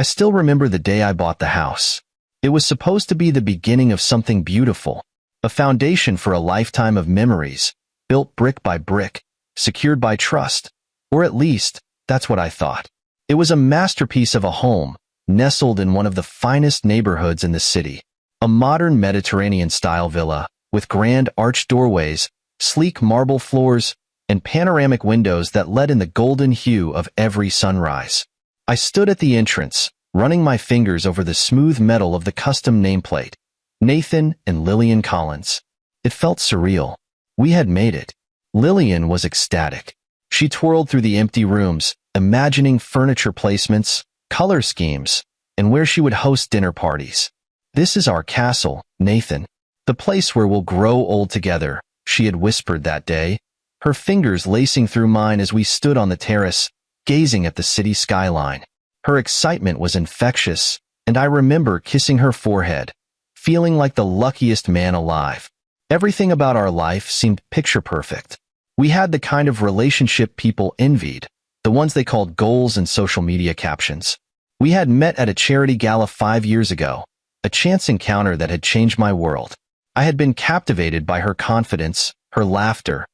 I still remember the day I bought the house. It was supposed to be the beginning of something beautiful, a foundation for a lifetime of memories, built brick by brick, secured by trust, or at least, that's what I thought. It was a masterpiece of a home, nestled in one of the finest neighborhoods in the city. A modern Mediterranean-style villa, with grand arched doorways, sleek marble floors, and panoramic windows that let in the golden hue of every sunrise. I stood at the entrance, running my fingers over the smooth metal of the custom nameplate. Nathan and Lillian Collins. It felt surreal. We had made it. Lillian was ecstatic. She twirled through the empty rooms, imagining furniture placements, color schemes, and where she would host dinner parties. "This is our castle, Nathan. The place where we'll grow old together," she had whispered that day, her fingers lacing through mine as we stood on the terrace, gazing at the city skyline. Her excitement was infectious, and I remember kissing her forehead, feeling like the luckiest man alive. Everything about our life seemed picture-perfect. We had the kind of relationship people envied, the ones they called goals in social media captions. We had met at a charity gala 5 years ago, a chance encounter that had changed my world. I had been captivated by her confidence, her laughter,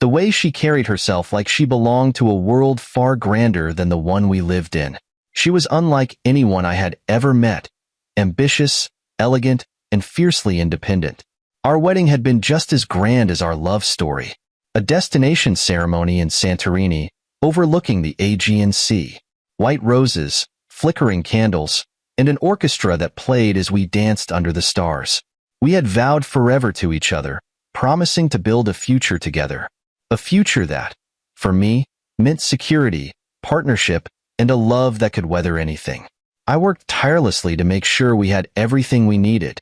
the way she carried herself like she belonged to a world far grander than the one we lived in. She was unlike anyone I had ever met, ambitious, elegant, and fiercely independent. Our wedding had been just as grand as our love story, a destination ceremony in Santorini, overlooking the Aegean Sea. White roses, flickering candles, and an orchestra that played as we danced under the stars. We had vowed forever to each other, promising to build a future together. A future that, for me, meant security, partnership, and a love that could weather anything. I worked tirelessly to make sure we had everything we needed.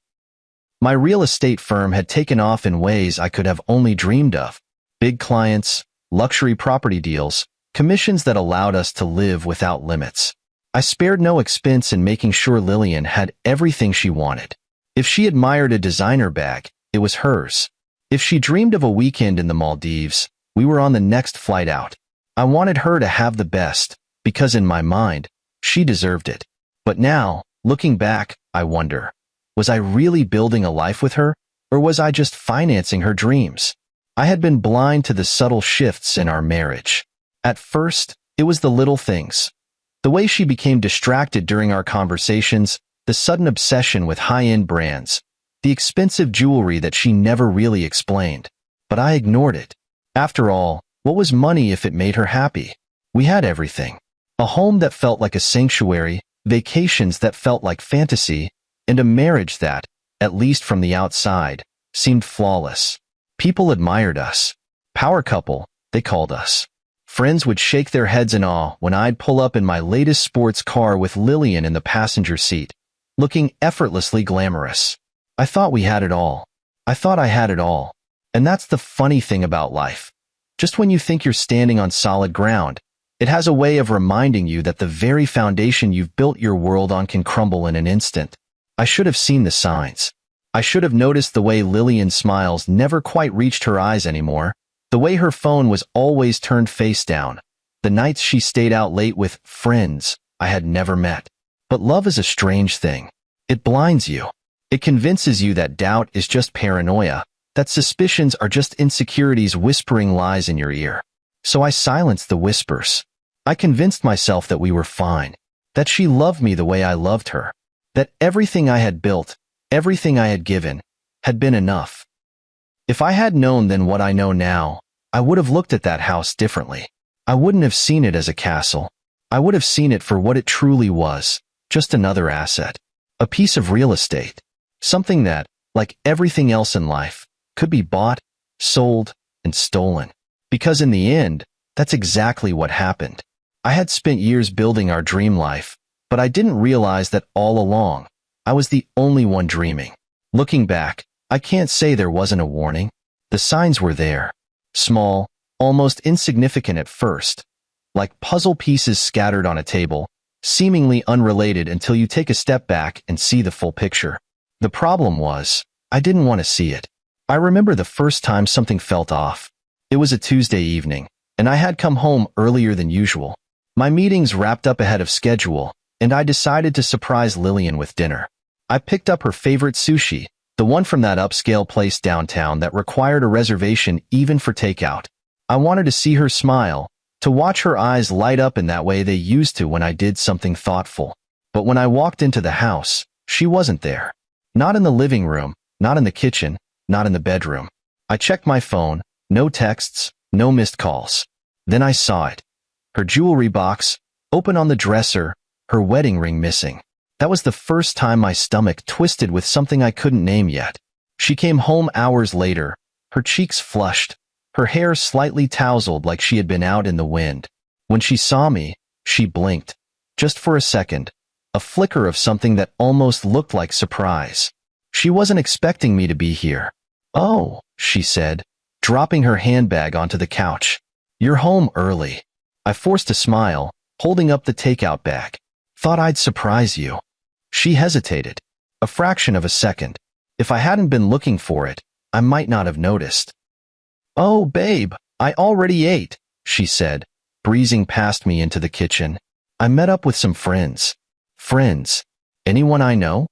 My real estate firm had taken off in ways I could have only dreamed of. Big clients, luxury property deals, commissions that allowed us to live without limits. I spared no expense in making sure Lillian had everything she wanted. If she admired a designer bag, it was hers. If she dreamed of a weekend in the Maldives, we were on the next flight out. I wanted her to have the best, because in my mind, she deserved it. But now, looking back, I wonder, was I really building a life with her, or was I just financing her dreams? I had been blind to the subtle shifts in our marriage. At first, it was the little things. The way she became distracted during our conversations, the sudden obsession with high-end brands, the expensive jewelry that she never really explained. But I ignored it. After all, what was money if it made her happy? We had everything. A home that felt like a sanctuary, vacations that felt like fantasy, and a marriage that, at least from the outside, seemed flawless. People admired us. Power couple, they called us. Friends would shake their heads in awe when I'd pull up in my latest sports car with Lillian in the passenger seat, looking effortlessly glamorous. I thought we had it all. I thought I had it all. And that's the funny thing about life. Just when you think you're standing on solid ground, it has a way of reminding you that the very foundation you've built your world on can crumble in an instant. I should have seen the signs. I should have noticed the way Lillian's smiles never quite reached her eyes anymore, the way her phone was always turned face down, the nights she stayed out late with friends I had never met. But love is a strange thing. It blinds you. It convinces you that doubt is just paranoia, that suspicions are just insecurities whispering lies in your ear. So I silenced the whispers. I convinced myself that we were fine, that she loved me the way I loved her, that everything I had built, everything I had given, had been enough. If I had known then what I know now, I would have looked at that house differently. I wouldn't have seen it as a castle. I would have seen it for what it truly was, just another asset, a piece of real estate, something that, like everything else in life, could be bought, sold, and stolen. Because in the end, that's exactly what happened. I had spent years building our dream life, but I didn't realize that all along, I was the only one dreaming. Looking back, I can't say there wasn't a warning. The signs were there. Small, almost insignificant at first, like puzzle pieces scattered on a table, seemingly unrelated until you take a step back and see the full picture. The problem was, I didn't want to see it. I remember the first time something felt off. It was a Tuesday evening, and I had come home earlier than usual. My meetings wrapped up ahead of schedule, and I decided to surprise Lillian with dinner. I picked up her favorite sushi, the one from that upscale place downtown that required a reservation even for takeout. I wanted to see her smile, to watch her eyes light up in that way they used to when I did something thoughtful. But when I walked into the house, she wasn't there. Not in the living room, not in the kitchen, not in the bedroom. I checked my phone, no texts, no missed calls. Then I saw it. Her jewelry box, open on the dresser, her wedding ring missing. That was the first time my stomach twisted with something I couldn't name yet. She came home hours later, her cheeks flushed, her hair slightly tousled like she had been out in the wind. When she saw me, she blinked. Just for a second, a flicker of something that almost looked like surprise. She wasn't expecting me to be here. "Oh," she said, dropping her handbag onto the couch. "You're home early." I forced a smile, holding up the takeout bag. "Thought I'd surprise you." She hesitated. A fraction of a second. If I hadn't been looking for it, I might not have noticed. "Oh, babe, I already ate," she said, breezing past me into the kitchen. "I met up with some friends." "Friends? Anyone I know?"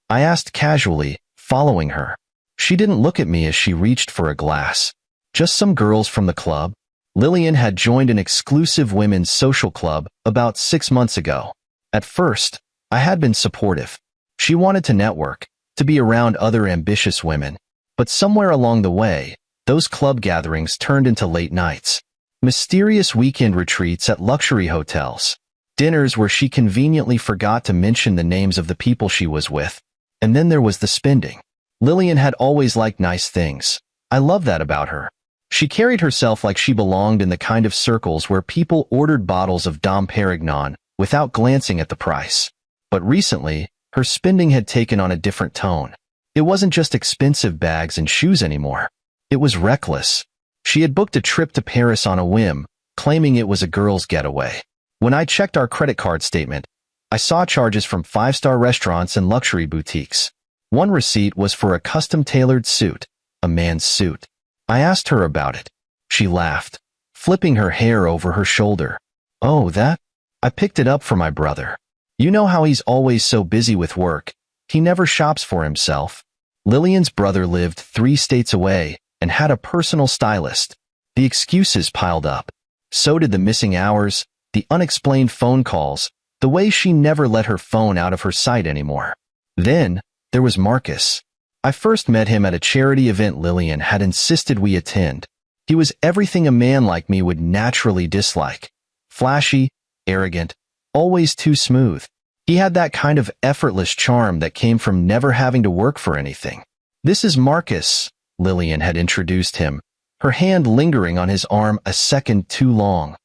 I asked casually, following her. She didn't look at me as she reached for a glass. "Just some girls from the club." Lillian had joined an exclusive women's social club about 6 months ago. At first, I had been supportive. She wanted to network, to be around other ambitious women. But somewhere along the way, those club gatherings turned into late nights. Mysterious weekend retreats at luxury hotels. Dinners where she conveniently forgot to mention the names of the people she was with. And then there was the spending. Lillian had always liked nice things. I love that about her. She carried herself like she belonged in the kind of circles where people ordered bottles of Dom Perignon without glancing at the price. But recently, her spending had taken on a different tone. It wasn't just expensive bags and shoes anymore. It was reckless. She had booked a trip to Paris on a whim, claiming it was a girl's getaway. When I checked our credit card statement, I saw charges from 5-star restaurants and luxury boutiques. One receipt was for a custom-tailored suit, a man's suit. I asked her about it. She laughed, flipping her hair over her shoulder. "Oh, that? I picked it up for my brother. You know how he's always so busy with work. He never shops for himself." Lillian's brother lived 3 states away and had a personal stylist. The excuses piled up. So did the missing hours, the unexplained phone calls, the way she never let her phone out of her sight anymore. Then, there was Marcus. I first met him at a charity event Lillian had insisted we attend. He was everything a man like me would naturally dislike. Flashy, arrogant, always too smooth. He had that kind of effortless charm that came from never having to work for anything. "This is Marcus," Lillian had introduced him, her hand lingering on his arm a second too long.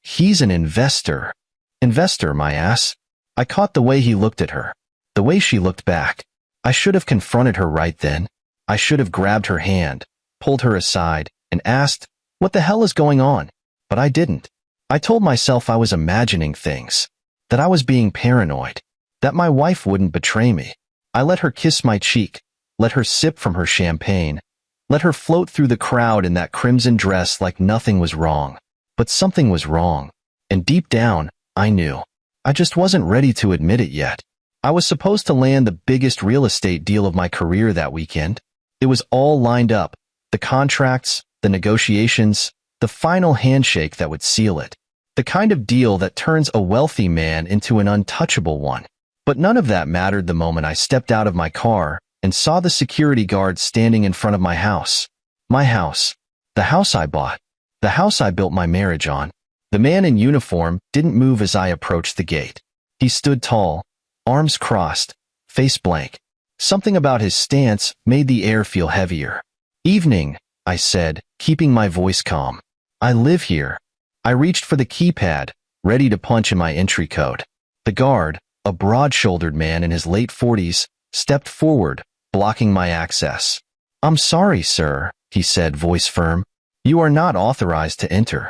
"He's an investor." "Investor, my ass." I caught the way he looked at her, the way she looked back. I should have confronted her right then. I should have grabbed her hand, pulled her aside, and asked, "What the hell is going on?" But I didn't. I told myself I was imagining things, that I was being paranoid, that my wife wouldn't betray me. I let her kiss my cheek, let her sip from her champagne, let her float through the crowd in that crimson dress like nothing was wrong. But something was wrong, and deep down, I knew. I just wasn't ready to admit it yet. I was supposed to land the biggest real estate deal of my career that weekend. It was all lined up, the contracts, the negotiations, the final handshake that would seal it. The kind of deal that turns a wealthy man into an untouchable one. But none of that mattered the moment I stepped out of my car and saw the security guard standing in front of my house. My house. The house I bought. The house I built my marriage on. The man in uniform didn't move as I approached the gate. He stood tall, arms crossed, face blank. Something about his stance made the air feel heavier. "Evening," I said, keeping my voice calm. "I live here." I reached for the keypad, ready to punch in my entry code. The guard, a broad-shouldered man in his late 40s, stepped forward, blocking my access. "I'm sorry, sir," he said, voice firm. "You are not authorized to enter."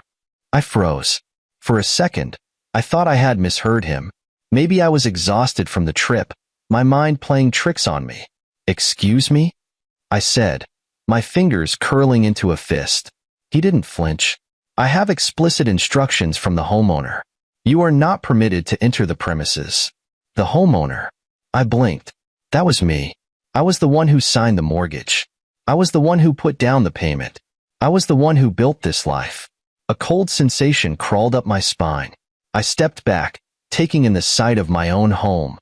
I froze. For a second, I thought I had misheard him. Maybe I was exhausted from the trip, my mind playing tricks on me. "Excuse me?" I said, my fingers curling into a fist. He didn't flinch. "I have explicit instructions from the homeowner." You are not permitted to enter the premises. The homeowner. I blinked. That was me. I was the one who signed the mortgage. I was the one who put down the payment. I was the one who built this life. A cold sensation crawled up my spine. I stepped back, taking in the sight of my own home.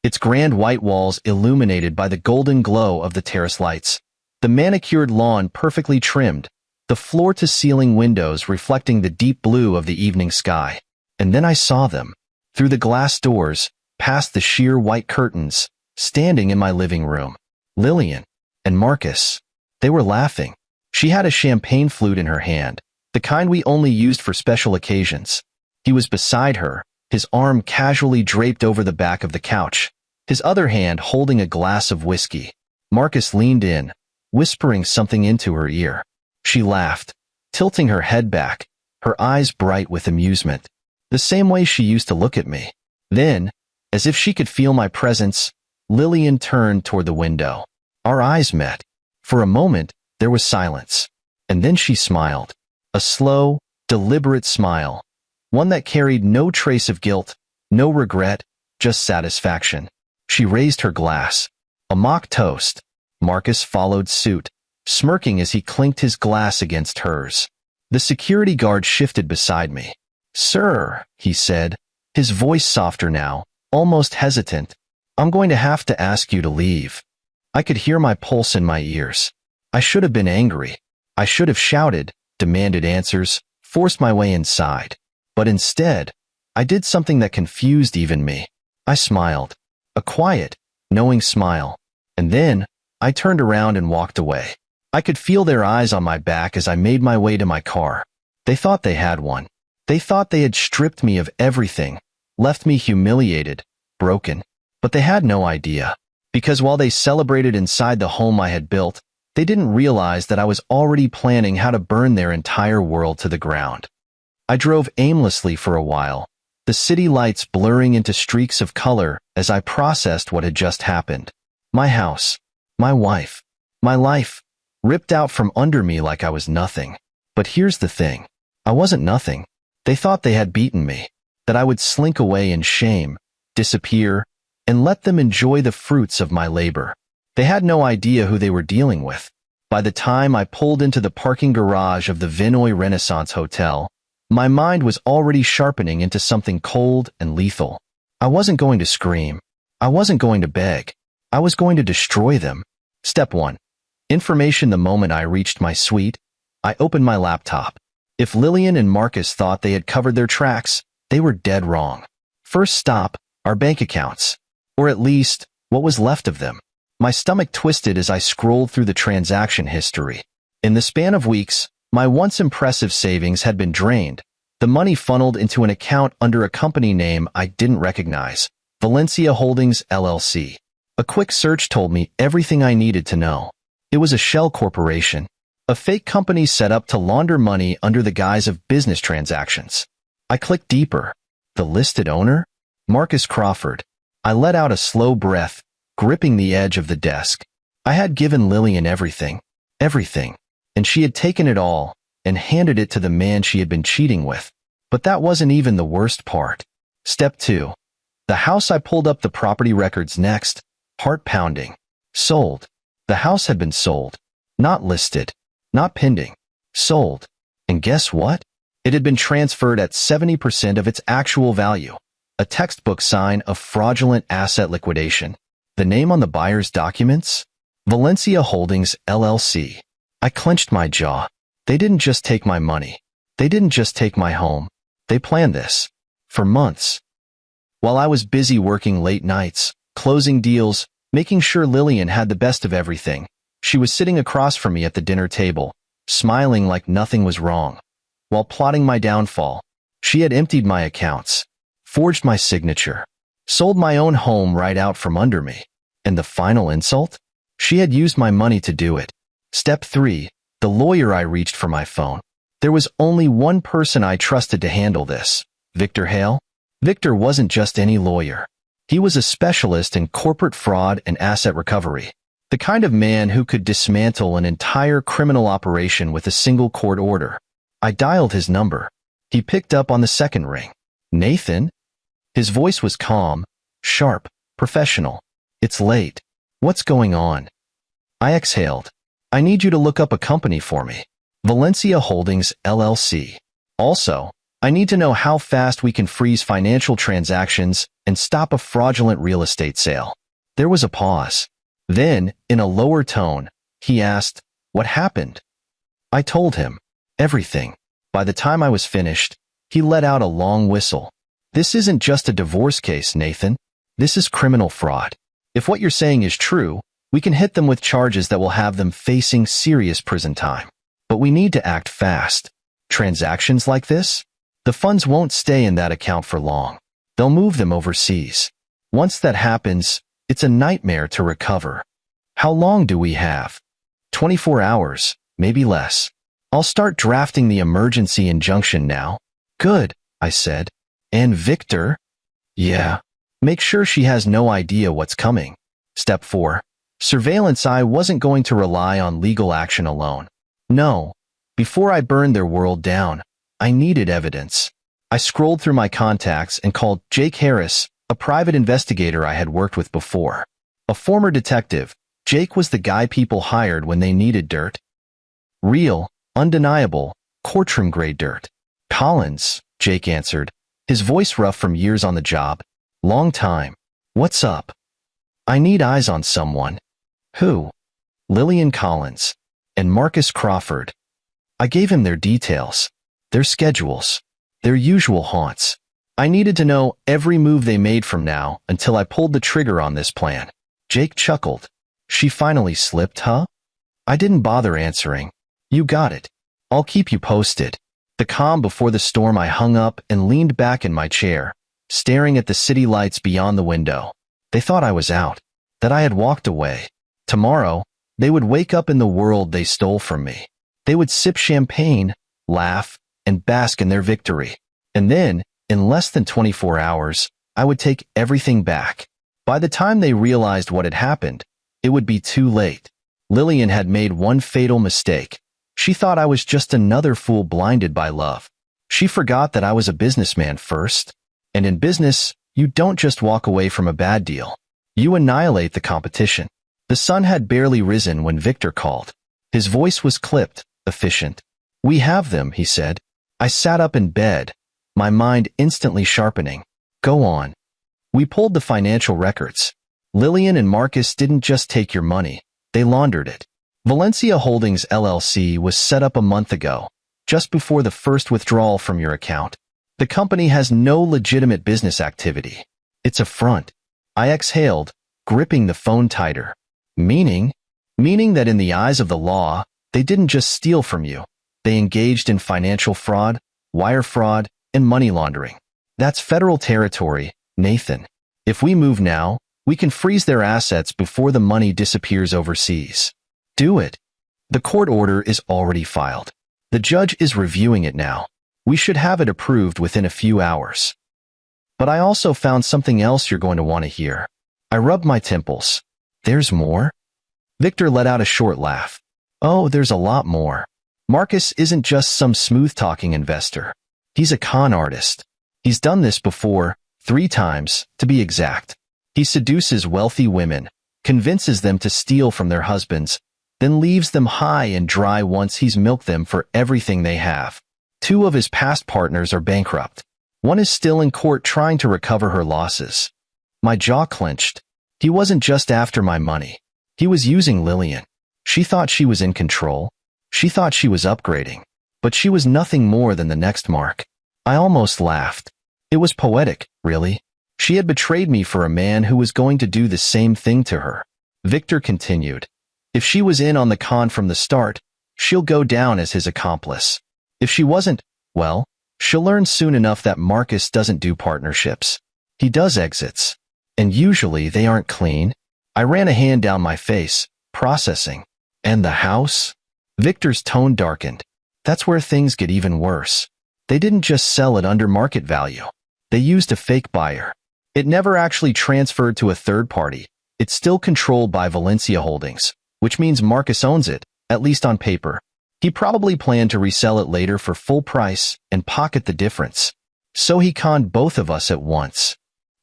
Its grand white walls illuminated by the golden glow of the terrace lights. The manicured lawn perfectly trimmed, the floor-to-ceiling windows reflecting the deep blue of the evening sky. And then I saw them, through the glass doors, past the sheer white curtains, standing in my living room. Lillian and Marcus. They were laughing. She had a champagne flute in her hand, the kind we only used for special occasions. He was beside her, his arm casually draped over the back of the couch, his other hand holding a glass of whiskey. Marcus leaned in, whispering something into her ear. She laughed, tilting her head back, her eyes bright with amusement, the same way she used to look at me. Then, as if she could feel my presence, Lillian turned toward the window. Our eyes met. For a moment, there was silence. And then she smiled. A slow, deliberate smile. One that carried no trace of guilt, no regret, just satisfaction. She raised her glass. A mock toast. Marcus followed suit, smirking as he clinked his glass against hers. The security guard shifted beside me. "Sir," he said, his voice softer now, almost hesitant, "I'm going to have to ask you to leave." I could hear my pulse in my ears. I should have been angry. I should have shouted, demanded answers, forced my way inside. But instead, I did something that confused even me. I smiled. A quiet, knowing smile. And then, I turned around and walked away. I could feel their eyes on my back as I made my way to my car. They thought they had one. They thought they had stripped me of everything, left me humiliated, broken. But they had no idea. Because while they celebrated inside the home I had built, they didn't realize that I was already planning how to burn their entire world to the ground. I drove aimlessly for a while, the city lights blurring into streaks of color as I processed what had just happened. My house, my wife, my life, ripped out from under me like I was nothing. But here's the thing. I wasn't nothing. They thought they had beaten me, that I would slink away in shame, disappear, and let them enjoy the fruits of my labor. They had no idea who they were dealing with. By the time I pulled into the parking garage of the Vinoy Renaissance Hotel, my mind was already sharpening into something cold and lethal. I wasn't going to scream. I wasn't going to beg. I was going to destroy them. Step 1. Information. The moment I reached my suite, I opened my laptop. If Lillian and Marcus thought they had covered their tracks, they were dead wrong. First stop, our bank accounts. Or at least, what was left of them. My stomach twisted as I scrolled through the transaction history. In the span of weeks, my once impressive savings had been drained, the money funneled into an account under a company name I didn't recognize, Valencia Holdings, LLC. A quick search told me everything I needed to know. It was a shell corporation, a fake company set up to launder money under the guise of business transactions. I clicked deeper. The listed owner? Marcus Crawford. I let out a slow breath, gripping the edge of the desk. I had given Lillian everything, and she had taken it all and handed it to the man she had been cheating with. But that wasn't even the worst part. Step 2. The house. I pulled up the property records next, heart pounding. Sold. The house had been sold. Not listed. Not pending. Sold. And guess what? It had been transferred at 70% of its actual value. A textbook sign of fraudulent asset liquidation. The name on the buyer's documents? Valencia Holdings, LLC. I clenched my jaw. They didn't just take my money. They didn't just take my home. They planned this. For months. While I was busy working late nights, closing deals, making sure Lillian had the best of everything, she was sitting across from me at the dinner table, smiling like nothing was wrong. While plotting my downfall, she had emptied my accounts, forged my signature, sold my own home right out from under me. And the final insult? She had used my money to do it. Step 3. The lawyer. I reached for my phone. There was only one person I trusted to handle this. Victor Hale? Victor wasn't just any lawyer. He was a specialist in corporate fraud and asset recovery. The kind of man who could dismantle an entire criminal operation with a single court order. I dialed his number. He picked up on the second ring. Nathan? His voice was calm, sharp, professional. It's late. What's going on? I exhaled. I need you to look up a company for me. Valencia Holdings, LLC. Also, I need to know how fast we can freeze financial transactions and stop a fraudulent real estate sale. There was a pause. Then, in a lower tone, he asked, "What happened?" I told him. Everything. By the time I was finished, he let out a long whistle. This isn't just a divorce case, Nathan. This is criminal fraud. If what you're saying is true, we can hit them with charges that will have them facing serious prison time. But we need to act fast. Transactions like this? The funds won't stay in that account for long. They'll move them overseas. Once that happens, it's a nightmare to recover. How long do we have? 24 hours, maybe less. I'll start drafting the emergency injunction now. Good, I said. And Victor? Yeah. Make sure she has no idea what's coming. Step 4. Surveillance. I wasn't going to rely on legal action alone. No. Before I burned their world down, I needed evidence. I scrolled through my contacts and called Jake Harris, a private investigator I had worked with before. A former detective, Jake was the guy people hired when they needed dirt. Real, undeniable, courtroom-grade dirt. Collins, Jake answered, his voice rough from years on the job. Long time. What's up? I need eyes on someone. Who? Lillian Collins. And Marcus Crawford. I gave him their details, their schedules, their usual haunts. I needed to know every move they made from now until I pulled the trigger on this plan. Jake chuckled. She finally slipped, huh? I didn't bother answering. You got it. I'll keep you posted. The calm before the storm. I hung up and leaned back in my chair, staring at the city lights beyond the window. They thought I was out, that I had walked away. Tomorrow, they would wake up in the world they stole from me. They would sip champagne, laugh, and bask in their victory. And then, in less than 24 hours, I would take everything back. By the time they realized what had happened, it would be too late. Lillian had made one fatal mistake. She thought I was just another fool blinded by love. She forgot that I was a businessman first. And in business, you don't just walk away from a bad deal. You annihilate the competition. The sun had barely risen when Victor called. His voice was clipped, efficient. We have them, he said. I sat up in bed, my mind instantly sharpening. Go on. We pulled the financial records. Lillian and Marcus didn't just take your money, they laundered it. Valencia Holdings LLC was set up a month ago, just before the first withdrawal from your account. The company has no legitimate business activity. It's a front. I exhaled, gripping the phone tighter. Meaning that in the eyes of the law, they didn't just steal from you. They engaged in financial fraud, wire fraud, and money laundering. That's federal territory, Nathan. If we move now, we can freeze their assets before the money disappears overseas. Do it. The court order is already filed. The judge is reviewing it now. We should have it approved within a few hours. But I also found something else you're going to want to hear. I rubbed my temples. There's more? Victor let out a short laugh. Oh, there's a lot more. Marcus isn't just some smooth-talking investor. He's a con artist. He's done this before, 3 times, to be exact. He seduces wealthy women, convinces them to steal from their husbands, then leaves them high and dry once he's milked them for everything they have. 2 of his past partners are bankrupt. One is still in court trying to recover her losses. My jaw clenched. He wasn't just after my money. He was using Lillian. She thought she was in control. She thought she was upgrading. But she was nothing more than the next Mark. I almost laughed. It was poetic, really. She had betrayed me for a man who was going to do the same thing to her. Victor continued. If she was in on the con from the start, she'll go down as his accomplice. If she wasn't, well, she'll learn soon enough that Marcus doesn't do partnerships. He does exits. And usually they aren't clean. I ran a hand down my face, processing. And the house? Victor's tone darkened. That's where things get even worse. They didn't just sell it under market value. They used a fake buyer. It never actually transferred to a third party. It's still controlled by Valencia Holdings, which means Marcus owns it, at least on paper. He probably planned to resell it later for full price and pocket the difference. So he conned both of us at once.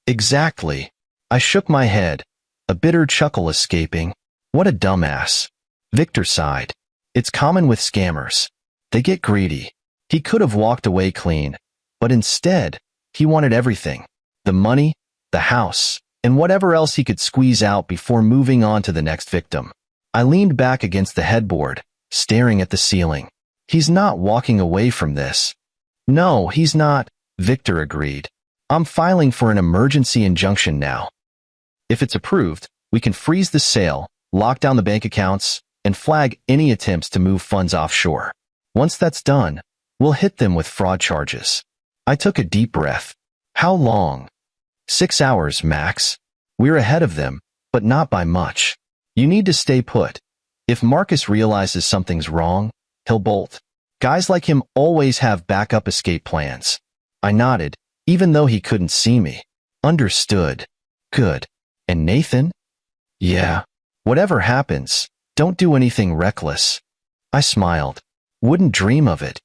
Exactly. I shook my head, a bitter chuckle escaping. What a dumbass. Victor sighed. It's common with scammers. They get greedy. He could have walked away clean, but instead, he wanted everything. The money, the house, and whatever else he could squeeze out before moving on to the next victim. I leaned back against the headboard, staring at the ceiling. He's not walking away from this. No, he's not, Victor agreed. I'm filing for an emergency injunction now. If it's approved, we can freeze the sale, lock down the bank accounts, and flag any attempts to move funds offshore. Once that's done, we'll hit them with fraud charges. I took a deep breath. How long? 6 hours, max. We're ahead of them, but not by much. You need to stay put. If Marcus realizes something's wrong, he'll bolt. Guys like him always have backup escape plans. I nodded, even though he couldn't see me. Understood. Good. And Nathan? Yeah. Whatever happens, don't do anything reckless. I smiled. Wouldn't dream of it.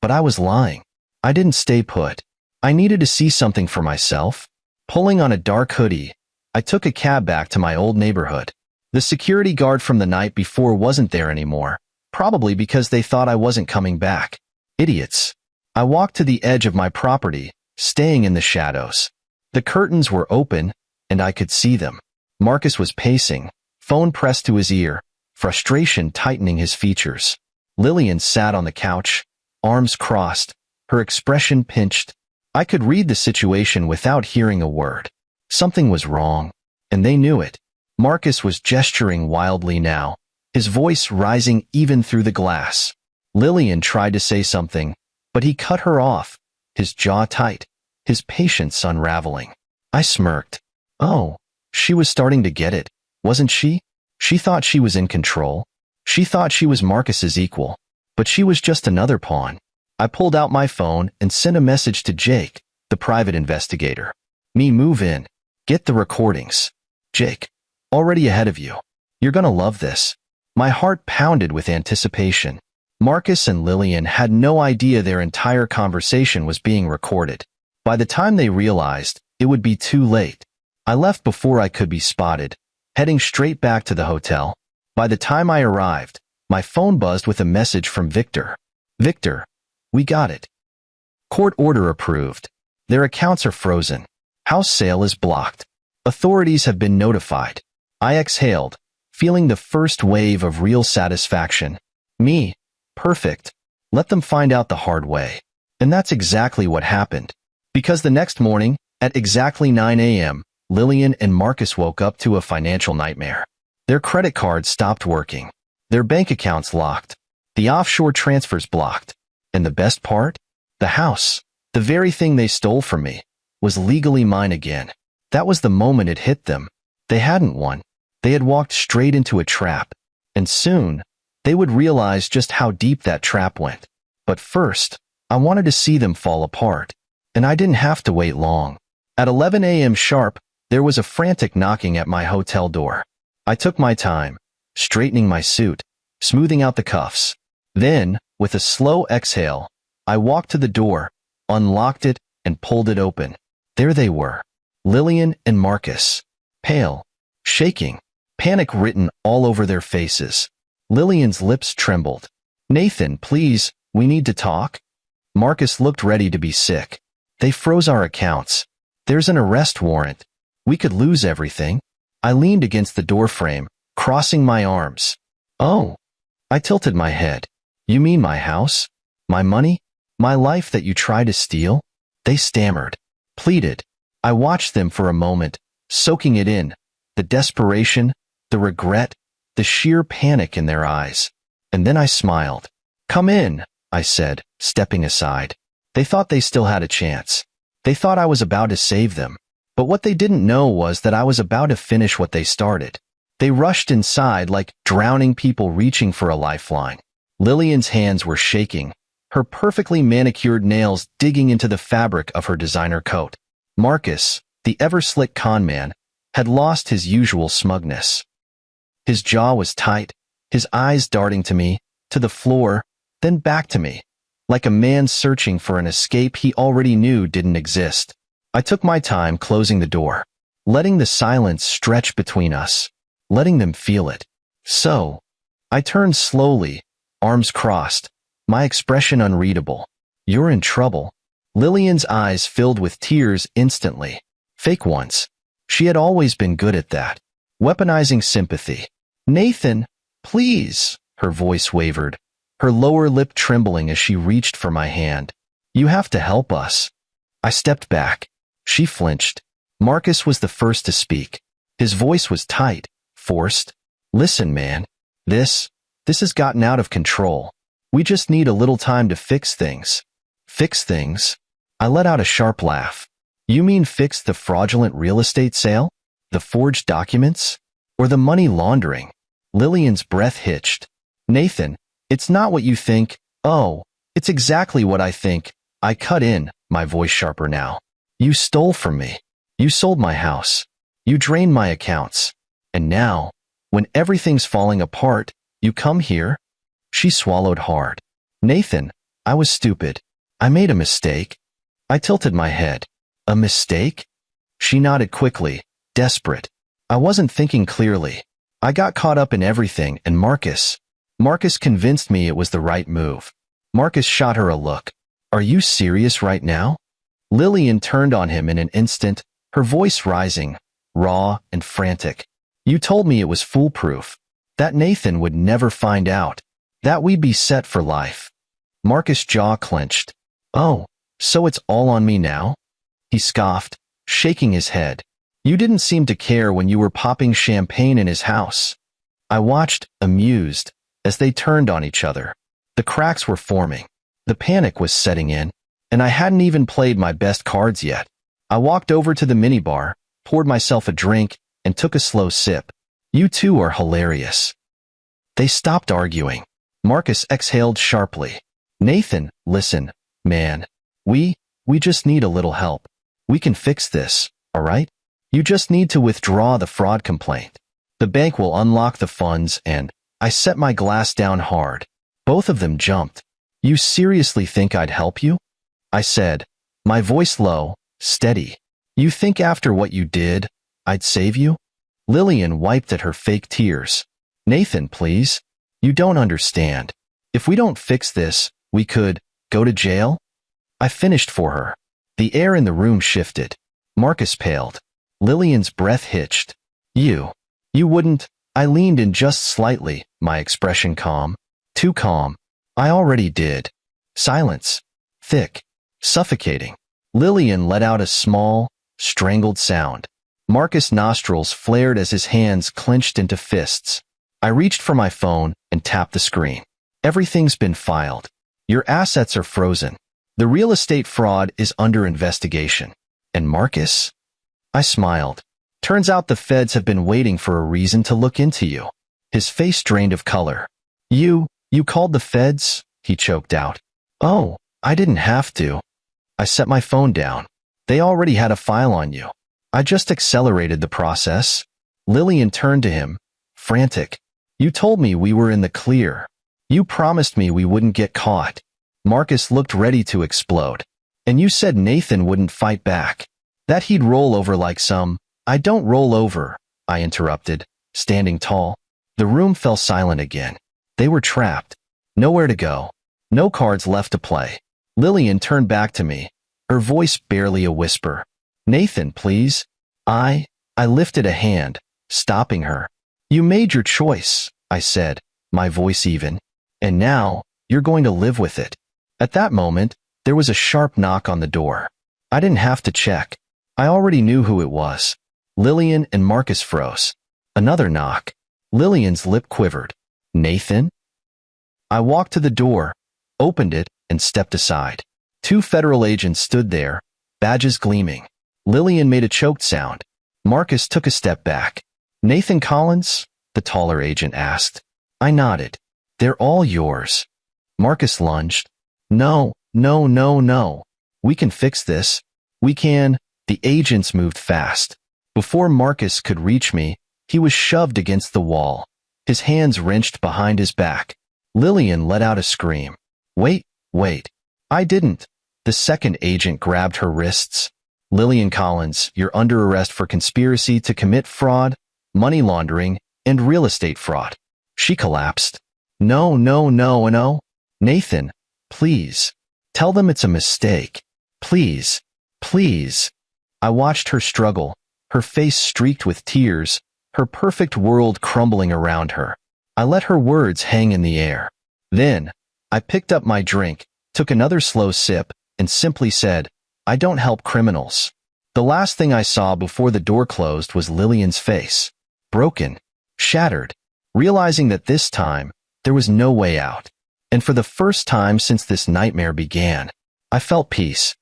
But I was lying. I didn't stay put. I needed to see something for myself. Pulling on a dark hoodie, I took a cab back to my old neighborhood. The security guard from the night before wasn't there anymore, probably because they thought I wasn't coming back. Idiots. I walked to the edge of my property, staying in the shadows. The curtains were open, and I could see them. Marcus was pacing, phone pressed to his ear, frustration tightening his features. Lillian sat on the couch, arms crossed, her expression pinched. I could read the situation without hearing a word. Something was wrong, and they knew it. Marcus was gesturing wildly now, his voice rising even through the glass. Lillian tried to say something, but he cut her off, his jaw tight, his patience unraveling. I smirked. Oh, she was starting to get it, wasn't she? She thought she was in control. She thought she was Marcus's equal, but she was just another pawn. I pulled out my phone and sent a message to Jake, the private investigator. Me move in. Get the recordings. Jake, already ahead of you. You're gonna love this. My heart pounded with anticipation. Marcus and Lillian had no idea their entire conversation was being recorded. By the time they realized, it would be too late. I left before I could be spotted, heading straight back to the hotel. By the time I arrived, my phone buzzed with a message from Victor. Victor, we got it. Court order approved. Their accounts are frozen. House sale is blocked. Authorities have been notified. I exhaled, feeling the first wave of real satisfaction. Me. Perfect. Let them find out the hard way. And that's exactly what happened. Because the next morning, at exactly 9 a.m., Lillian and Marcus woke up to a financial nightmare. Their credit cards stopped working. Their bank accounts locked. The offshore transfers blocked. And the best part? The house, the very thing they stole from me, was legally mine again. That was the moment it hit them. They hadn't won. They had walked straight into a trap. And soon, they would realize just how deep that trap went. But first, I wanted to see them fall apart. And I didn't have to wait long. At 11 a.m. sharp, there was a frantic knocking at my hotel door. I took my time, straightening my suit, smoothing out the cuffs. Then, with a slow exhale, I walked to the door, unlocked it, and pulled it open. There they were, Lillian and Marcus, pale, shaking, panic written all over their faces. Lillian's lips trembled. Nathan, please, we need to talk. Marcus looked ready to be sick. They froze our accounts. There's an arrest warrant. We could lose everything. I leaned against the doorframe, crossing my arms. Oh. I tilted my head. You mean my house? My money? My life that you tried to steal? They stammered, pleaded. I watched them for a moment, soaking it in, the desperation, the regret, the sheer panic in their eyes. And then I smiled. Come in, I said, stepping aside. They thought they still had a chance. They thought I was about to save them. But what they didn't know was that I was about to finish what they started. They rushed inside like drowning people reaching for a lifeline. Lillian's hands were shaking, her perfectly manicured nails digging into the fabric of her designer coat. Marcus, the ever-slick con man, had lost his usual smugness. His jaw was tight, his eyes darting to me, to the floor, then back to me. like a man searching for an escape he already knew didn't exist. I took my time closing the door, letting the silence stretch between us, letting them feel it. So, I turned slowly, arms crossed, my expression unreadable. "You're in trouble." Lillian's eyes filled with tears instantly. Fake ones. She had always been good at that. Weaponizing sympathy. "Nathan, please," her voice wavered, her lower lip trembling as she reached for my hand. "You have to help us." I stepped back. She flinched. Marcus was the first to speak. His voice was tight, forced. "Listen, man. This has gotten out of control. We just need a little time to fix things." "Fix things?" I let out a sharp laugh. "You mean fix the fraudulent real estate sale? The forged documents? Or the money laundering?" Lillian's breath hitched. "Nathan, it's not what you think." "Oh, it's exactly what I think." I cut in, my voice sharper now. "You stole from me. You sold my house. You drained my accounts. And now, when everything's falling apart, you come here?" She swallowed hard. "Nathan, I was stupid. I made a mistake." I tilted my head. "A mistake?" She nodded quickly, desperate. "I wasn't thinking clearly. I got caught up in everything, and Marcus convinced me it was the right move." Marcus shot her a look. "Are you serious right now?" Lillian turned on him in an instant, her voice rising, raw and frantic. "You told me it was foolproof. That Nathan would never find out. That we'd be set for life." Marcus' jaw clenched. "Oh, so it's all on me now?" He scoffed, shaking his head. "You didn't seem to care when you were popping champagne in his house." I watched, amused, as they turned on each other. The cracks were forming. The panic was setting in, and I hadn't even played my best cards yet. I walked over to the minibar, poured myself a drink, and took a slow sip. "You two are hilarious." They stopped arguing. Marcus exhaled sharply. "Nathan, listen, man. We just need a little help. We can fix this, all right? You just need to withdraw the fraud complaint. The bank will unlock the funds and—" I set my glass down hard. Both of them jumped. "You seriously think I'd help you?" I said, my voice low, steady. "You think after what you did, I'd save you?" Lillian wiped at her fake tears. "Nathan, please. You don't understand. If we don't fix this, we could go to jail." I finished for her. The air in the room shifted. Marcus paled. Lillian's breath hitched. You wouldn't." I leaned in just slightly, my expression calm. Too calm. "I already did." Silence. Thick. Suffocating. Lillian let out a small, strangled sound. Marcus' nostrils flared as his hands clenched into fists. I reached for my phone and tapped the screen. "Everything's been filed. Your assets are frozen. The real estate fraud is under investigation." "And Marcus?" I smiled. "Turns out the feds have been waiting for a reason to look into you." His face drained of color. You called the feds?" he choked out. "Oh, I didn't have to." I set my phone down. "They already had a file on you. I just accelerated the process." Lillian turned to him, frantic. "You told me we were in the clear. You promised me we wouldn't get caught." Marcus looked ready to explode. "And you said Nathan wouldn't fight back. That he'd roll over like some—" "I don't roll over," I interrupted, standing tall. The room fell silent again. They were trapped. Nowhere to go. No cards left to play. Lillian turned back to me, her voice barely a whisper. "Nathan, please." I lifted a hand, stopping her. "You made your choice," I said, my voice even. "And now, you're going to live with it." At that moment, there was a sharp knock on the door. I didn't have to check. I already knew who it was. Lillian and Marcus froze. Another knock. Lillian's lip quivered. "Nathan?" I walked to the door, opened it, and stepped aside. Two federal agents stood there, badges gleaming. Lillian made a choked sound. Marcus took a step back. "Nathan Collins?" the taller agent asked. I nodded. "They're all yours." Marcus lunged. No. We can fix this. We can." The agents moved fast. Before Marcus could reach me, he was shoved against the wall, his hands wrenched behind his back. Lillian let out a scream. Wait. I didn't. The second agent grabbed her wrists. Lillian Collins, you're under arrest for conspiracy to commit fraud, money laundering, and real estate fraud. She collapsed. No, no, no, no. Nathan, please. Tell them it's a mistake. Please. Please. I watched her struggle, her face streaked with tears, her perfect world crumbling around her. I let her words hang in the air. Then, I picked up my drink, took another slow sip, and simply said, I don't help criminals. The last thing I saw before the door closed was Lillian's face. Broken. Shattered. Realizing that this time, there was no way out. And for the first time since this nightmare began, I felt peace.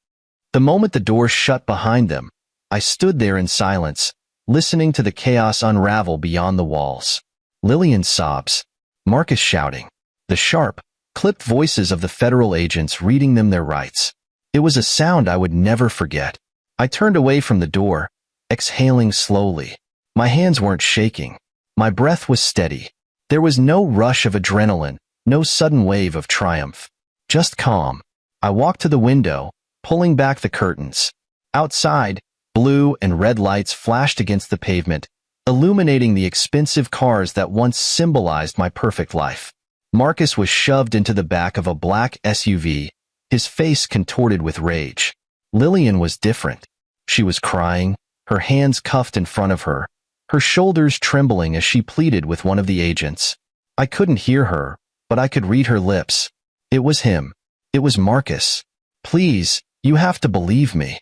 The moment the door shut behind them, I stood there in silence, listening to the chaos unravel beyond the walls. Lillian's sobs. Marcus shouting. The sharp, clipped voices of the federal agents reading them their rights. It was a sound I would never forget. I turned away from the door, exhaling slowly. My hands weren't shaking. My breath was steady. There was no rush of adrenaline, no sudden wave of triumph. Just calm. I walked to the window, pulling back the curtains. Outside, blue and red lights flashed against the pavement, illuminating the expensive cars that once symbolized my perfect life. Marcus was shoved into the back of a black SUV, his face contorted with rage. Lillian was different. She was crying, her hands cuffed in front of her, her shoulders trembling as she pleaded with one of the agents. I couldn't hear her, but I could read her lips. It was him. It was Marcus. Please, you have to believe me.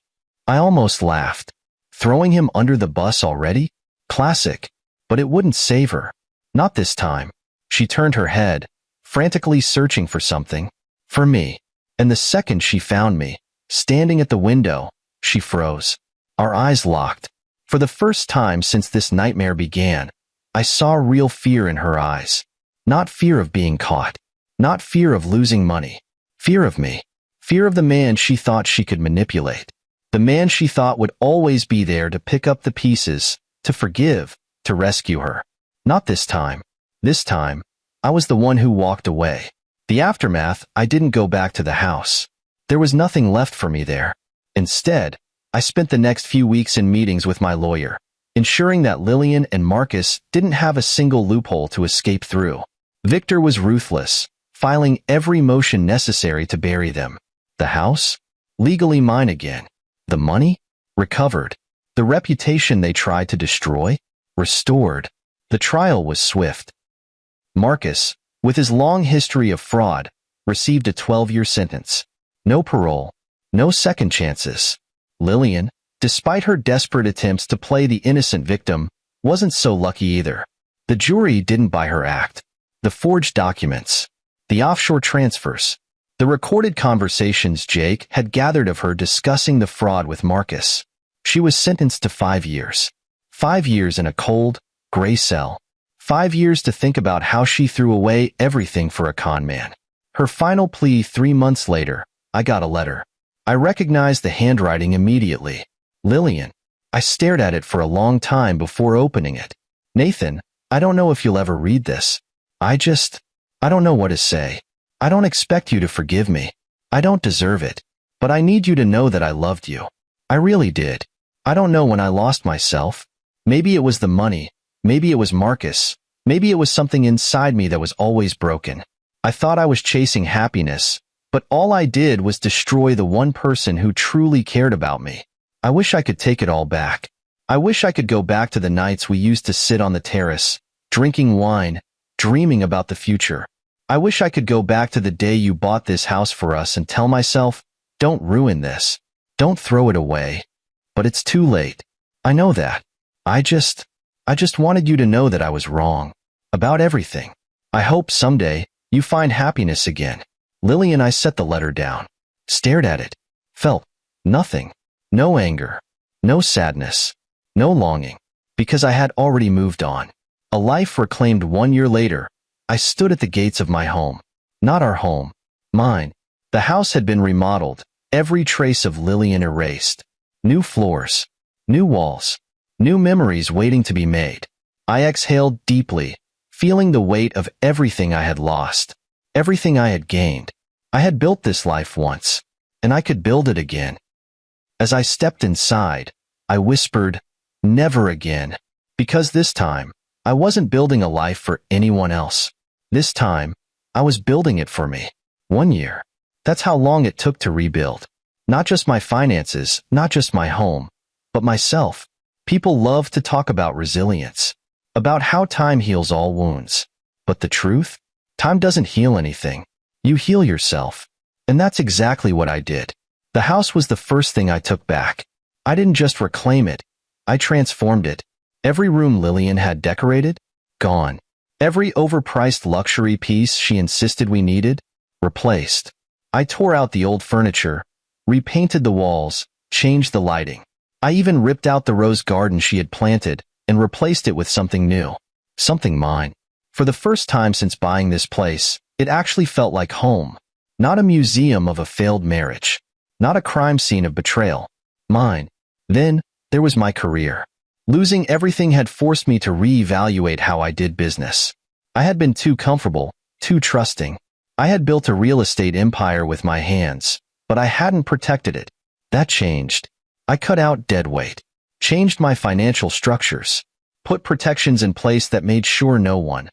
I almost laughed. Throwing him under the bus already? Classic. But it wouldn't save her. Not this time. She turned her head, frantically searching for something. For me. And the second she found me, standing at the window, she froze. Our eyes locked. For the first time since this nightmare began, I saw real fear in her eyes. Not fear of being caught. Not fear of losing money. Fear of me. Fear of the man she thought she could manipulate. The man she thought would always be there to pick up the pieces, to forgive, to rescue her. Not this time. This time, I was the one who walked away. The aftermath, I didn't go back to the house. There was nothing left for me there. Instead, I spent the next few weeks in meetings with my lawyer, ensuring that Lillian and Marcus didn't have a single loophole to escape through. Victor was ruthless, filing every motion necessary to bury them. The house? Legally mine again. The money? Recovered. The reputation they tried to destroy? Restored. The trial was swift. Marcus, with his long history of fraud, received a 12-year sentence. No parole. No second chances. Lillian, despite her desperate attempts to play the innocent victim, wasn't so lucky either. The jury didn't buy her act. The forged documents. The offshore transfers. The recorded conversations Jake had gathered of her discussing the fraud with Marcus. She was sentenced to 5 years. 5 years in a cold, gray cell. 5 years to think about how she threw away everything for a con man. Her final plea 3 months later, I got a letter. I recognized the handwriting immediately. Lillian. I stared at it for a long time before opening it. Nathan, I don't know if you'll ever read this. I don't know what to say. I don't expect you to forgive me. I don't deserve it. But I need you to know that I loved you. I really did. I don't know when I lost myself. Maybe it was the money. Maybe it was Marcus. Maybe it was something inside me that was always broken. I thought I was chasing happiness, but all I did was destroy the one person who truly cared about me. I wish I could take it all back. I wish I could go back to the nights we used to sit on the terrace, drinking wine, dreaming about the future. I wish I could go back to the day you bought this house for us and tell myself, don't ruin this. Don't throw it away. But it's too late. I know that. I just wanted you to know that I was wrong. About everything. I hope someday you find happiness again. Lillian. I set the letter down. Stared at it. Felt nothing. No anger. No sadness. No longing. Because I had already moved on. A life reclaimed 1 year later, I stood at the gates of my home. Not our home. Mine. The house had been remodeled, every trace of Lillian erased. New floors. New walls. New memories waiting to be made. I exhaled deeply, feeling the weight of everything I had lost. Everything I had gained. I had built this life once, and I could build it again. As I stepped inside, I whispered, "Never again." Because this time, I wasn't building a life for anyone else. This time, I was building it for me. 1 year. That's how long it took to rebuild. Not just my finances, not just my home, but myself. People love to talk about resilience, about how time heals all wounds. But the truth? Time doesn't heal anything. You heal yourself. And that's exactly what I did. The house was the first thing I took back. I didn't just reclaim it. I transformed it. Every room Lillian had decorated? Gone. Every overpriced luxury piece she insisted we needed? Replaced. I tore out the old furniture, repainted the walls, changed the lighting. I even ripped out the rose garden she had planted and replaced it with something new. Something mine. For the first time since buying this place, it actually felt like home. Not a museum of a failed marriage. Not a crime scene of betrayal. Mine. Then, there was my career. Losing everything had forced me to reevaluate how I did business. I had been too comfortable, too trusting. I had built a real estate empire with my hands, but I hadn't protected it. That changed. I cut out dead weight, changed my financial structures, put protections in place that made sure no one,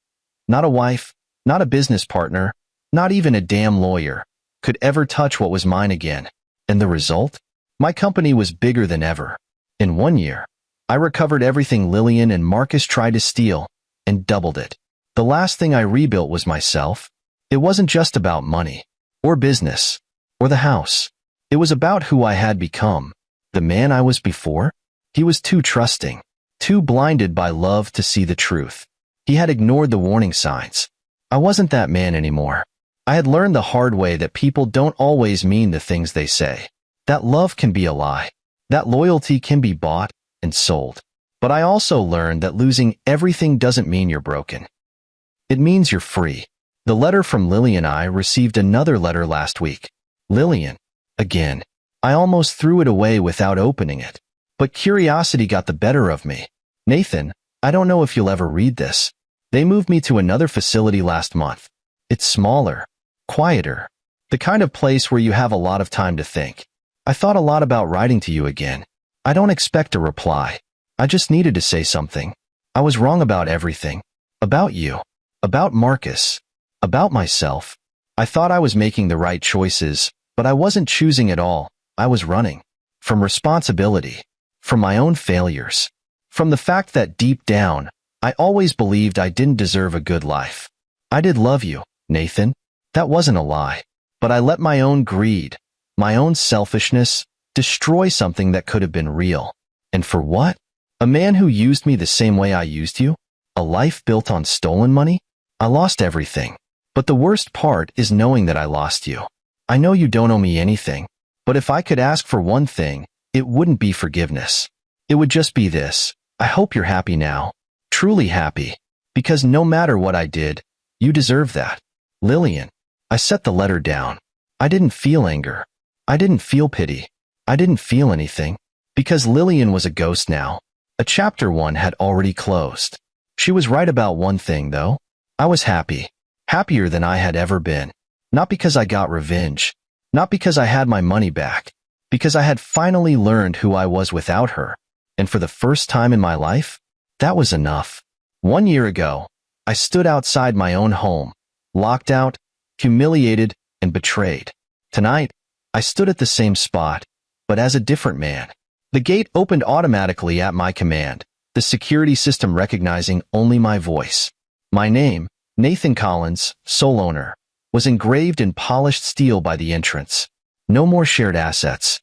not a wife, not a business partner, not even a damn lawyer, could ever touch what was mine again. And the result? My company was bigger than ever. In 1 year, I recovered everything Lillian and Marcus tried to steal and doubled it. The last thing I rebuilt was myself. It wasn't just about money, or business, or the house. It was about who I had become. The man I was before? He was too trusting, too blinded by love to see the truth. He had ignored the warning signs. I wasn't that man anymore. I had learned the hard way that people don't always mean the things they say. That love can be a lie. That loyalty can be bought and sold. But I also learned that losing everything doesn't mean you're broken. It means you're free. The letter from Lillian and I received another letter last week. Lillian. Again. I almost threw it away without opening it. But curiosity got the better of me. "Nathan, I don't know if you'll ever read this. They moved me to another facility last month. It's smaller, quieter, the kind of place where you have a lot of time to think. I thought a lot about writing to you again. I don't expect a reply. I just needed to say something. I was wrong about everything. About you. About Marcus. About myself. I thought I was making the right choices, but I wasn't choosing at all. I was running. From responsibility. From my own failures. From the fact that deep down, I always believed I didn't deserve a good life. I did love you, Nathan. That wasn't a lie. But I let my own greed, my own selfishness, destroy something that could have been real. And for what? A man who used me the same way I used you? A life built on stolen money? I lost everything. But the worst part is knowing that I lost you. I know you don't owe me anything. But if I could ask for one thing, it wouldn't be forgiveness. It would just be this. I hope you're happy now. Truly happy. Because no matter what I did, you deserve that. Lillian. I set the letter down. I didn't feel anger. I didn't feel pity. I didn't feel anything. Because Lillian was a ghost now. A chapter 1 had already closed. She was right about one thing, though. I was happy. Happier than I had ever been. Not because I got revenge. Not because I had my money back. Because I had finally learned who I was without her. And for the first time in my life, that was enough. 1 year ago, I stood outside my own home, locked out, humiliated, and betrayed. Tonight, I stood at the same spot, but as a different man. The gate opened automatically at my command, the security system recognizing only my voice. My name, Nathan Collins, sole owner, was engraved in polished steel by the entrance. No more shared assets.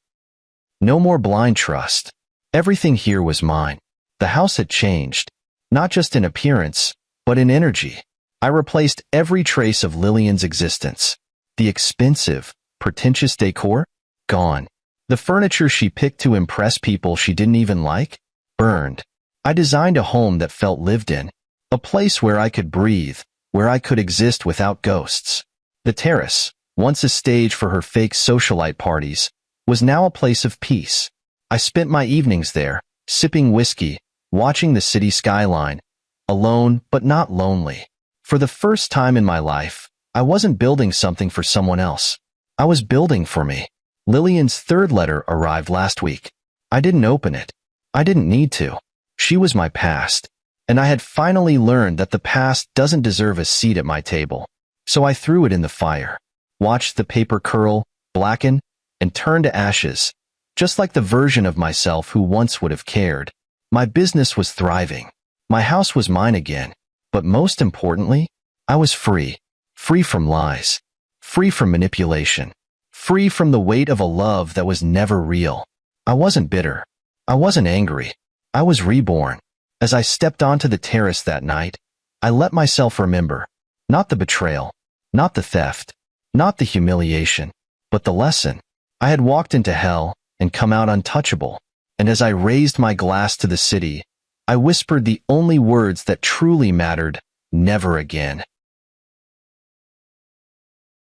No more blind trust. Everything here was mine. The house had changed, not just in appearance, but in energy. I replaced every trace of Lillian's existence. The expensive, pretentious decor? Gone. The furniture she picked to impress people she didn't even like? Burned. I designed a home that felt lived in, a place where I could breathe, where I could exist without ghosts. The terrace, once a stage for her fake socialite parties, was now a place of peace. I spent my evenings there, sipping whiskey, watching the city skyline, alone but not lonely. For the first time in my life, I wasn't building something for someone else. I was building for me. Lillian's third letter arrived last week. I didn't open it. I didn't need to. She was my past, and I had finally learned that the past doesn't deserve a seat at my table. So I threw it in the fire, watched the paper curl, blacken, and turn to ashes, just like the version of myself who once would have cared. My business was thriving. My house was mine again. But most importantly, I was free. Free from lies. Free from manipulation. Free from the weight of a love that was never real. I wasn't bitter. I wasn't angry. I was reborn. As I stepped onto the terrace that night, I let myself remember, not the betrayal, not the theft, not the humiliation, but the lesson. I had walked into hell and come out untouchable, and as I raised my glass to the city, I whispered the only words that truly mattered: never again.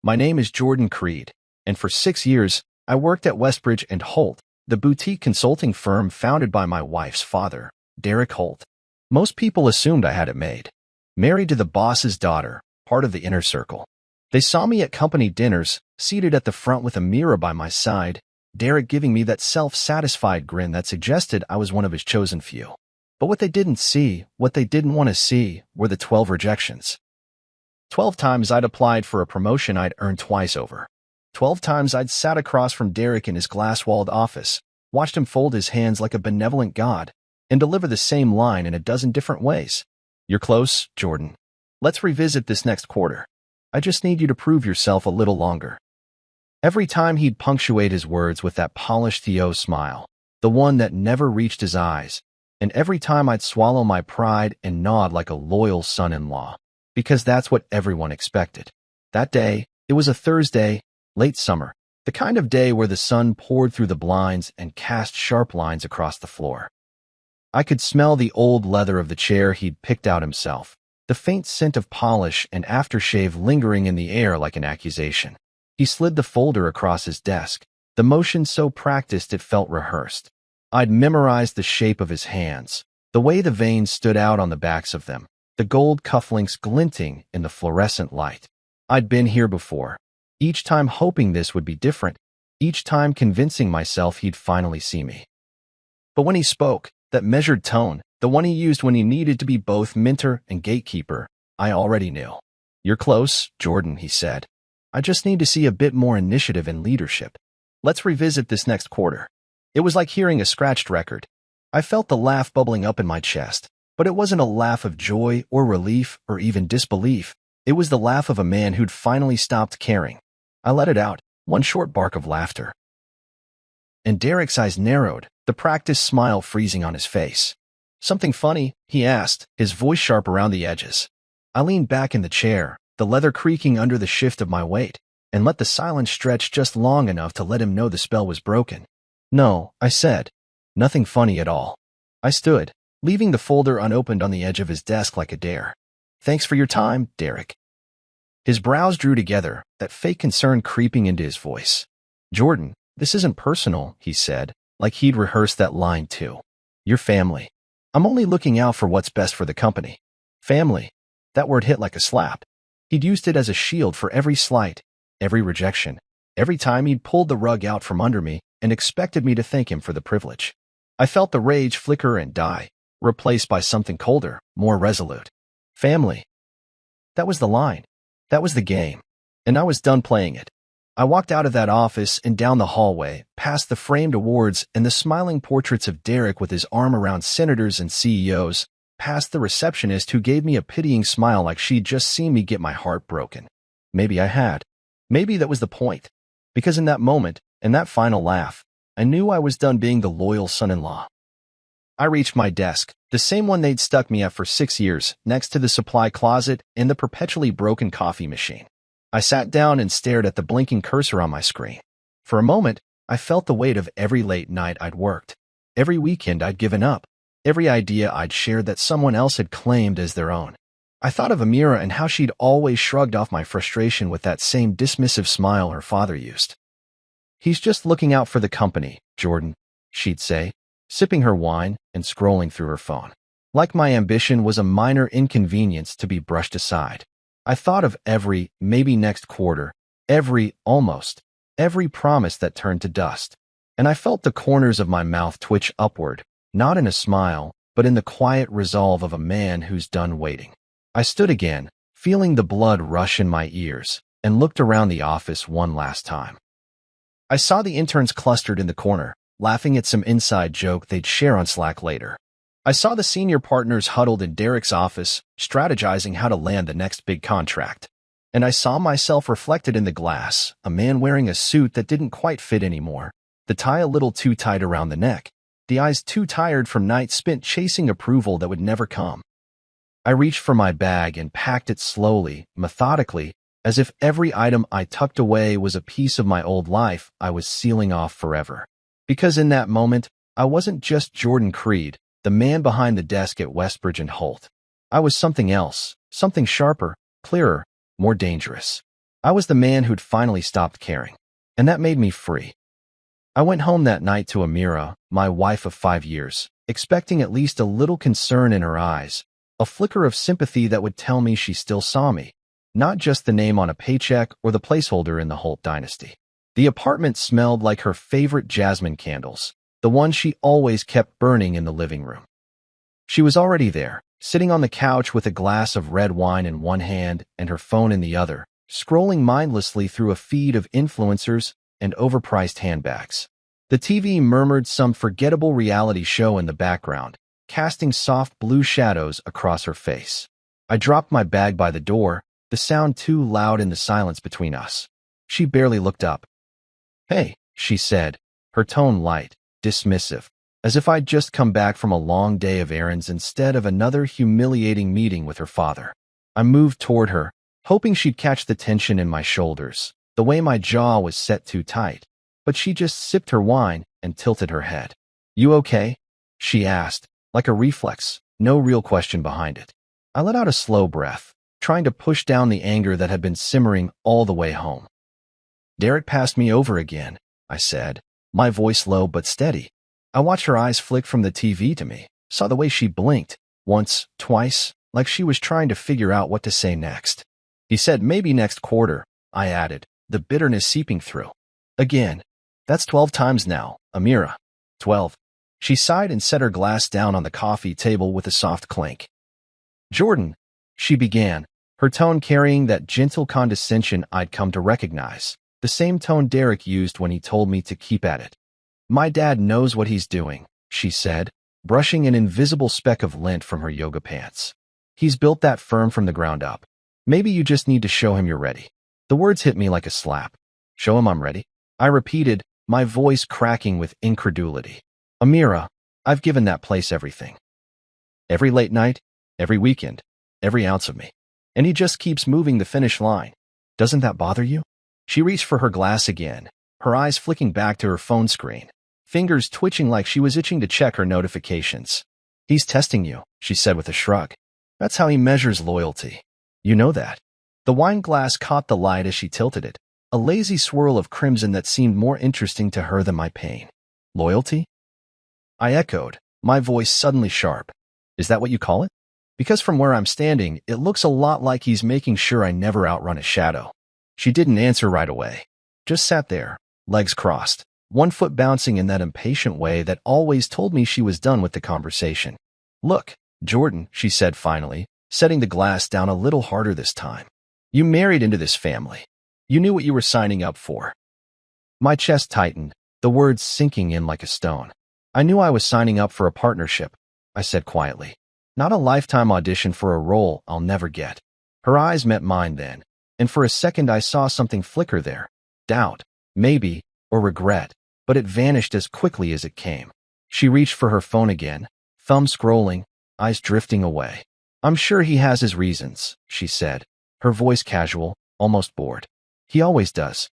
My name is Jordan Creed, and for 6 years, I worked at Westbridge and Holt, the boutique consulting firm founded by my wife's father, Derek Holt. Most people assumed I had it made. Married to the boss's daughter, part of the inner circle. They saw me at company dinners, seated at the front with a mirror by my side, Derek giving me that self-satisfied grin that suggested I was one of his chosen few. But what they didn't see, what they didn't want to see, were the 12 rejections. 12 times I'd applied for a promotion I'd earned twice over. 12 times I'd sat across from Derek in his glass-walled office, watched him fold his hands like a benevolent god, and deliver the same line in a dozen different ways. You're close, Jordan. Let's revisit this next quarter. I just need you to prove yourself a little longer. Every time he'd punctuate his words with that polished Theo smile, the one that never reached his eyes, and every time I'd swallow my pride and nod like a loyal son-in-law, because that's what everyone expected. That day, it was a Thursday, late summer, the kind of day where the sun poured through the blinds and cast sharp lines across the floor. I could smell the old leather of the chair he'd picked out himself, the faint scent of polish and aftershave lingering in the air like an accusation. He slid the folder across his desk, the motion so practiced it felt rehearsed. I'd memorized the shape of his hands, the way the veins stood out on the backs of them, the gold cufflinks glinting in the fluorescent light. I'd been here before, each time hoping this would be different, each time convincing myself he'd finally see me. But when he spoke, that measured tone, the one he used when he needed to be both mentor and gatekeeper, I already knew. You're close, Jordan, he said. I just need to see a bit more initiative and leadership. Let's revisit this next quarter. It was like hearing a scratched record. I felt the laugh bubbling up in my chest, but it wasn't a laugh of joy or relief or even disbelief. It was the laugh of a man who'd finally stopped caring. I let it out, one short bark of laughter. And Derek's eyes narrowed, the practiced smile freezing on his face. Something funny? He asked, his voice sharp around the edges. I leaned back in the chair, the leather creaking under the shift of my weight, and let the silence stretch just long enough to let him know the spell was broken. No, I said. Nothing funny at all. I stood, leaving the folder unopened on the edge of his desk like a dare. Thanks for your time, Derek. His brows drew together, that fake concern creeping into his voice. Jordan, this isn't personal, he said, like he'd rehearsed that line too. You're family. I'm only looking out for what's best for the company. Family. That word hit like a slap. He'd used it as a shield for every slight, every rejection, every time he'd pulled the rug out from under me and expected me to thank him for the privilege. I felt the rage flicker and die, replaced by something colder, more resolute. Family. That was the line. That was the game. And I was done playing it. I walked out of that office and down the hallway, past the framed awards and the smiling portraits of Derek with his arm around senators and CEOs, past the receptionist who gave me a pitying smile like she'd just seen me get my heart broken. Maybe I had. Maybe that was the point. Because in that moment, in that final laugh, I knew I was done being the loyal son-in-law. I reached my desk, the same one they'd stuck me at for 6 years, next to the supply closet and the perpetually broken coffee machine. I sat down and stared at the blinking cursor on my screen. For a moment, I felt the weight of every late night I'd worked, every weekend I'd given up, every idea I'd shared that someone else had claimed as their own. I thought of Amira and how she'd always shrugged off my frustration with that same dismissive smile her father used. He's just looking out for the company, Jordan, she'd say, sipping her wine and scrolling through her phone. Like my ambition was a minor inconvenience to be brushed aside. I thought of every, maybe next quarter, every, almost, every promise that turned to dust. And I felt the corners of my mouth twitch upward, not in a smile, but in the quiet resolve of a man who's done waiting. I stood again, feeling the blood rush in my ears, and looked around the office one last time. I saw the interns clustered in the corner, laughing at some inside joke they'd share on Slack later. I saw the senior partners huddled in Derek's office, strategizing how to land the next big contract. And I saw myself reflected in the glass, a man wearing a suit that didn't quite fit anymore, the tie a little too tight around the neck, the eyes too tired from nights spent chasing approval that would never come. I reached for my bag and packed it slowly, methodically, as if every item I tucked away was a piece of my old life I was sealing off forever. Because in that moment, I wasn't just Jordan Creed, the man behind the desk at Westbridge and Holt. I was something else, something sharper, clearer, more dangerous. I was the man who'd finally stopped caring, and that made me free. I went home that night to Amira, my wife of 5 years, expecting at least a little concern in her eyes, a flicker of sympathy that would tell me she still saw me, not just the name on a paycheck or the placeholder in the Holt dynasty. The apartment smelled like her favorite jasmine candles, the ones she always kept burning in the living room. She was already there, sitting on the couch with a glass of red wine in one hand and her phone in the other, scrolling mindlessly through a feed of influencers and overpriced handbags. The TV murmured some forgettable reality show in the background, casting soft blue shadows across her face. I dropped my bag by the door, the sound too loud in the silence between us. She barely looked up. "Hey," she said, her tone light, dismissive, as if I'd just come back from a long day of errands instead of another humiliating meeting with her father. I moved toward her, hoping she'd catch the tension in my shoulders, the way my jaw was set too tight. But she just sipped her wine and tilted her head. "You okay?" she asked, like a reflex, no real question behind it. I let out a slow breath, trying to push down the anger that had been simmering all the way home. "Derek passed me over again," I said, my voice low but steady. I watched her eyes flick from the TV to me, saw the way she blinked, once, twice, like she was trying to figure out what to say next. "He said maybe next quarter," I added, the bitterness seeping through. "Again. That's 12 times now, Amira. 12. She sighed and set her glass down on the coffee table with a soft clink. "Jordan," she began, her tone carrying that gentle condescension I'd come to recognize, the same tone Derek used when he told me to keep at it. "My dad knows what he's doing," she said, brushing an invisible speck of lint from her yoga pants. "He's built that firm from the ground up. Maybe you just need to show him you're ready." The words hit me like a slap. "Show him I'm ready?" I repeated, my voice cracking with incredulity. "Amira, I've given that place everything. Every late night, every weekend, every ounce of me. And he just keeps moving the finish line. Doesn't that bother you?" She reached for her glass again, her eyes flicking back to her phone screen, fingers twitching like she was itching to check her notifications. "He's testing you," she said with a shrug. "That's how he measures loyalty. You know that." The wine glass caught the light as she tilted it, a lazy swirl of crimson that seemed more interesting to her than my pain. "Loyalty?" I echoed, my voice suddenly sharp. "Is that what you call it? Because from where I'm standing, it looks a lot like he's making sure I never outrun his shadow." She didn't answer right away. Just sat there, legs crossed, one foot bouncing in that impatient way that always told me she was done with the conversation. "Look, Jordan," she said finally, setting the glass down a little harder this time. "You married into this family. You knew what you were signing up for." My chest tightened, the words sinking in like a stone. "I knew I was signing up for a partnership," I said quietly. "Not a lifetime audition for a role I'll never get." Her eyes met mine then, and for a second I saw something flicker there. Doubt, maybe, or regret, but it vanished as quickly as it came. She reached for her phone again, thumb scrolling, eyes drifting away. "I'm sure he has his reasons," she said, her voice casual, almost bored. "He always does."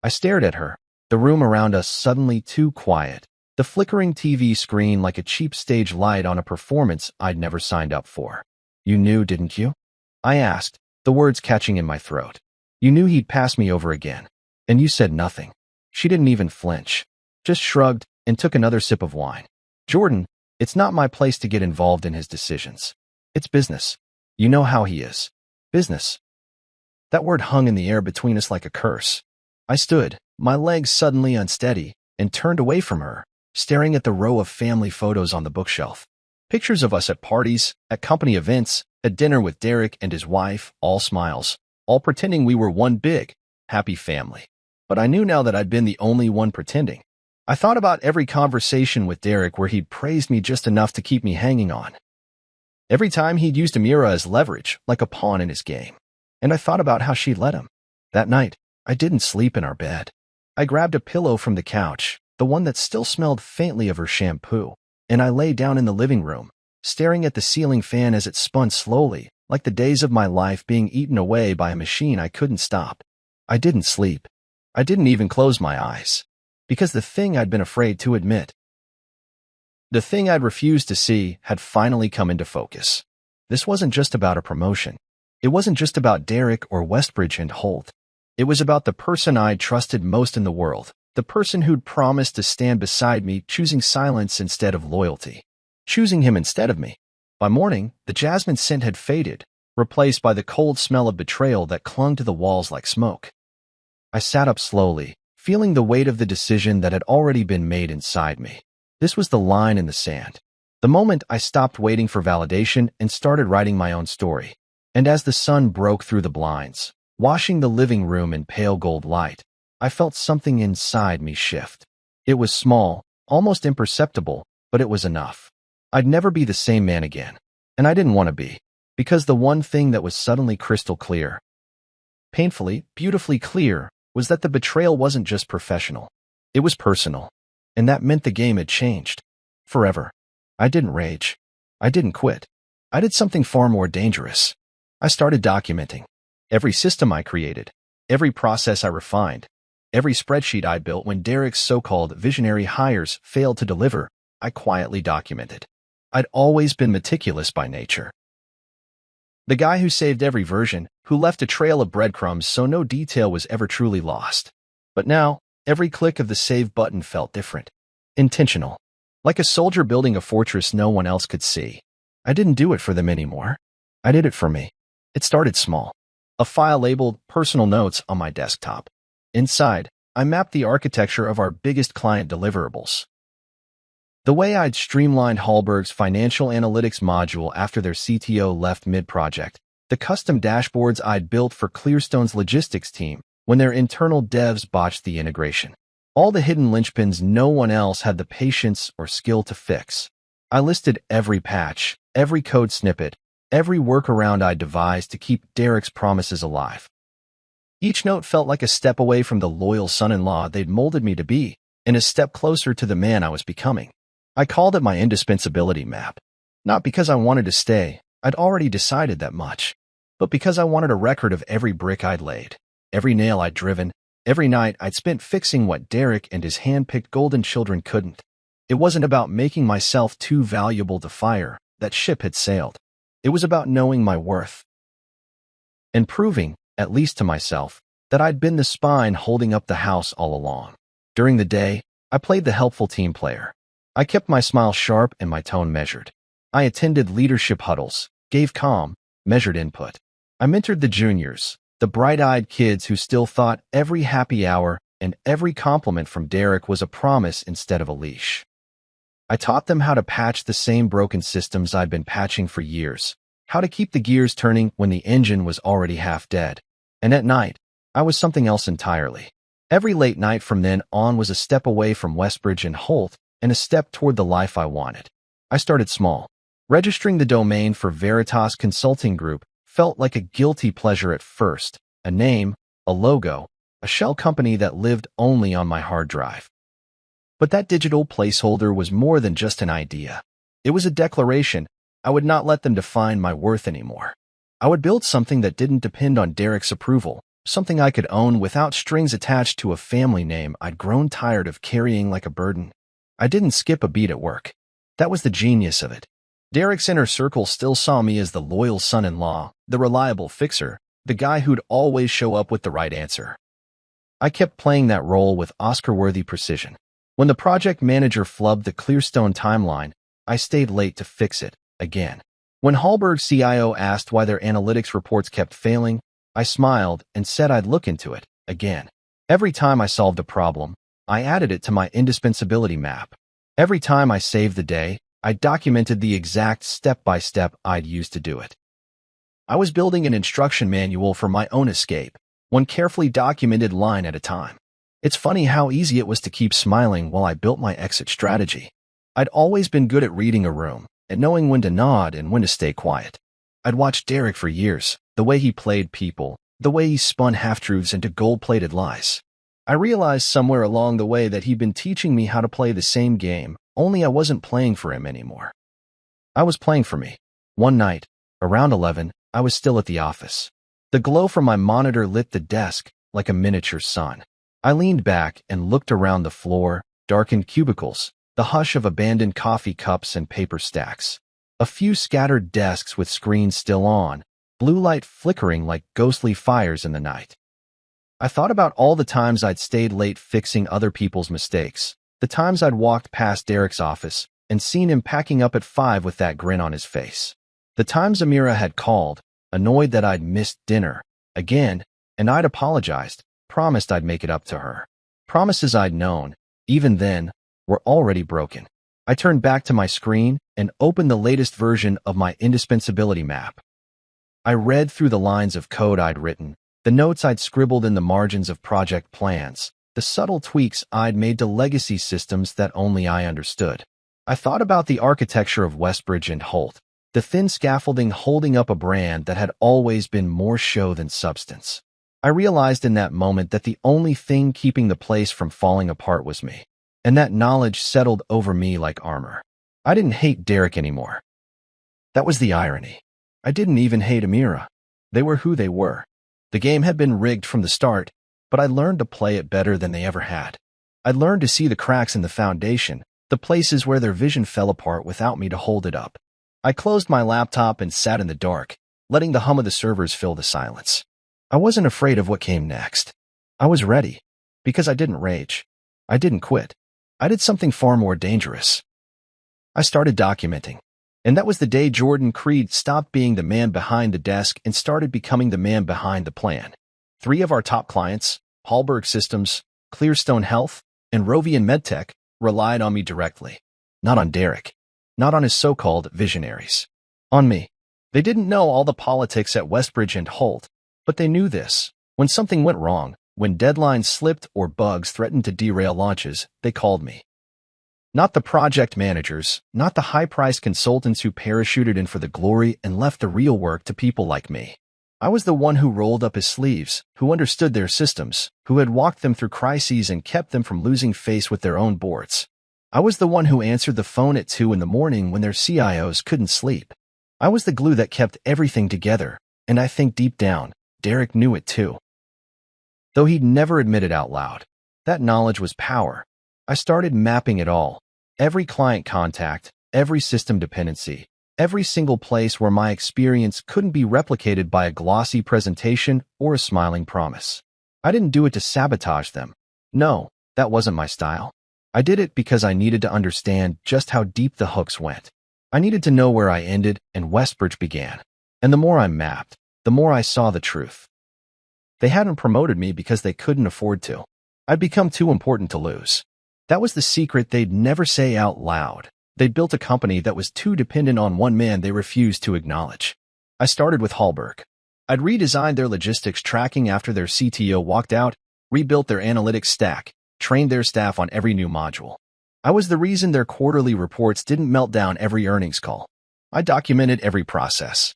I stared at her, the room around us suddenly too quiet, the flickering TV screen like a cheap stage light on a performance I'd never signed up for. "You knew, didn't you?" I asked, the words catching in my throat. "You knew he'd pass me over again, and you said nothing." She didn't even flinch, just shrugged and took another sip of wine. "Jordan, it's not my place to get involved in his decisions. It's business. You know how he is. Business." That word hung in the air between us like a curse. I stood, my legs suddenly unsteady, and turned away from her, staring at the row of family photos on the bookshelf. Pictures of us at parties, at company events, at dinner with Derek and his wife, all smiles, all pretending we were one big, happy family. But I knew now that I'd been the only one pretending. I thought about every conversation with Derek where he'd praised me just enough to keep me hanging on. Every time he'd used Amira as leverage, like a pawn in his game. And I thought about how she'd let him. That night, I didn't sleep in our bed. I grabbed a pillow from the couch, the one that still smelled faintly of her shampoo, and I lay down in the living room, staring at the ceiling fan as it spun slowly, like the days of my life being eaten away by a machine I couldn't stop. I didn't sleep. I didn't even close my eyes. Because the thing I'd been afraid to admit, the thing I'd refused to see, had finally come into focus. This wasn't just about a promotion. It wasn't just about Derek or Westbridge and Holt. It was about the person I'd trusted most in the world, the person who'd promised to stand beside me, choosing silence instead of loyalty, choosing him instead of me. By morning, the jasmine scent had faded, replaced by the cold smell of betrayal that clung to the walls like smoke. I sat up slowly, feeling the weight of the decision that had already been made inside me. This was the line in the sand. The moment I stopped waiting for validation and started writing my own story. And as the sun broke through the blinds, washing the living room in pale gold light, I felt something inside me shift. It was small, almost imperceptible, but it was enough. I'd never be the same man again. And I didn't want to be. Because the one thing that was suddenly crystal clear, painfully, beautifully clear, was that the betrayal wasn't just professional. It was personal. And that meant the game had changed. Forever. I didn't rage. I didn't quit. I did something far more dangerous. I started documenting. Every system I created. Every process I refined. Every spreadsheet I built when Derek's so-called visionary hires failed to deliver, I quietly documented. I'd always been meticulous by nature. The guy who saved every version, who left a trail of breadcrumbs so no detail was ever truly lost. But now, every click of the save button felt different. Intentional. Like a soldier building a fortress no one else could see. I didn't do it for them anymore. I did it for me. It started small. A file labeled Personal Notes on my desktop. Inside, I mapped the architecture of our biggest client deliverables. The way I'd streamlined Hallberg's financial analytics module after their CTO left mid-project. The custom dashboards I'd built for Clearstone's logistics team when their internal devs botched the integration. All the hidden linchpins no one else had the patience or skill to fix. I listed every patch, every code snippet, every workaround I devised to keep Derek's promises alive. Each note felt like a step away from the loyal son-in-law they'd molded me to be, and a step closer to the man I was becoming. I called it my indispensability map. Not because I wanted to stay, I'd already decided that much, but because I wanted a record of every brick I'd laid, every nail I'd driven, every night I'd spent fixing what Derek and his hand-picked golden children couldn't. It wasn't about making myself too valuable to fire. That ship had sailed. It was about knowing my worth and proving, at least to myself, that I'd been the spine holding up the house all along. During the day, I played the helpful team player. I kept my smile sharp and my tone measured. I attended leadership huddles, gave calm, measured input. I mentored the juniors, the bright-eyed kids who still thought every happy hour and every compliment from Derek was a promise instead of a leash. I taught them how to patch the same broken systems I'd been patching for years, how to keep the gears turning when the engine was already half dead. And at night, I was something else entirely. Every late night from then on was a step away from Westbridge and Holt and a step toward the life I wanted. I started small. Registering the domain for Veritas Consulting Group felt like a guilty pleasure at first. A name, a logo, a shell company that lived only on my hard drive. But that digital placeholder was more than just an idea. It was a declaration. I would not let them define my worth anymore. I would build something that didn't depend on Derek's approval, something I could own without strings attached to a family name I'd grown tired of carrying like a burden. I didn't skip a beat at work. That was the genius of it. Derek's inner circle still saw me as the loyal son-in-law, the reliable fixer, the guy who'd always show up with the right answer. I kept playing that role with Oscar-worthy precision. When the project manager flubbed the Clearstone timeline, I stayed late to fix it, again. When Hallberg's CIO asked why their analytics reports kept failing, I smiled and said I'd look into it, again. Every time I solved a problem, I added it to my indispensability map. Every time I saved the day, I documented the exact step-by-step I'd use to do it. I was building an instruction manual for my own escape, one carefully documented line at a time. It's funny how easy it was to keep smiling while I built my exit strategy. I'd always been good at reading a room, and knowing when to nod and when to stay quiet. I'd watched Derek for years, the way he played people, the way he spun half-truths into gold-plated lies. I realized somewhere along the way that he'd been teaching me how to play the same game, only I wasn't playing for him anymore. I was playing for me. One night, around 11, I was still at the office. The glow from my monitor lit the desk like a miniature sun. I leaned back and looked around the floor, darkened cubicles, the hush of abandoned coffee cups and paper stacks. A few scattered desks with screens still on, blue light flickering like ghostly fires in the night. I thought about all the times I'd stayed late fixing other people's mistakes, the times I'd walked past Derek's office and seen him packing up at 5 with that grin on his face. The times Amira had called, annoyed that I'd missed dinner, again, and I'd apologized, promised I'd make it up to her. Promises I'd known, even then, were already broken. I turned back to my screen and opened the latest version of my indispensability map. I read through the lines of code I'd written, the notes I'd scribbled in the margins of project plans, the subtle tweaks I'd made to legacy systems that only I understood. I thought about the architecture of Westbridge and Holt, the thin scaffolding holding up a brand that had always been more show than substance. I realized in that moment that the only thing keeping the place from falling apart was me, and that knowledge settled over me like armor. I didn't hate Derek anymore. That was the irony. I didn't even hate Amira. They were who they were. The game had been rigged from the start, but I learned to play it better than they ever had. I'd learned to see the cracks in the foundation, the places where their vision fell apart without me to hold it up. I closed my laptop and sat in the dark, letting the hum of the servers fill the silence. I wasn't afraid of what came next. I was ready, because I didn't rage. I didn't quit. I did something far more dangerous. I started documenting. And that was the day Jordan Creed stopped being the man behind the desk and started becoming the man behind the plan. 3 of our top clients, Hallberg Systems, Clearstone Health, and Rovian MedTech, relied on me directly. Not on Derek. Not on his so-called visionaries. On me. They didn't know all the politics at Westbridge and Holt, but they knew this. When something went wrong, when deadlines slipped or bugs threatened to derail launches, they called me. Not the project managers, not the high-priced consultants who parachuted in for the glory and left the real work to people like me. I was the one who rolled up his sleeves, who understood their systems, who had walked them through crises and kept them from losing face with their own boards. I was the one who answered the phone at 2 in the morning when their CIOs couldn't sleep. I was the glue that kept everything together, and I think deep down, Derek knew it too. Though he'd never admit it out loud. That knowledge was power. I started mapping it all. Every client contact, every system dependency, every single place where my experience couldn't be replicated by a glossy presentation or a smiling promise. I didn't do it to sabotage them. No, that wasn't my style. I did it because I needed to understand just how deep the hooks went. I needed to know where I ended and Westbridge began. And the more I mapped, the more I saw the truth. They hadn't promoted me because they couldn't afford to. I'd become too important to lose. That was the secret they'd never say out loud. They'd built a company that was too dependent on one man they refused to acknowledge. I started with Hallberg. I'd redesigned their logistics tracking after their CTO walked out, rebuilt their analytics stack, trained their staff on every new module. I was the reason their quarterly reports didn't melt down every earnings call. I documented every process.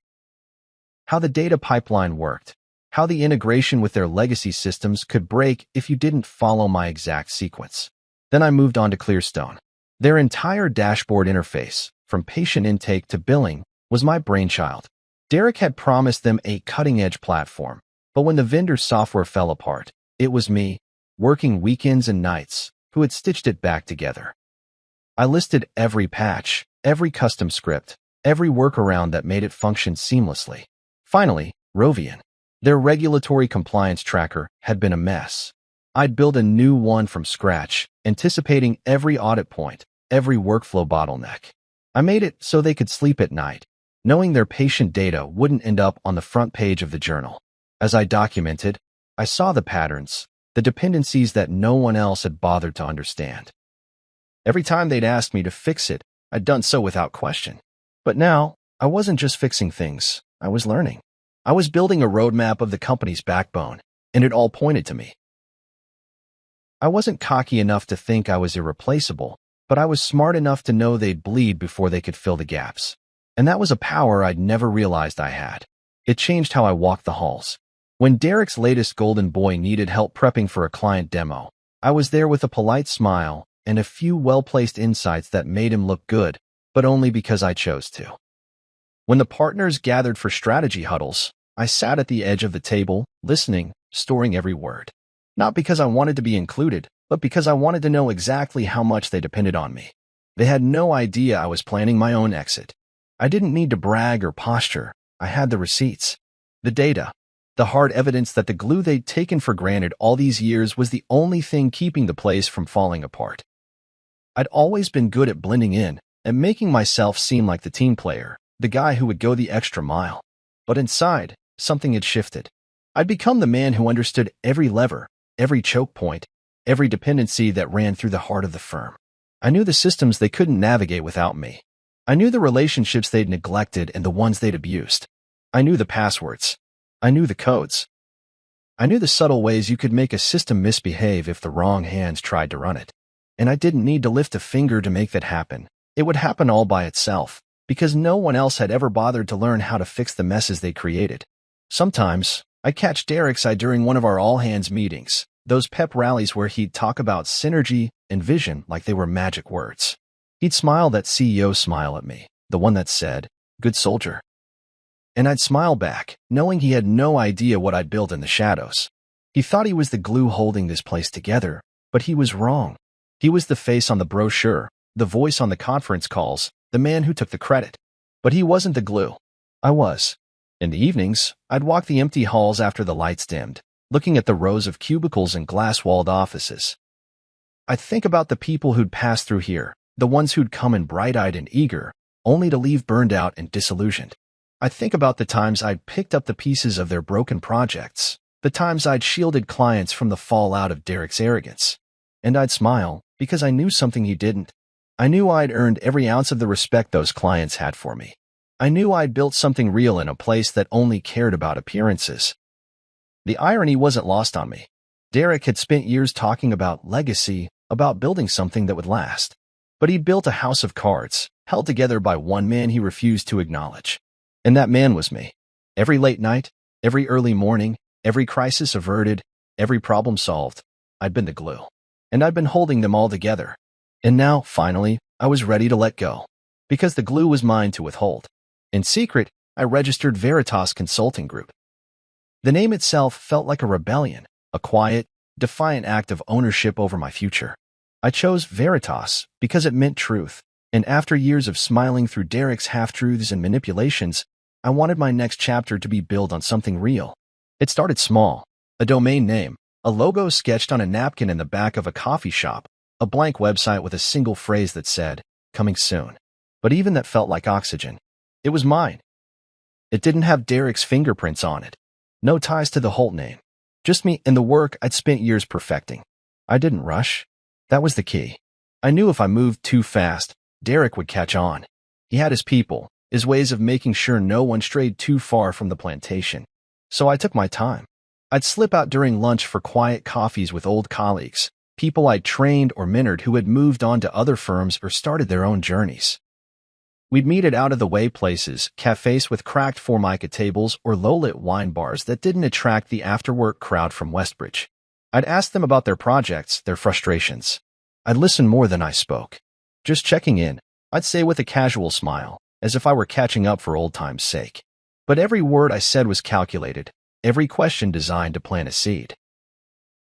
How the data pipeline worked, how the integration with their legacy systems could break if you didn't follow my exact sequence. Then I moved on to Clearstone. Their entire dashboard interface, from patient intake to billing, was my brainchild. Derek had promised them a cutting-edge platform, but when the vendor's software fell apart, it was me, working weekends and nights, who had stitched it back together. I listed every patch, every custom script, every workaround that made it function seamlessly. Finally, Rovian. Their regulatory compliance tracker had been a mess. I'd built a new one from scratch, anticipating every audit point, every workflow bottleneck. I made it so they could sleep at night, knowing their patient data wouldn't end up on the front page of the journal. As I documented, I saw the patterns, the dependencies that no one else had bothered to understand. Every time they'd asked me to fix it, I'd done so without question. But now, I wasn't just fixing things, I was learning. I was building a roadmap of the company's backbone, and it all pointed to me. I wasn't cocky enough to think I was irreplaceable, but I was smart enough to know they'd bleed before they could fill the gaps. And that was a power I'd never realized I had. It changed how I walked the halls. When Derek's latest golden boy needed help prepping for a client demo, I was there with a polite smile and a few well-placed insights that made him look good, but only because I chose to. When the partners gathered for strategy huddles, I sat at the edge of the table, listening, storing every word. Not because I wanted to be included, but because I wanted to know exactly how much they depended on me. They had no idea I was planning my own exit. I didn't need to brag or posture. I had the receipts, the data, the hard evidence that the glue they'd taken for granted all these years was the only thing keeping the place from falling apart. I'd always been good at blending in and making myself seem like the team player, the guy who would go the extra mile. But inside, something had shifted. I'd become the man who understood every lever, every choke point, every dependency that ran through the heart of the firm. I knew the systems they couldn't navigate without me. I knew the relationships they'd neglected and the ones they'd abused. I knew the passwords. I knew the codes. I knew the subtle ways you could make a system misbehave if the wrong hands tried to run it. And I didn't need to lift a finger to make that happen. It would happen all by itself, because no one else had ever bothered to learn how to fix the messes they created. Sometimes, I'd catch Derek's eye during one of our all-hands meetings, those pep rallies where he'd talk about synergy and vision like they were magic words. He'd smile that CEO smile at me, the one that said, "Good soldier." And I'd smile back, knowing he had no idea what I'd built in the shadows. He thought he was the glue holding this place together, but he was wrong. He was the face on the brochure, the voice on the conference calls, the man who took the credit. But he wasn't the glue. I was. In the evenings, I'd walk the empty halls after the lights dimmed, looking at the rows of cubicles and glass-walled offices. I'd think about the people who'd passed through here, the ones who'd come in bright-eyed and eager, only to leave burned out and disillusioned. I'd think about the times I'd picked up the pieces of their broken projects, the times I'd shielded clients from the fallout of Derek's arrogance. And I'd smile, because I knew something he didn't. I knew I'd earned every ounce of the respect those clients had for me. I knew I'd built something real in a place that only cared about appearances. The irony wasn't lost on me. Derek had spent years talking about legacy, about building something that would last. But he'd built a house of cards, held together by one man he refused to acknowledge. And that man was me. Every late night, every early morning, every crisis averted, every problem solved, I'd been the glue. And I'd been holding them all together. And now, finally, I was ready to let go. Because the glue was mine to withhold. In secret, I registered Veritas Consulting Group. The name itself felt like a rebellion, a quiet, defiant act of ownership over my future. I chose Veritas because it meant truth, and after years of smiling through Derek's half-truths and manipulations, I wanted my next chapter to be built on something real. It started small, a domain name, a logo sketched on a napkin in the back of a coffee shop, a blank website with a single phrase that said, "Coming soon." But even that felt like oxygen. It was mine. It didn't have Derek's fingerprints on it. No ties to the Holt name. Just me and the work I'd spent years perfecting. I didn't rush. That was the key. I knew if I moved too fast, Derek would catch on. He had his people, his ways of making sure no one strayed too far from the plantation. So I took my time. I'd slip out during lunch for quiet coffees with old colleagues, people I'd trained or mentored who had moved on to other firms or started their own journeys. We'd meet at out-of-the-way places, cafes with cracked formica tables or low-lit wine bars that didn't attract the after-work crowd from Westbridge. I'd ask them about their projects, their frustrations. I'd listen more than I spoke. Just checking in, I'd say with a casual smile, as if I were catching up for old time's sake. But every word I said was calculated, every question designed to plant a seed.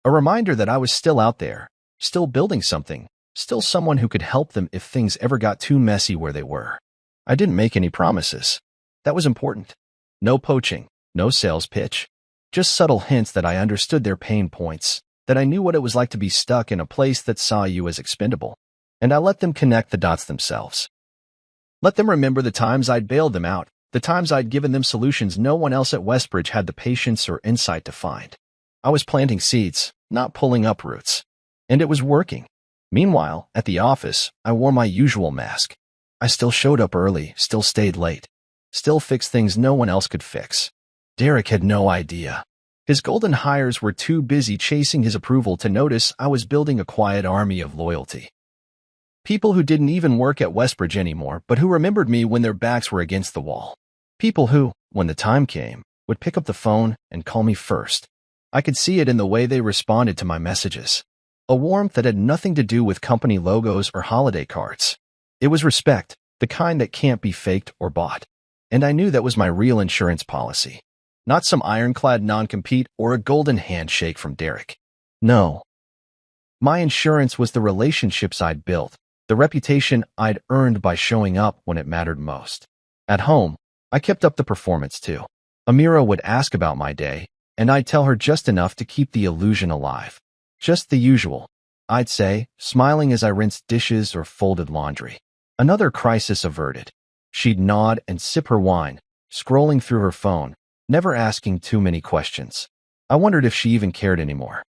A reminder that I was still out there, still building something, still someone who could help them if things ever got too messy where they were. I didn't make any promises. That was important. No poaching, no sales pitch. Just subtle hints that I understood their pain points, that I knew what it was like to be stuck in a place that saw you as expendable. And I let them connect the dots themselves. Let them remember the times I'd bailed them out, the times I'd given them solutions no one else at Westbridge had the patience or insight to find. I was planting seeds, not pulling up roots. And it was working. Meanwhile, at the office, I wore my usual mask. I still showed up early, still stayed late, still fixed things no one else could fix. Derek had no idea. His golden hires were too busy chasing his approval to notice I was building a quiet army of loyalty. People who didn't even work at Westbridge anymore, but who remembered me when their backs were against the wall. People who, when the time came, would pick up the phone and call me first. I could see it in the way they responded to my messages. A warmth that had nothing to do with company logos or holiday cards. It was respect, the kind that can't be faked or bought. And I knew that was my real insurance policy. Not some ironclad non-compete or a golden handshake from Derek. No. My insurance was the relationships I'd built, the reputation I'd earned by showing up when it mattered most. At home, I kept up the performance too. Amira would ask about my day, and I'd tell her just enough to keep the illusion alive. Just the usual, I'd say, smiling as I rinsed dishes or folded laundry. Another crisis averted. She'd nod and sip her wine, scrolling through her phone, never asking too many questions. I wondered if she even cared anymore.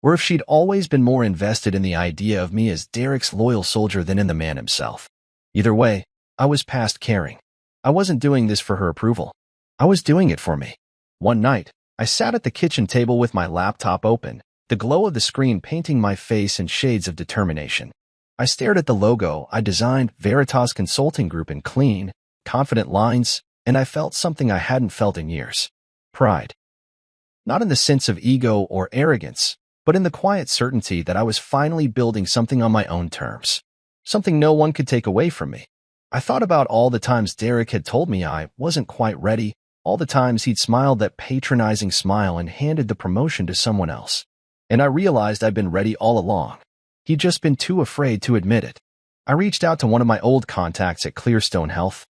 Or if she'd always been more invested in the idea of me as Derek's loyal soldier than in the man himself. Either way, I was past caring. I wasn't doing this for her approval. I was doing it for me. One night, I sat at the kitchen table with my laptop open, the glow of the screen painting my face in shades of determination. I stared at the logo I designed, Veritas Consulting Group, in clean, confident lines, and I felt something I hadn't felt in years. Pride. Not in the sense of ego or arrogance, but in the quiet certainty that I was finally building something on my own terms. Something no one could take away from me. I thought about all the times Derek had told me I wasn't quite ready, all the times he'd smiled that patronizing smile and handed the promotion to someone else. And I realized I'd been ready all along. He'd just been too afraid to admit it. I reached out to one of my old contacts at Clearstone Health.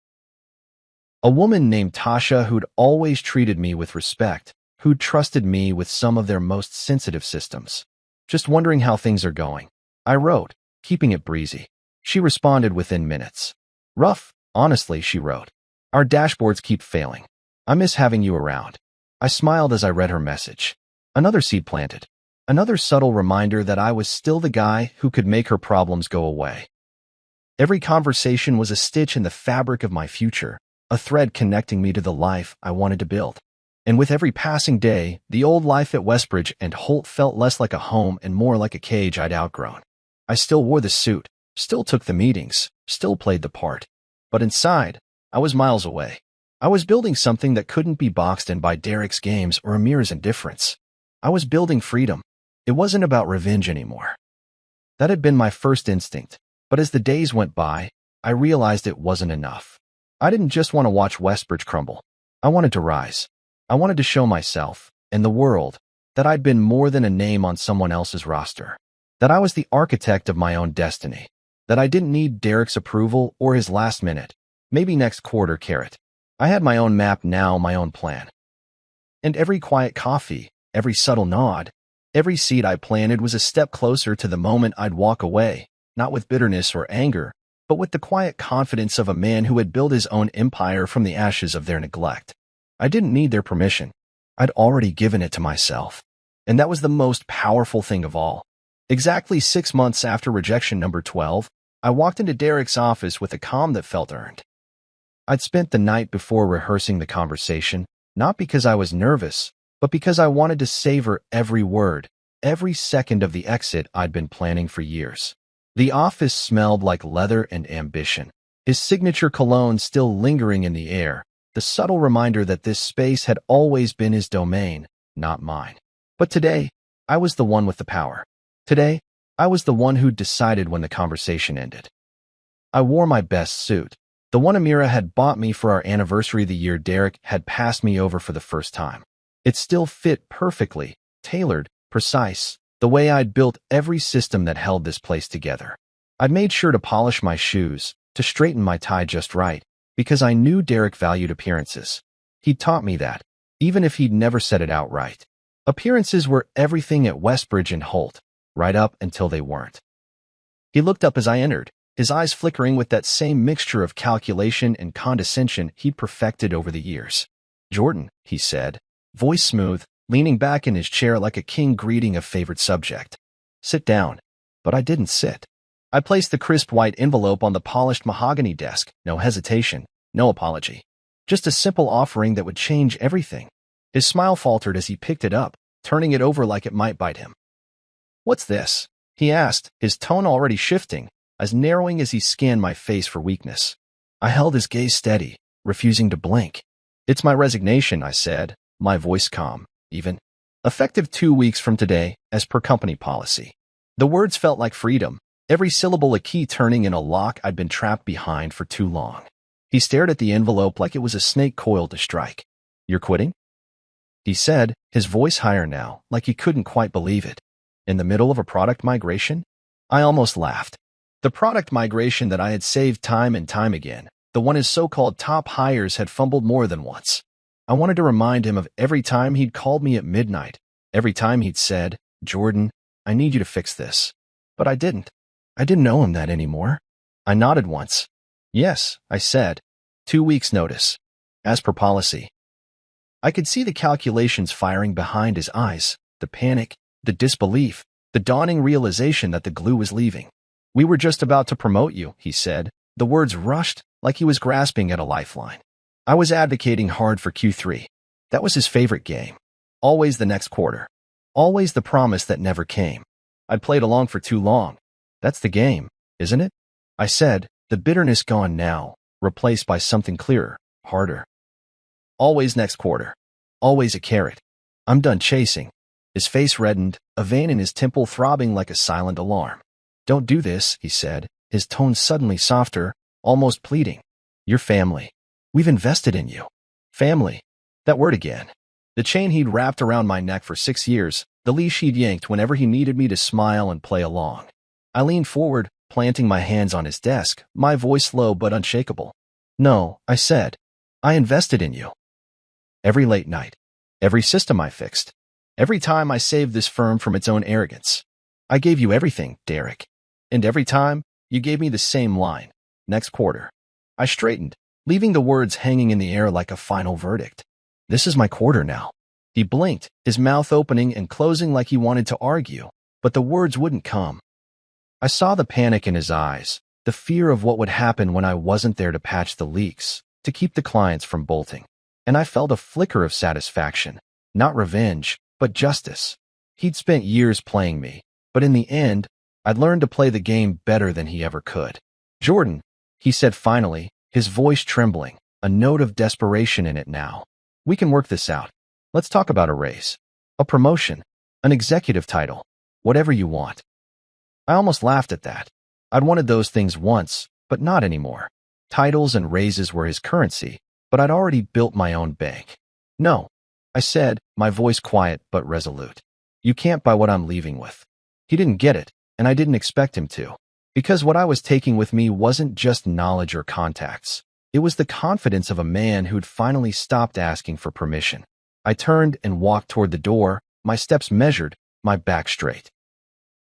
A woman named Tasha who'd always treated me with respect, who'd trusted me with some of their most sensitive systems. Just wondering how things are going. I wrote, keeping it breezy. She responded within minutes. Rough, honestly, she wrote. Our dashboards keep failing. I miss having you around. I smiled as I read her message. Another seed planted. Another subtle reminder that I was still the guy who could make her problems go away. Every conversation was a stitch in the fabric of my future, a thread connecting me to the life I wanted to build. And with every passing day, the old life at Westbridge and Holt felt less like a home and more like a cage I'd outgrown. I still wore the suit, still took the meetings, still played the part. But inside, I was miles away. I was building something that couldn't be boxed in by Derek's games or Amira's indifference. I was building freedom. It wasn't about revenge anymore. That had been my first instinct, but as the days went by, I realized it wasn't enough. I didn't just want to watch Westbridge crumble. I wanted to rise. I wanted to show myself, and the world, that I'd been more than a name on someone else's roster. That I was the architect of my own destiny. That I didn't need Derek's approval or his last minute, maybe next quarter carrot. I had my own map now, my own plan. And every quiet coffee, every subtle nod, every seed I planted was a step closer to the moment I'd walk away, not with bitterness or anger, but with the quiet confidence of a man who had built his own empire from the ashes of their neglect. I didn't need their permission. I'd already given it to myself. And that was the most powerful thing of all. Exactly 6 months after rejection number 12, I walked into Derek's office with a calm that felt earned. I'd spent the night before rehearsing the conversation, not because I was nervous, but because I wanted to savor every word, every second of the exit I'd been planning for years. The office smelled like leather and ambition, his signature cologne still lingering in the air, the subtle reminder that this space had always been his domain, not mine. But today, I was the one with the power. Today, I was the one who decided when the conversation ended. I wore my best suit, the one Amira had bought me for our anniversary the year Derek had passed me over for the first time. It still fit perfectly, tailored, precise, the way I'd built every system that held this place together. I'd made sure to polish my shoes, to straighten my tie just right, because I knew Derek valued appearances. He'd taught me that, even if he'd never said it outright. Appearances were everything at Westbridge and Holt, right up until they weren't. He looked up as I entered, his eyes flickering with that same mixture of calculation and condescension he'd perfected over the years. "Jordan," he said, voice smooth, leaning back in his chair like a king greeting a favorite subject. Sit down. But I didn't sit. I placed the crisp white envelope on the polished mahogany desk. No hesitation, no apology. Just a simple offering that would change everything. His smile faltered as he picked it up, turning it over like it might bite him. "What's this?" he asked, his tone already shifting, as narrowing as he scanned my face for weakness. I held his gaze steady, refusing to blink. "It's my resignation," I said, my voice calm, even. "Effective 2 weeks from today, as per company policy." The words felt like freedom, every syllable a key turning in a lock I'd been trapped behind for too long. He stared at the envelope like it was a snake coiled to strike. "You're quitting?" he said, his voice higher now, like he couldn't quite believe it. "In the middle of a product migration?" I almost laughed. The product migration that I had saved time and time again, the one his so-called top hires had fumbled more than once. I wanted to remind him of every time he'd called me at midnight, every time he'd said, "Jordan, I need you to fix this." But I didn't. I didn't know him that anymore. I nodded once. "Yes," I said. 2 weeks' notice. As per policy. I could see the calculations firing behind his eyes, the panic, the disbelief, the dawning realization that the glue was leaving. "We were just about to promote you," he said. The words rushed, like he was grasping at a lifeline. I was advocating hard for Q3. That was his favorite game. Always the next quarter. Always the promise that never came. I'd played along for too long. "That's the game, isn't it?" I said, the bitterness gone now, replaced by something clearer, harder. "Always next quarter. Always a carrot. I'm done chasing." His face reddened, a vein in his temple throbbing like a silent alarm. "Don't do this," he said, his tone suddenly softer, almost pleading. "You're family. We've invested in you." Family. That word again. The chain he'd wrapped around my neck for 6 years, the leash he'd yanked whenever he needed me to smile and play along. I leaned forward, planting my hands on his desk, my voice low but unshakable. "No," I said. "I invested in you. Every late night. Every system I fixed. Every time I saved this firm from its own arrogance. I gave you everything, Derek. And every time, you gave me the same line. Next quarter." I straightened, leaving the words hanging in the air like a final verdict. "This is my quarter now." He blinked, his mouth opening and closing like he wanted to argue, but the words wouldn't come. I saw the panic in his eyes, the fear of what would happen when I wasn't there to patch the leaks, to keep the clients from bolting. And I felt a flicker of satisfaction, not revenge, but justice. He'd spent years playing me, but in the end, I'd learned to play the game better than he ever could. "Jordan," he said finally, his voice trembling, a note of desperation in it now. "We can work this out. Let's talk about a raise. A promotion. An executive title. Whatever you want." I almost laughed at that. I'd wanted those things once, but not anymore. Titles and raises were his currency, but I'd already built my own bank. "No," I said, my voice quiet but resolute. "You can't buy what I'm leaving with." He didn't get it, and I didn't expect him to. Because what I was taking with me wasn't just knowledge or contacts. It was the confidence of a man who'd finally stopped asking for permission. I turned and walked toward the door, my steps measured, my back straight.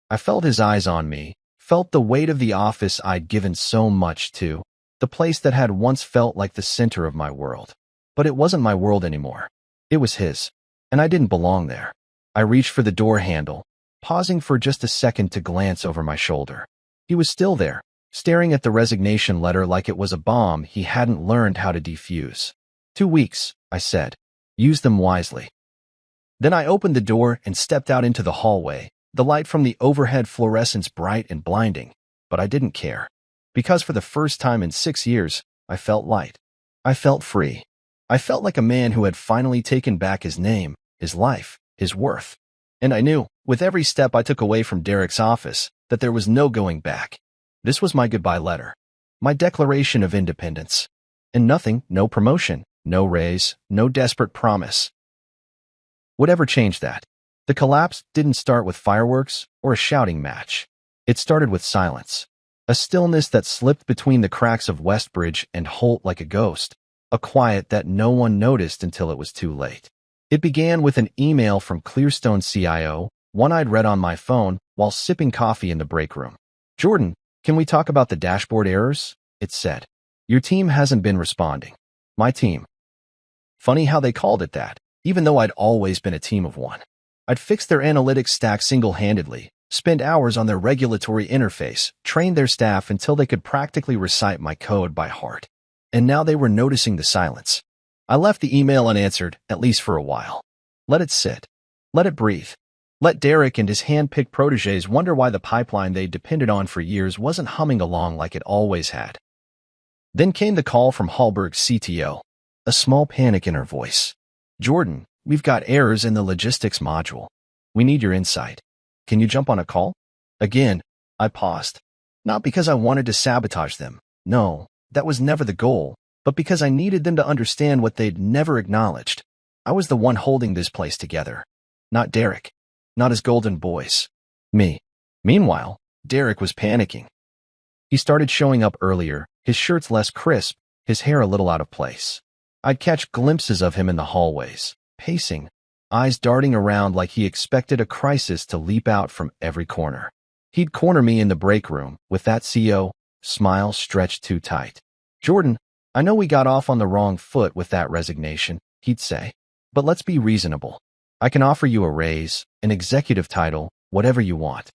I felt his eyes on me, felt the weight of the office I'd given so much to, the place that had once felt like the center of my world. But it wasn't my world anymore. It was his, and I didn't belong there. I reached for the door handle, pausing for just a second to glance over my shoulder. He was still there, staring at the resignation letter like it was a bomb he hadn't learned how to defuse. 2 weeks, I said. Use them wisely. Then I opened the door and stepped out into the hallway, the light from the overhead fluorescence bright and blinding. But I didn't care. Because for the first time in 6 years, I felt light. I felt free. I felt like a man who had finally taken back his name, his life, his worth. And I knew, with every step I took away from Derek's office, that there was no going back. This was my goodbye letter. My declaration of independence. And nothing, no promotion, no raise, no desperate promise. Whatever changed that? The collapse didn't start with fireworks or a shouting match. It started with silence. A stillness that slipped between the cracks of Westbridge and Holt like a ghost. A quiet that no one noticed until it was too late. It began with an email from Clearstone CIO, one I'd read on my phone while sipping coffee in the break room. "Jordan, can we talk about the dashboard errors?" it said. "Your team hasn't been responding." My team. Funny how they called it that. even though I'd always been a team of one. I'd fix their analytics stack single-handedly, spend hours on their regulatory interface, train their staff until they could practically recite my code by heart. And now they were noticing the silence. I left the email unanswered, at least for a while. Let it sit. Let it breathe. Let Derek and his hand-picked protégés wonder why the pipeline they depended on for years wasn't humming along like it always had. Then came the call from Hallberg's CTO, a small panic in her voice. "Jordan, we've got errors in the logistics module. We need your insight. Can you jump on a call?" Again, I paused. Not because I wanted to sabotage them. No, that was never the goal, but because I needed them to understand what they'd never acknowledged. I was the one holding this place together. Not Derek. Not his golden boys. Me. Meanwhile, Derek was panicking. He started showing up earlier, his shirts less crisp, his hair a little out of place. I'd catch glimpses of him in the hallways, pacing, eyes darting around like he expected a crisis to leap out from every corner. He'd corner me in the break room, with that CO smile stretched too tight. "Jordan, I know we got off on the wrong foot with that resignation," he'd say, "but let's be reasonable. I can offer you a raise, an executive title, whatever you want."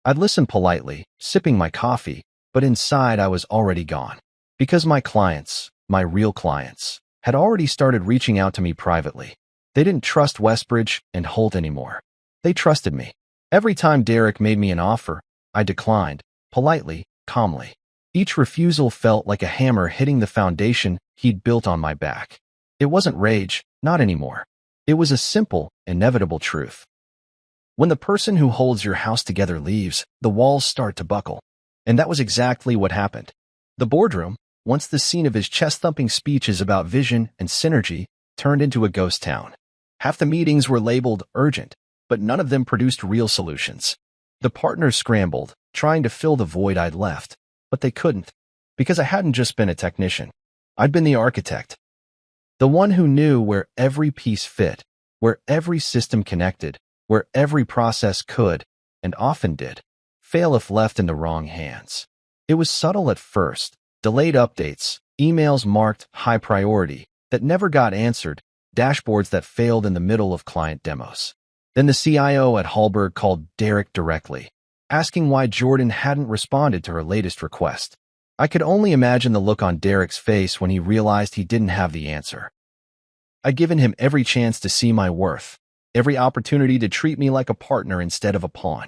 I'd listen politely, sipping my coffee, but inside I was already gone. Because my clients, my real clients, had already started reaching out to me privately. They didn't trust Westbridge and Holt anymore. They trusted me. Every time Derek made me an offer, I declined, politely, calmly. Each refusal felt like a hammer hitting the foundation he'd built on my back. It wasn't rage, not anymore. It was a simple, inevitable truth. When the person who holds your house together leaves, the walls start to buckle. And that was exactly what happened. The boardroom, once the scene of his chest-thumping speeches about vision and synergy, turned into a ghost town. Half the meetings were labeled urgent, but none of them produced real solutions. The partners scrambled, trying to fill the void I'd left, but they couldn't, because I hadn't just been a technician. I'd been the architect. The one who knew where every piece fit, where every system connected, where every process could, and often did, fail if left in the wrong hands. It was subtle at first, delayed updates, emails marked high priority that never got answered, dashboards that failed in the middle of client demos. Then the CIO at Hallberg called Derek directly, asking why Jordan hadn't responded to her latest request. I could only imagine the look on Derek's face when he realized he didn't have the answer. I'd given him every chance to see my worth, every opportunity to treat me like a partner instead of a pawn.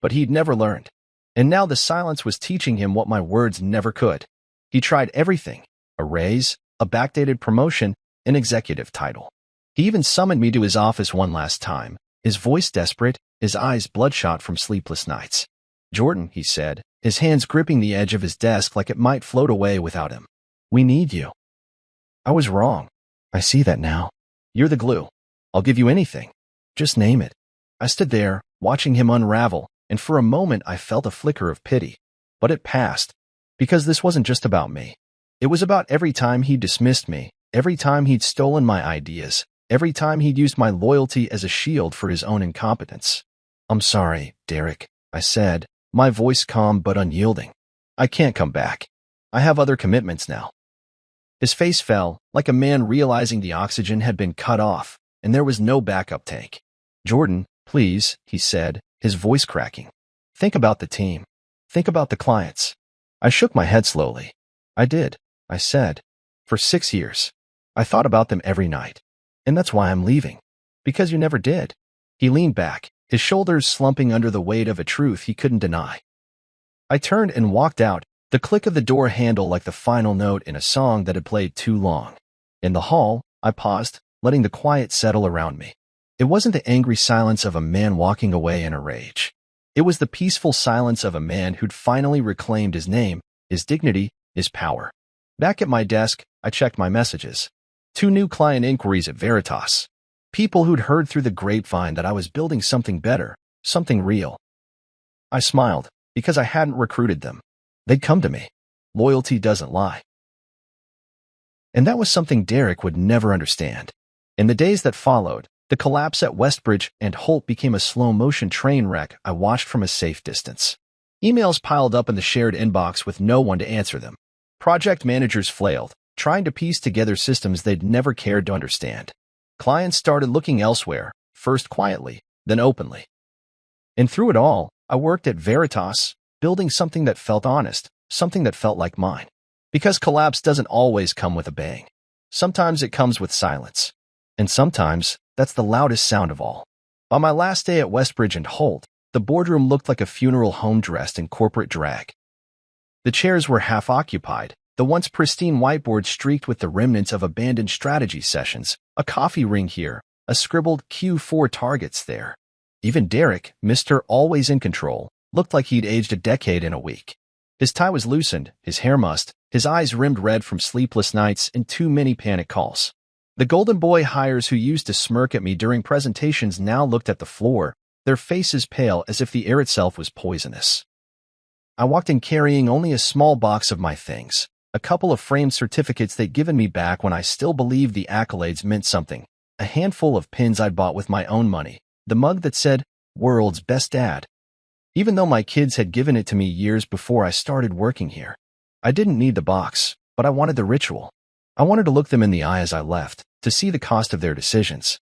But he'd never learned. And now the silence was teaching him what my words never could. He tried everything: a raise, a backdated promotion, an executive title. He even summoned me to his office one last time, his voice desperate, his eyes bloodshot from sleepless nights. "Jordan," he said, his hands gripping the edge of his desk like it might float away without him. "We need you." I was wrong. I see that now. You're the glue. I'll give you anything. Just name it. I stood there, watching him unravel, and for a moment I felt a flicker of pity. But it passed, because this wasn't just about me. It was about every time he'd dismissed me, every time he'd stolen my ideas, every time he'd used my loyalty as a shield for his own incompetence. "I'm sorry, Derek," I said, my voice calm but unyielding. "I can't come back. I have other commitments now." His face fell, like a man realizing the oxygen had been cut off, and there was no backup tank. "Jordan, please," he said, his voice cracking. "Think about the team. Think about the clients." I shook my head slowly. "I did," I said. "For 6 years. I thought about them every night. And that's why I'm leaving. Because you never did." He leaned back, his shoulders slumping under the weight of a truth he couldn't deny. I turned and walked out, the click of the door handle like the final note in a song that had played too long. In the hall, I paused, letting the quiet settle around me. It wasn't the angry silence of a man walking away in a rage. It was the peaceful silence of a man who'd finally reclaimed his name, his dignity, his power. Back at my desk, I checked my messages. 2 new client inquiries at Veritas. People who'd heard through the grapevine that I was building something better, something real. I smiled, because I hadn't recruited them. They'd come to me. Loyalty doesn't lie. And that was something Derek would never understand. In the days that followed, the collapse at Westbridge and Holt became a slow-motion train wreck I watched from a safe distance. Emails piled up in the shared inbox with no one to answer them. Project managers flailed, trying to piece together systems they'd never cared to understand. Clients started looking elsewhere, first quietly, then openly. And through it all, I worked at Veritas, building something that felt honest, something that felt like mine. Because collapse doesn't always come with a bang. Sometimes it comes with silence. And sometimes, that's the loudest sound of all. On my last day at Westbridge and Holt, the boardroom looked like a funeral home dressed in corporate drag. The chairs were half occupied, the once pristine whiteboard streaked with the remnants of abandoned strategy sessions, a coffee ring here, a scribbled Q4 targets there. Even Derek, Mr. Always in Control, looked like he'd aged a decade in a week. His tie was loosened, his hair mussed, his eyes rimmed red from sleepless nights and too many panic calls. The golden boy hires who used to smirk at me during presentations now looked at the floor, their faces pale as if the air itself was poisonous. I walked in carrying only a small box of my things, a couple of framed certificates they'd given me back when I still believed the accolades meant something, a handful of pins I'd bought with my own money, the mug that said, "World's Best Dad." Even though my kids had given it to me years before I started working here. I didn't need the box, but I wanted the ritual. I wanted to look them in the eye as I left, to see the cost of their decisions.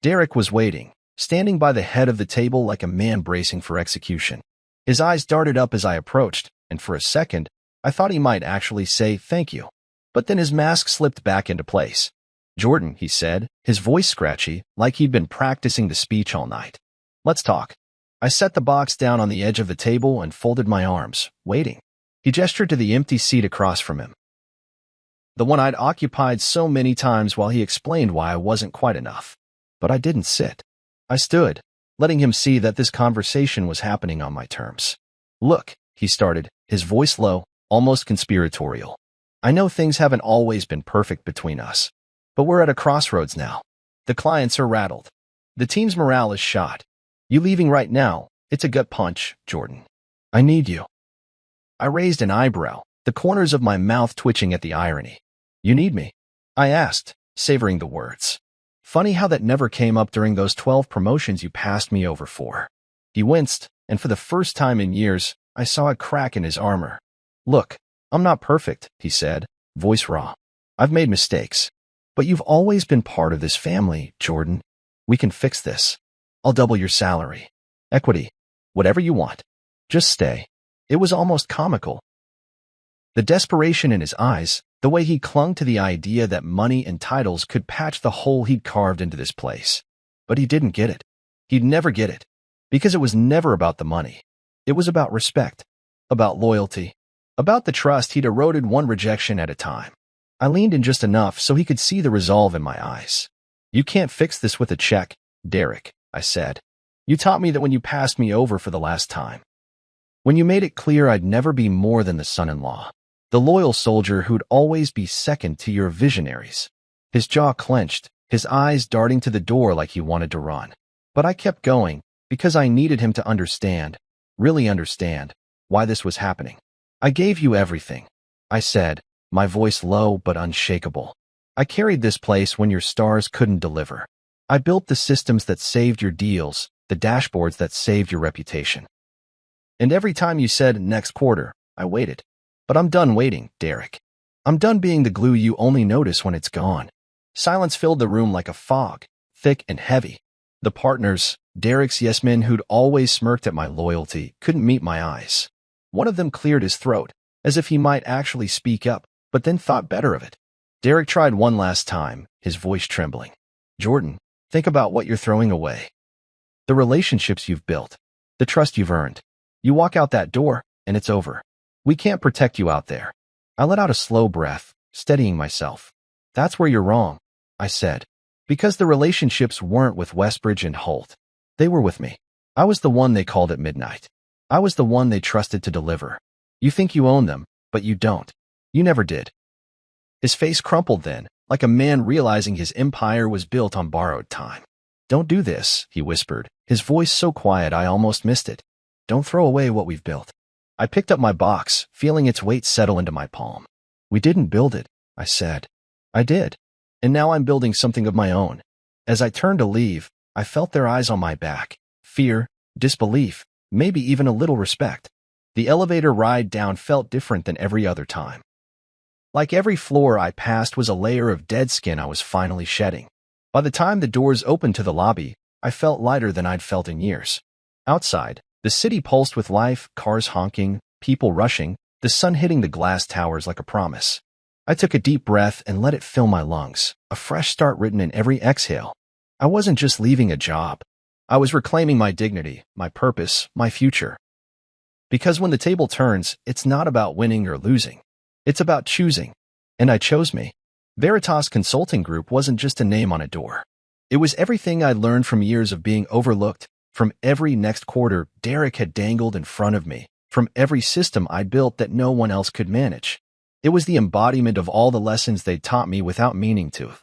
Derek was waiting, standing by the head of the table like a man bracing for execution. His eyes darted up as I approached, and for a second, I thought he might actually say thank you. But then his mask slipped back into place. "Jordan," he said, his voice scratchy, like he'd been practicing the speech all night. "Let's talk." I set the box down on the edge of the table and folded my arms, waiting. He gestured to the empty seat across from him. The one I'd occupied so many times while he explained why I wasn't quite enough. But I didn't sit. I stood, letting him see that this conversation was happening on my terms. "Look," he started, his voice low, almost conspiratorial. "I know things haven't always been perfect between us. But we're at a crossroads now. The clients are rattled. The team's morale is shot. You leaving right now, it's a gut punch, Jordan. I need you." I raised an eyebrow, the corners of my mouth twitching at the irony. "You need me?" I asked, savoring the words. "Funny how that never came up during those 12 promotions you passed me over for." He winced, and for the first time in years, I saw a crack in his armor. "Look, I'm not perfect," he said, voice raw. "I've made mistakes. But you've always been part of this family, Jordan. We can fix this. I'll double your salary. Equity. Whatever you want. Just stay." It was almost comical. The desperation in his eyes, the way he clung to the idea that money and titles could patch the hole he'd carved into this place. But he didn't get it. He'd never get it. Because it was never about the money. It was about respect. About loyalty. About the trust he'd eroded one rejection at a time. I leaned in just enough so he could see the resolve in my eyes. "You can't fix this with a check, Derek," I said. "You taught me that when you passed me over for the last time. When you made it clear I'd never be more than the son-in-law. The loyal soldier who'd always be second to your visionaries." His jaw clenched, his eyes darting to the door like he wanted to run. But I kept going, because I needed him to understand, really understand, why this was happening. "I gave you everything," I said, my voice low but unshakable. "I carried this place when your stars couldn't deliver. I built the systems that saved your deals, the dashboards that saved your reputation. And every time you said next quarter, I waited. But I'm done waiting, Derek. I'm done being the glue you only notice when it's gone." Silence filled the room like a fog, thick and heavy. The partners, Derek's yes men who'd always smirked at my loyalty, couldn't meet my eyes. One of them cleared his throat, as if he might actually speak up, but then thought better of it. Derek tried one last time, his voice trembling. "Jordan, think about what you're throwing away. The relationships you've built, the trust you've earned. You walk out that door, and it's over. We can't protect you out there." I let out a slow breath, steadying myself. "That's where you're wrong," I said. "Because the relationships weren't with Westbridge and Holt. They were with me. I was the one they called at midnight. I was the one they trusted to deliver. You think you own them, but you don't. You never did." His face crumpled then, like a man realizing his empire was built on borrowed time. "Don't do this," he whispered, his voice so quiet I almost missed it. "Don't throw away what we've built." I picked up my box, feeling its weight settle into my palm. "We didn't build it," I said. "I did. And now I'm building something of my own." As I turned to leave, I felt their eyes on my back. Fear, disbelief, maybe even a little respect. The elevator ride down felt different than every other time. Like every floor I passed was a layer of dead skin I was finally shedding. By the time the doors opened to the lobby, I felt lighter than I'd felt in years. Outside, the city pulsed with life, cars honking, people rushing, the sun hitting the glass towers like a promise. I took a deep breath and let it fill my lungs, a fresh start written in every exhale. I wasn't just leaving a job. I was reclaiming my dignity, my purpose, my future. Because when the table turns, it's not about winning or losing. It's about choosing. And I chose me. Veritas Consulting Group wasn't just a name on a door. It was everything I'd learned from years of being overlooked, from every next quarter Derek had dangled in front of me, from every system I built that no one else could manage. It was the embodiment of all the lessons they'd taught me without meaning to.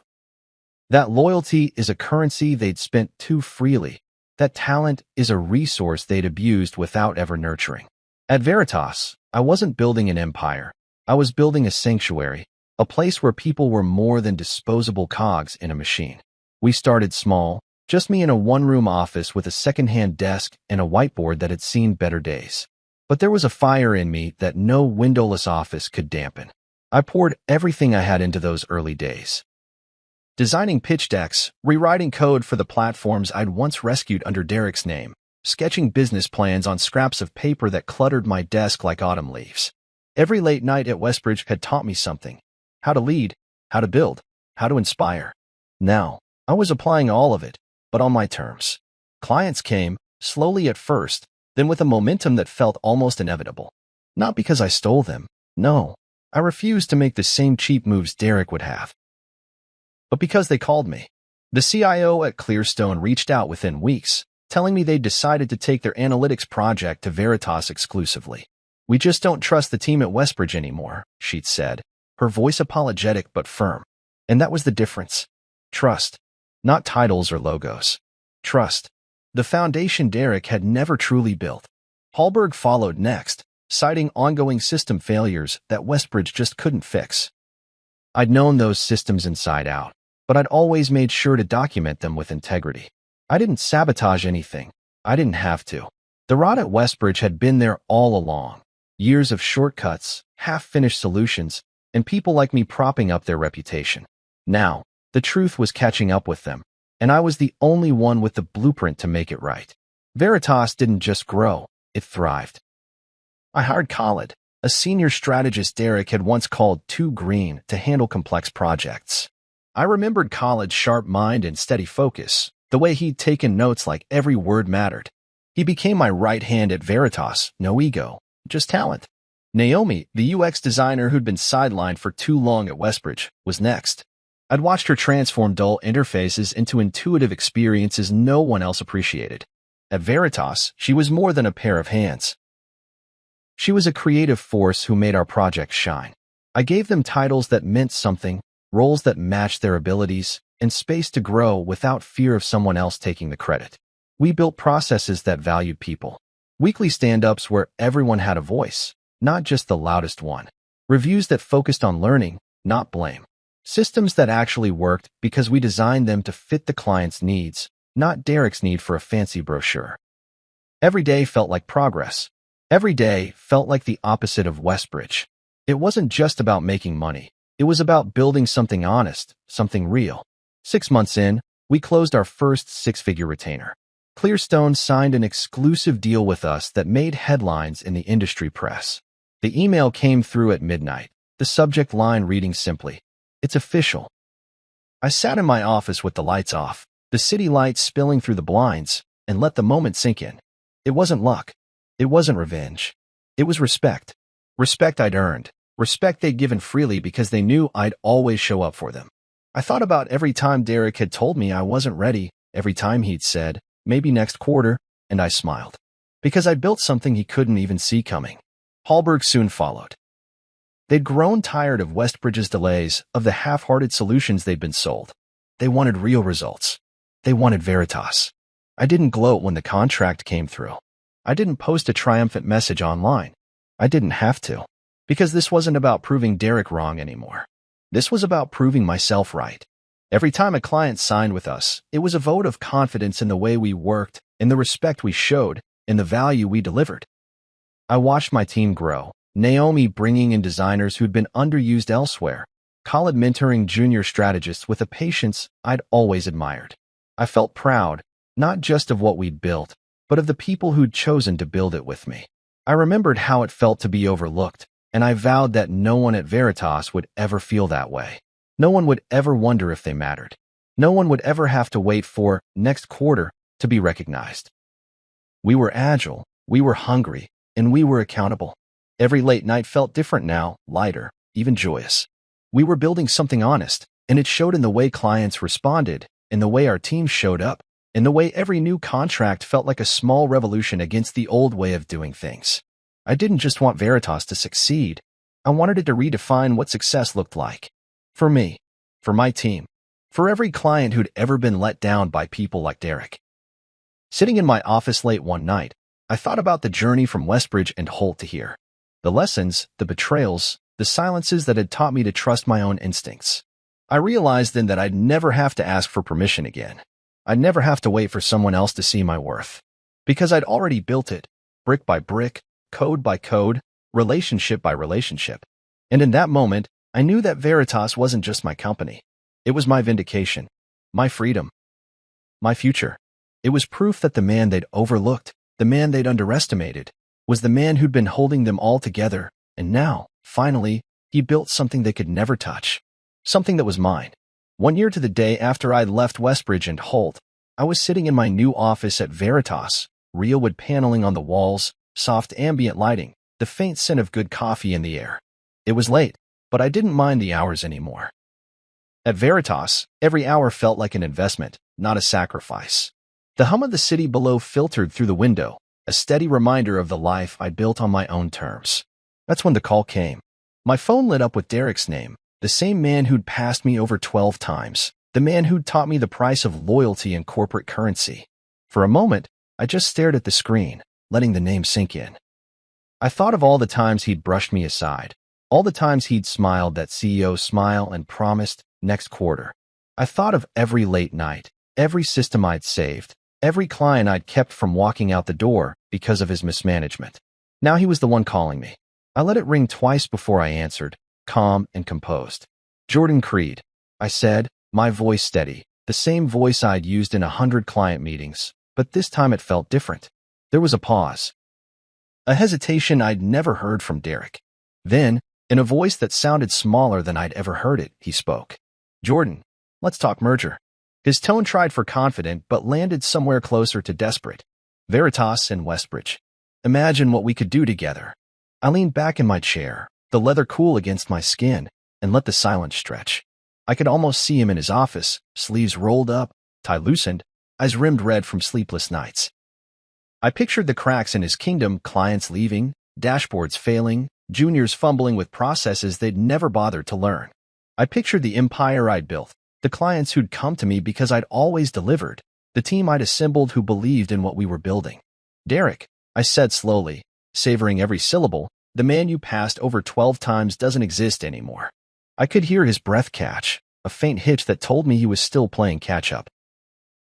That loyalty is a currency they'd spent too freely. That talent is a resource they'd abused without ever nurturing. At Veritas, I wasn't building an empire. I was building a sanctuary, a place where people were more than disposable cogs in a machine. We started small, just me in a one-room office with a second-hand desk and a whiteboard that had seen better days. But there was a fire in me that no windowless office could dampen. I poured everything I had into those early days. Designing pitch decks, rewriting code for the platforms I'd once rescued under Derek's name, sketching business plans on scraps of paper that cluttered my desk like autumn leaves. Every late night at Westbridge had taught me something: how to lead, how to build, how to inspire. Now, I was applying all of it, but on my terms. Clients came, slowly at first, then with a momentum that felt almost inevitable. Not because I stole them. No, I refused to make the same cheap moves Derek would have. But because they called me. The CIO at Clearstone reached out within weeks, telling me they'd decided to take their analytics project to Veritas exclusively. "We just don't trust the team at Westbridge anymore," she'd said, her voice apologetic but firm. And that was the difference. Trust. Not titles or logos. Trust. The foundation Derek had never truly built. Hallberg followed next, citing ongoing system failures that Westbridge just couldn't fix. I'd known those systems inside out, but I'd always made sure to document them with integrity. I didn't sabotage anything. I didn't have to. The rot at Westbridge had been there all along. Years of shortcuts, half-finished solutions, and people like me propping up their reputation. Now, the truth was catching up with them, and I was the only one with the blueprint to make it right. Veritas didn't just grow, it thrived. I hired Khalid, a senior strategist Derek had once called too green to handle complex projects. I remembered Khalid's sharp mind and steady focus, the way he'd taken notes like every word mattered. He became my right hand at Veritas, no ego, just talent. Naomi, the UX designer who'd been sidelined for too long at Westbridge, was next. I'd watched her transform dull interfaces into intuitive experiences no one else appreciated. At Veritas, she was more than a pair of hands. She was a creative force who made our project shine. I gave them titles that meant something, roles that matched their abilities, and space to grow without fear of someone else taking the credit. We built processes that valued people. Weekly stand-ups where everyone had a voice, not just the loudest one. Reviews that focused on learning, not blame. Systems that actually worked because we designed them to fit the client's needs, not Derek's need for a fancy brochure. Every day felt like progress. Every day felt like the opposite of Westbridge. It wasn't just about making money. It was about building something honest, something real. 6 months in, we closed our first six-figure retainer. Clearstone signed an exclusive deal with us that made headlines in the industry press. The email came through at midnight, the subject line reading simply, "It's official." I sat in my office with the lights off, the city lights spilling through the blinds, and let the moment sink in. It wasn't luck. It wasn't revenge. It was respect. Respect I'd earned. Respect they'd given freely because they knew I'd always show up for them. I thought about every time Derek had told me I wasn't ready, every time he'd said, "Maybe next quarter," and I smiled. Because I'd built something he couldn't even see coming. Hallberg soon followed. They'd grown tired of Westbridge's delays, of the half-hearted solutions they'd been sold. They wanted real results. They wanted Veritas. I didn't gloat when the contract came through. I didn't post a triumphant message online. I didn't have to. Because this wasn't about proving Derek wrong anymore. This was about proving myself right. Every time a client signed with us, it was a vote of confidence in the way we worked, in the respect we showed, in the value we delivered. I watched my team grow, Naomi bringing in designers who'd been underused elsewhere, Khalid mentoring junior strategists with a patience I'd always admired. I felt proud, not just of what we'd built, but of the people who'd chosen to build it with me. I remembered how it felt to be overlooked, and I vowed that no one at Veritas would ever feel that way. No one would ever wonder if they mattered. No one would ever have to wait for next quarter to be recognized. We were agile, we were hungry, and we were accountable. Every late night felt different now, lighter, even joyous. We were building something honest, and it showed in the way clients responded, in the way our team showed up, in the way every new contract felt like a small revolution against the old way of doing things. I didn't just want Veritas to succeed. I wanted it to redefine what success looked like. For me, for my team, for every client who'd ever been let down by people like Derek. Sitting in my office late one night, I thought about the journey from Westbridge and Holt to here. The lessons, the betrayals, the silences that had taught me to trust my own instincts. I realized then that I'd never have to ask for permission again. I'd never have to wait for someone else to see my worth. Because I'd already built it, brick by brick, code by code, relationship by relationship. And in that moment, I knew that Veritas wasn't just my company. It was my vindication, my freedom, my future. It was proof that the man they'd overlooked, the man they'd underestimated, was the man who'd been holding them all together, and now, finally, he built something they could never touch. Something that was mine. 1 year to the day after I'd left Westbridge and Holt, I was sitting in my new office at Veritas, real wood paneling on the walls, soft ambient lighting, the faint scent of good coffee in the air. It was late, but I didn't mind the hours anymore. At Veritas, every hour felt like an investment, not a sacrifice. The hum of the city below filtered through the window, a steady reminder of the life I'd built on my own terms. That's when the call came. My phone lit up with Derek's name, the same man who'd passed me over 12 times, the man who'd taught me the price of loyalty and corporate currency. For a moment, I just stared at the screen, letting the name sink in. I thought of all the times he'd brushed me aside, all the times he'd smiled that CEO smile and promised next quarter. I thought of every late night, every system I'd saved, every client I'd kept from walking out the door because of his mismanagement. Now he was the one calling me. I let it ring twice before I answered, calm and composed. Jordan Creed, I said, my voice steady, the same voice I'd used in 100 client meetings, but this time it felt different. There was a pause. A hesitation I'd never heard from Derek. Then, in a voice that sounded smaller than I'd ever heard it, he spoke. Jordan, let's talk merger. His tone tried for confident but landed somewhere closer to desperate. Veritas and Westbridge. Imagine what we could do together. I leaned back in my chair, the leather cool against my skin, and let the silence stretch. I could almost see him in his office, sleeves rolled up, tie loosened, eyes rimmed red from sleepless nights. I pictured the cracks in his kingdom, clients leaving, dashboards failing, juniors fumbling with processes they'd never bothered to learn. I pictured the empire I'd built, the clients who'd come to me because I'd always delivered, the team I'd assembled who believed in what we were building. Derek, I said slowly, savoring every syllable, the man you passed over 12 times doesn't exist anymore. I could hear his breath catch, a faint hitch that told me he was still playing catch-up.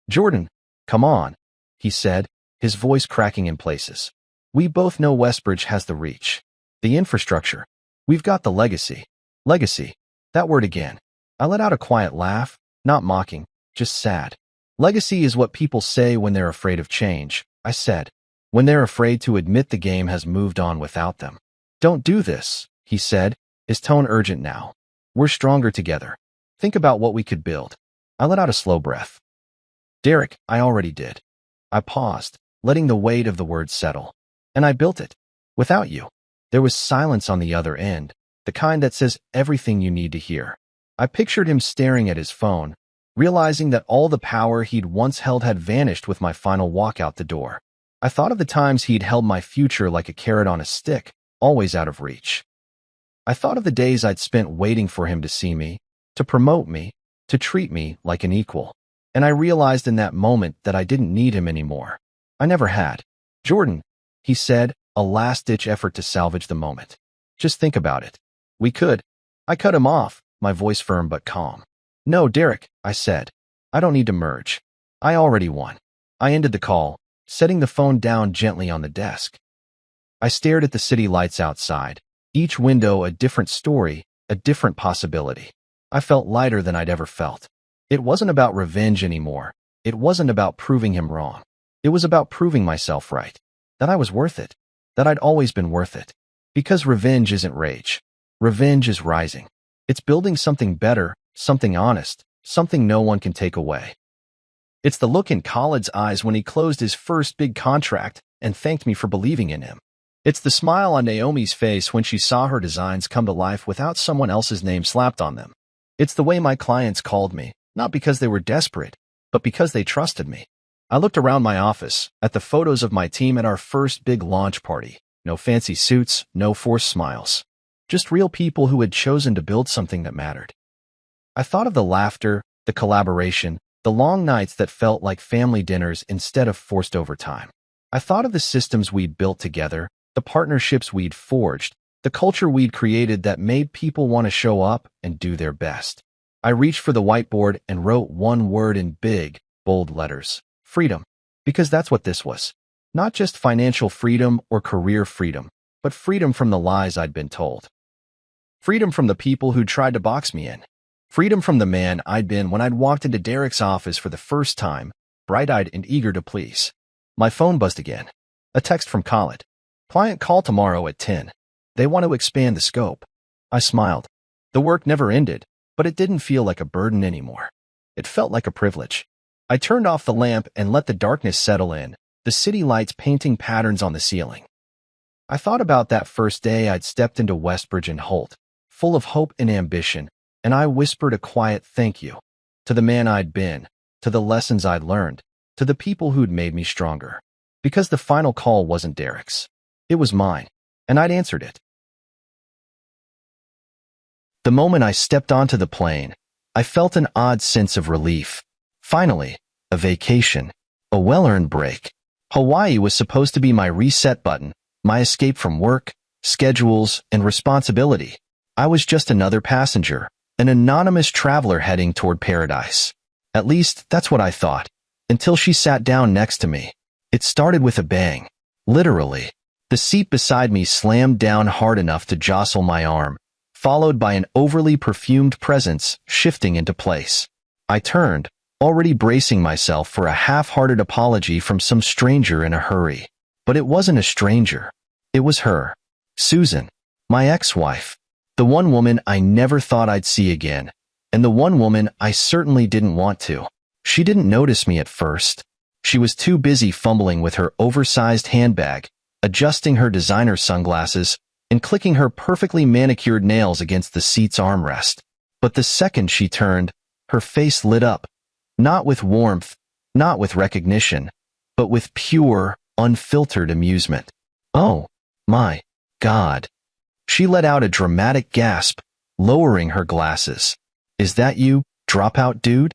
Jordan, come on, he said, his voice cracking in places. We both know Westbridge has the reach, the infrastructure. We've got the legacy. Legacy. That word again. I let out a quiet laugh, not mocking, just sad. Legacy is what people say when they're afraid of change, I said, when they're afraid to admit the game has moved on without them. Don't do this, he said, his tone urgent now. We're stronger together. Think about what we could build. I let out a slow breath. Derek, I already did. I paused, letting the weight of the words settle. And I built it. Without you. There was silence on the other end, the kind that says everything you need to hear. I pictured him staring at his phone, realizing that all the power he'd once held had vanished with my final walk out the door. I thought of the times he'd held my future like a carrot on a stick, always out of reach. I thought of the days I'd spent waiting for him to see me, to promote me, to treat me like an equal. And I realized in that moment that I didn't need him anymore. I never had. Jordan, he said, a last-ditch effort to salvage the moment. Just think about it. We could. I cut him off, my voice firm but calm. No, Derek, I said. I don't need to merge. I already won. I ended the call, setting the phone down gently on the desk. I stared at the city lights outside, each window a different story, a different possibility. I felt lighter than I'd ever felt. It wasn't about revenge anymore. It wasn't about proving him wrong. It was about proving myself right. That I was worth it. That I'd always been worth it. Because revenge isn't rage. Revenge is rising. It's building something better, something honest, something no one can take away. It's the look in Khaled's eyes when he closed his first big contract and thanked me for believing in him. It's the smile on Naomi's face when she saw her designs come to life without someone else's name slapped on them. It's the way my clients called me, not because they were desperate, but because they trusted me. I looked around my office, at the photos of my team at our first big launch party. No fancy suits, no forced smiles. Just real people who had chosen to build something that mattered. I thought of the laughter, the collaboration, the long nights that felt like family dinners instead of forced overtime. I thought of the systems we'd built together, the partnerships we'd forged, the culture we'd created that made people want to show up and do their best. I reached for the whiteboard and wrote one word in big, bold letters: freedom. Because that's what this was. Not just financial freedom or career freedom, but freedom from the lies I'd been told. Freedom from the people who tried to box me in. Freedom from the man I'd been when I'd walked into Derek's office for the first time, bright-eyed and eager to please. My phone buzzed again. A text from Khaled. Client call tomorrow at 10. They want to expand the scope. I smiled. The work never ended, but it didn't feel like a burden anymore. It felt like a privilege. I turned off the lamp and let the darkness settle in, the city lights painting patterns on the ceiling. I thought about that first day I'd stepped into Westbridge and Holt, full of hope and ambition, and I whispered a quiet thank you to the man I'd been, to the lessons I'd learned, to the people who'd made me stronger. Because the final call wasn't Derek's. It was mine, and I'd answered it. The moment I stepped onto the plane, I felt an odd sense of relief. Finally, a vacation, a well-earned break. Hawaii was supposed to be my reset button, my escape from work, schedules, and responsibility. I was just another passenger, an anonymous traveler heading toward paradise. At least, that's what I thought, until she sat down next to me. It started with a bang. Literally. The seat beside me slammed down hard enough to jostle my arm, followed by an overly perfumed presence shifting into place. I turned, already bracing myself for a half-hearted apology from some stranger in a hurry. But it wasn't a stranger. It was her. Susan. My ex-wife. The one woman I never thought I'd see again. And the one woman I certainly didn't want to. She didn't notice me at first. She was too busy fumbling with her oversized handbag, adjusting her designer sunglasses, and clicking her perfectly manicured nails against the seat's armrest. But the second she turned, her face lit up. Not with warmth, not with recognition, but with pure, unfiltered amusement. Oh, my God. She let out a dramatic gasp, lowering her glasses. Is that you, dropout dude?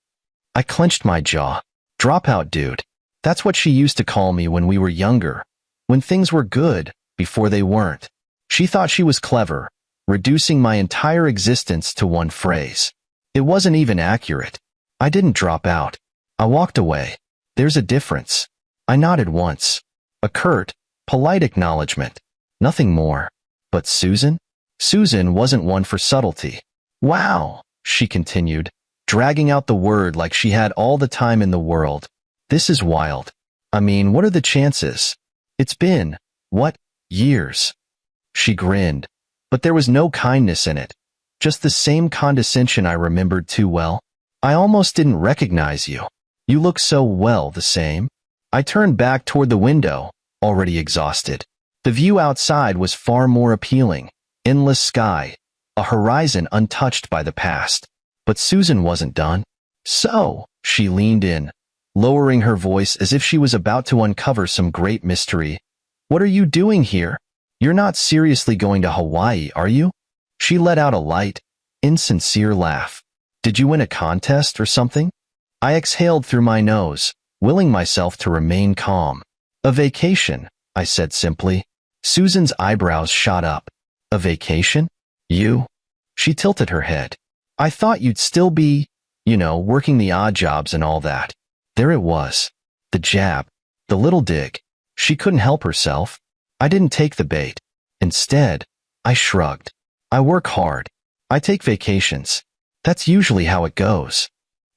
I clenched my jaw. Dropout dude. That's what she used to call me when we were younger. When things were good, before they weren't. She thought she was clever, reducing my entire existence to one phrase. It wasn't even accurate. I didn't drop out. I walked away. There's a difference. I nodded once. A curt, polite acknowledgement. Nothing more. But Susan? Susan wasn't one for subtlety. Wow, she continued, dragging out the word like she had all the time in the world. This is wild. I mean, what are the chances? It's been, what, years? She grinned, but there was no kindness in it. Just the same condescension I remembered too well. I almost didn't recognize you. You look so well the same. I turned back toward the window, already exhausted. The view outside was far more appealing. Endless sky, a horizon untouched by the past. But Susan wasn't done. So, she leaned in, lowering her voice as if she was about to uncover some great mystery. What are you doing here? You're not seriously going to Hawaii, are you? She let out a light, insincere laugh. Did you win a contest or something? I exhaled through my nose, willing myself to remain calm. A vacation, I said simply. Susan's eyebrows shot up. A vacation? You? She tilted her head. I thought you'd still be, working the odd jobs and all that. There it was. The jab. The little dig. She couldn't help herself. I didn't take the bait. Instead, I shrugged. I work hard. I take vacations. That's usually how it goes.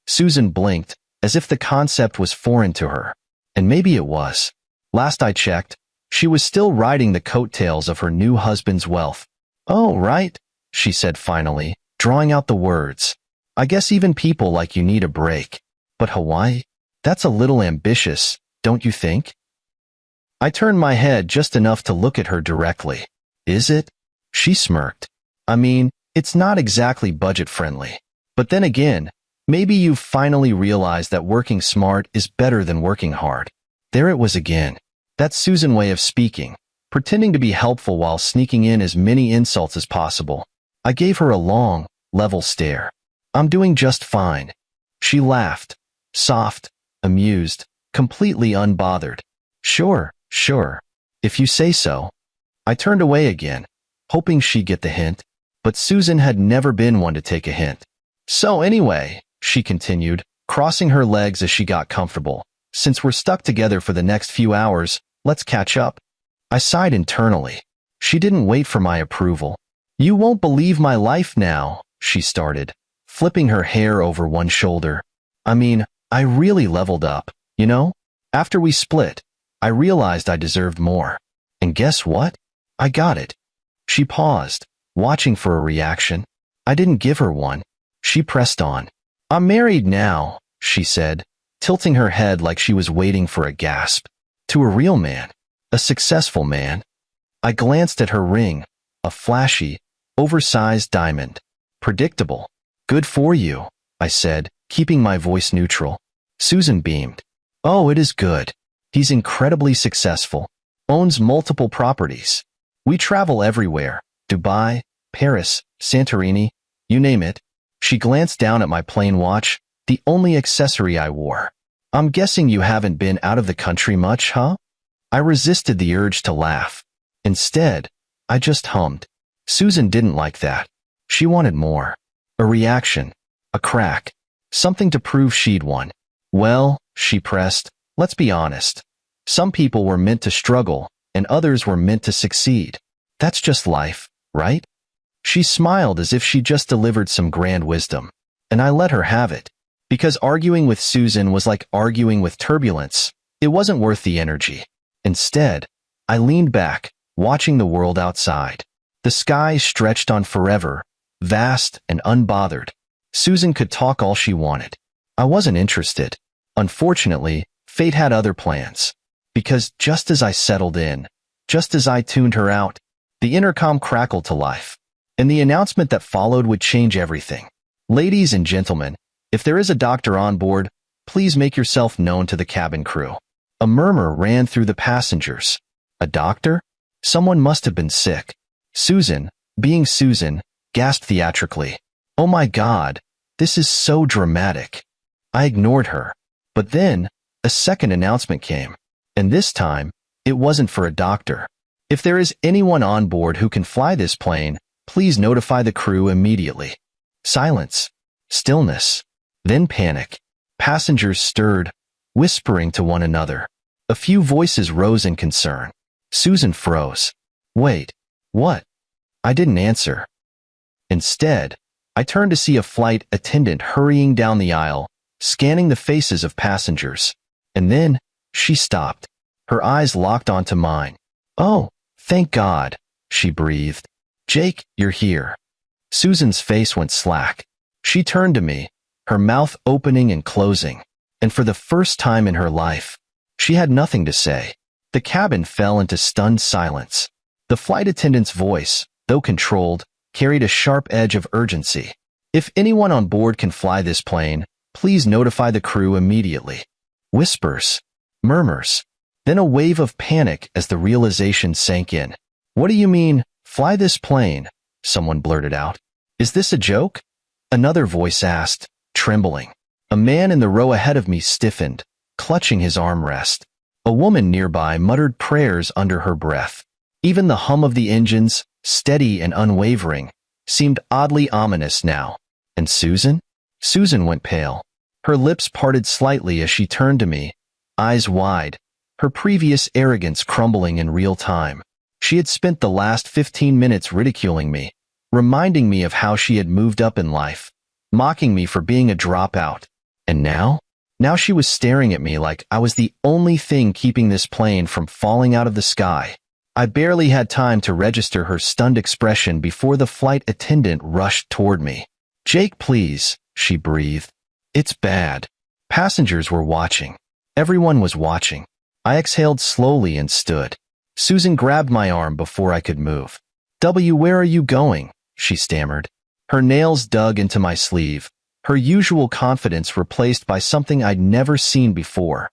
Susan blinked, as if the concept was foreign to her. And maybe it was. Last I checked, she was still riding the coattails of her new husband's wealth. "Oh, right," she said finally, drawing out the words. "I guess even people like you need a break. But Hawaii? That's a little ambitious, don't you think?" I turned my head just enough to look at her directly. "Is it?" She smirked. "I mean, it's not exactly budget-friendly. But then again, maybe you've finally realized that working smart is better than working hard." There it was again. That Susan way of speaking, pretending to be helpful while sneaking in as many insults as possible. I gave her a long, level stare. "I'm doing just fine." She laughed, soft, amused, completely unbothered. Sure, if you say so." I turned away again, hoping she'd get the hint, but Susan had never been one to take a hint. "So anyway," she continued, crossing her legs as she got comfortable, "since we're stuck together for the next few hours, let's catch up." I sighed internally. She didn't wait for my approval. "You won't believe my life now," she started, flipping her hair over one shoulder. "I mean, I really leveled up, you know? After we split, I realized I deserved more. And guess what? I got it." She paused, watching for a reaction. I didn't give her one. She pressed on. "I'm married now," she said, tilting her head like she was waiting for a gasp. "To a real man. A successful man." I glanced at her ring, a flashy, oversized diamond. "Predictable. Good for you," I said, keeping my voice neutral. Susan beamed. "Oh, it is good. He's incredibly successful. Owns multiple properties. We travel everywhere. Dubai, Paris, Santorini, you name it." She glanced down at my plain watch, the only accessory I wore. "I'm guessing you haven't been out of the country much, huh?" I resisted the urge to laugh. Instead, I just hummed. Susan didn't like that. She wanted more. A reaction. A crack. Something to prove she'd won. "Well," she pressed, "let's be honest. Some people were meant to struggle, and others were meant to succeed. That's just life, right?" She smiled as if she'd just delivered some grand wisdom, and I let her have it. Because arguing with Susan was like arguing with turbulence. It wasn't worth the energy. Instead, I leaned back, watching the world outside. The sky stretched on forever, vast and unbothered. Susan could talk all she wanted. I wasn't interested. Unfortunately, fate had other plans. Because just as I settled in, just as I tuned her out, the intercom crackled to life. And the announcement that followed would change everything. "Ladies and gentlemen, if there is a doctor on board, please make yourself known to the cabin crew." A murmur ran through the passengers. A doctor? Someone must have been sick. Susan, being Susan, gasped theatrically. "Oh my God, this is so dramatic." I ignored her. But then, a second announcement came. And this time, it wasn't for a doctor. "If there is anyone on board who can fly this plane, please notify the crew immediately." Silence. Stillness. Then panic. Passengers stirred, whispering to one another. A few voices rose in concern. Susan froze. "Wait, what?" I didn't answer. Instead, I turned to see a flight attendant hurrying down the aisle, scanning the faces of passengers. And then, she stopped. Her eyes locked onto mine. "Oh, thank God," she breathed. "Jake, you're here." Susan's face went slack. She turned to me, her mouth opening and closing. And for the first time in her life, she had nothing to say. The cabin fell into stunned silence. The flight attendant's voice, though controlled, carried a sharp edge of urgency. "If anyone on board can fly this plane, please notify the crew immediately." Whispers. Murmurs. Then a wave of panic as the realization sank in. "What do you mean, fly this plane?" someone blurted out. "Is this a joke?" Another voice asked, trembling. A man in the row ahead of me stiffened, clutching his armrest. A woman nearby muttered prayers under her breath. Even the hum of the engines, steady and unwavering, seemed oddly ominous now. And Susan? Susan went pale. Her lips parted slightly as she turned to me, eyes wide, her previous arrogance crumbling in real time. She had spent the last 15 minutes ridiculing me, reminding me of how she had moved up in life, mocking me for being a dropout. And now? Now she was staring at me like I was the only thing keeping this plane from falling out of the sky. I barely had time to register her stunned expression before the flight attendant rushed toward me. "Jake, please," she breathed. "It's bad." Passengers were watching. Everyone was watching. I exhaled slowly and stood. Susan grabbed my arm before I could move. Where are you going?" she stammered. Her nails dug into my sleeve, her usual confidence replaced by something I'd never seen before.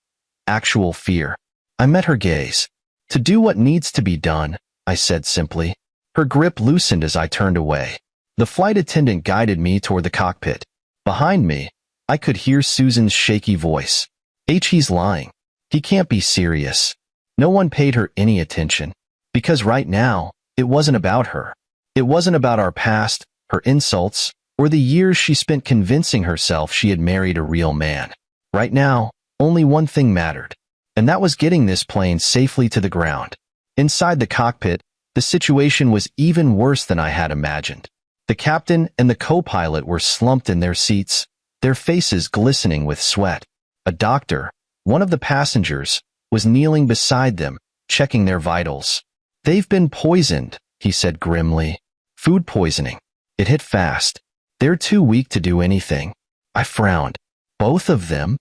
Actual fear. I met her gaze. "To do what needs to be done," I said simply. Her grip loosened as I turned away. The flight attendant guided me toward the cockpit. Behind me, I could hear Susan's shaky voice. He's lying. He can't be serious." No one paid her any attention. Because right now, it wasn't about her. It wasn't about our past, her insults, or the years she spent convincing herself she had married a real man. Right now, only one thing mattered. And that was getting this plane safely to the ground. Inside the cockpit, the situation was even worse than I had imagined. The captain and the co-pilot were slumped in their seats, their faces glistening with sweat. A doctor, one of the passengers, was kneeling beside them, checking their vitals. "They've been poisoned," he said grimly. "Food poisoning. It hit fast. They're too weak to do anything." I frowned. "Both of them?"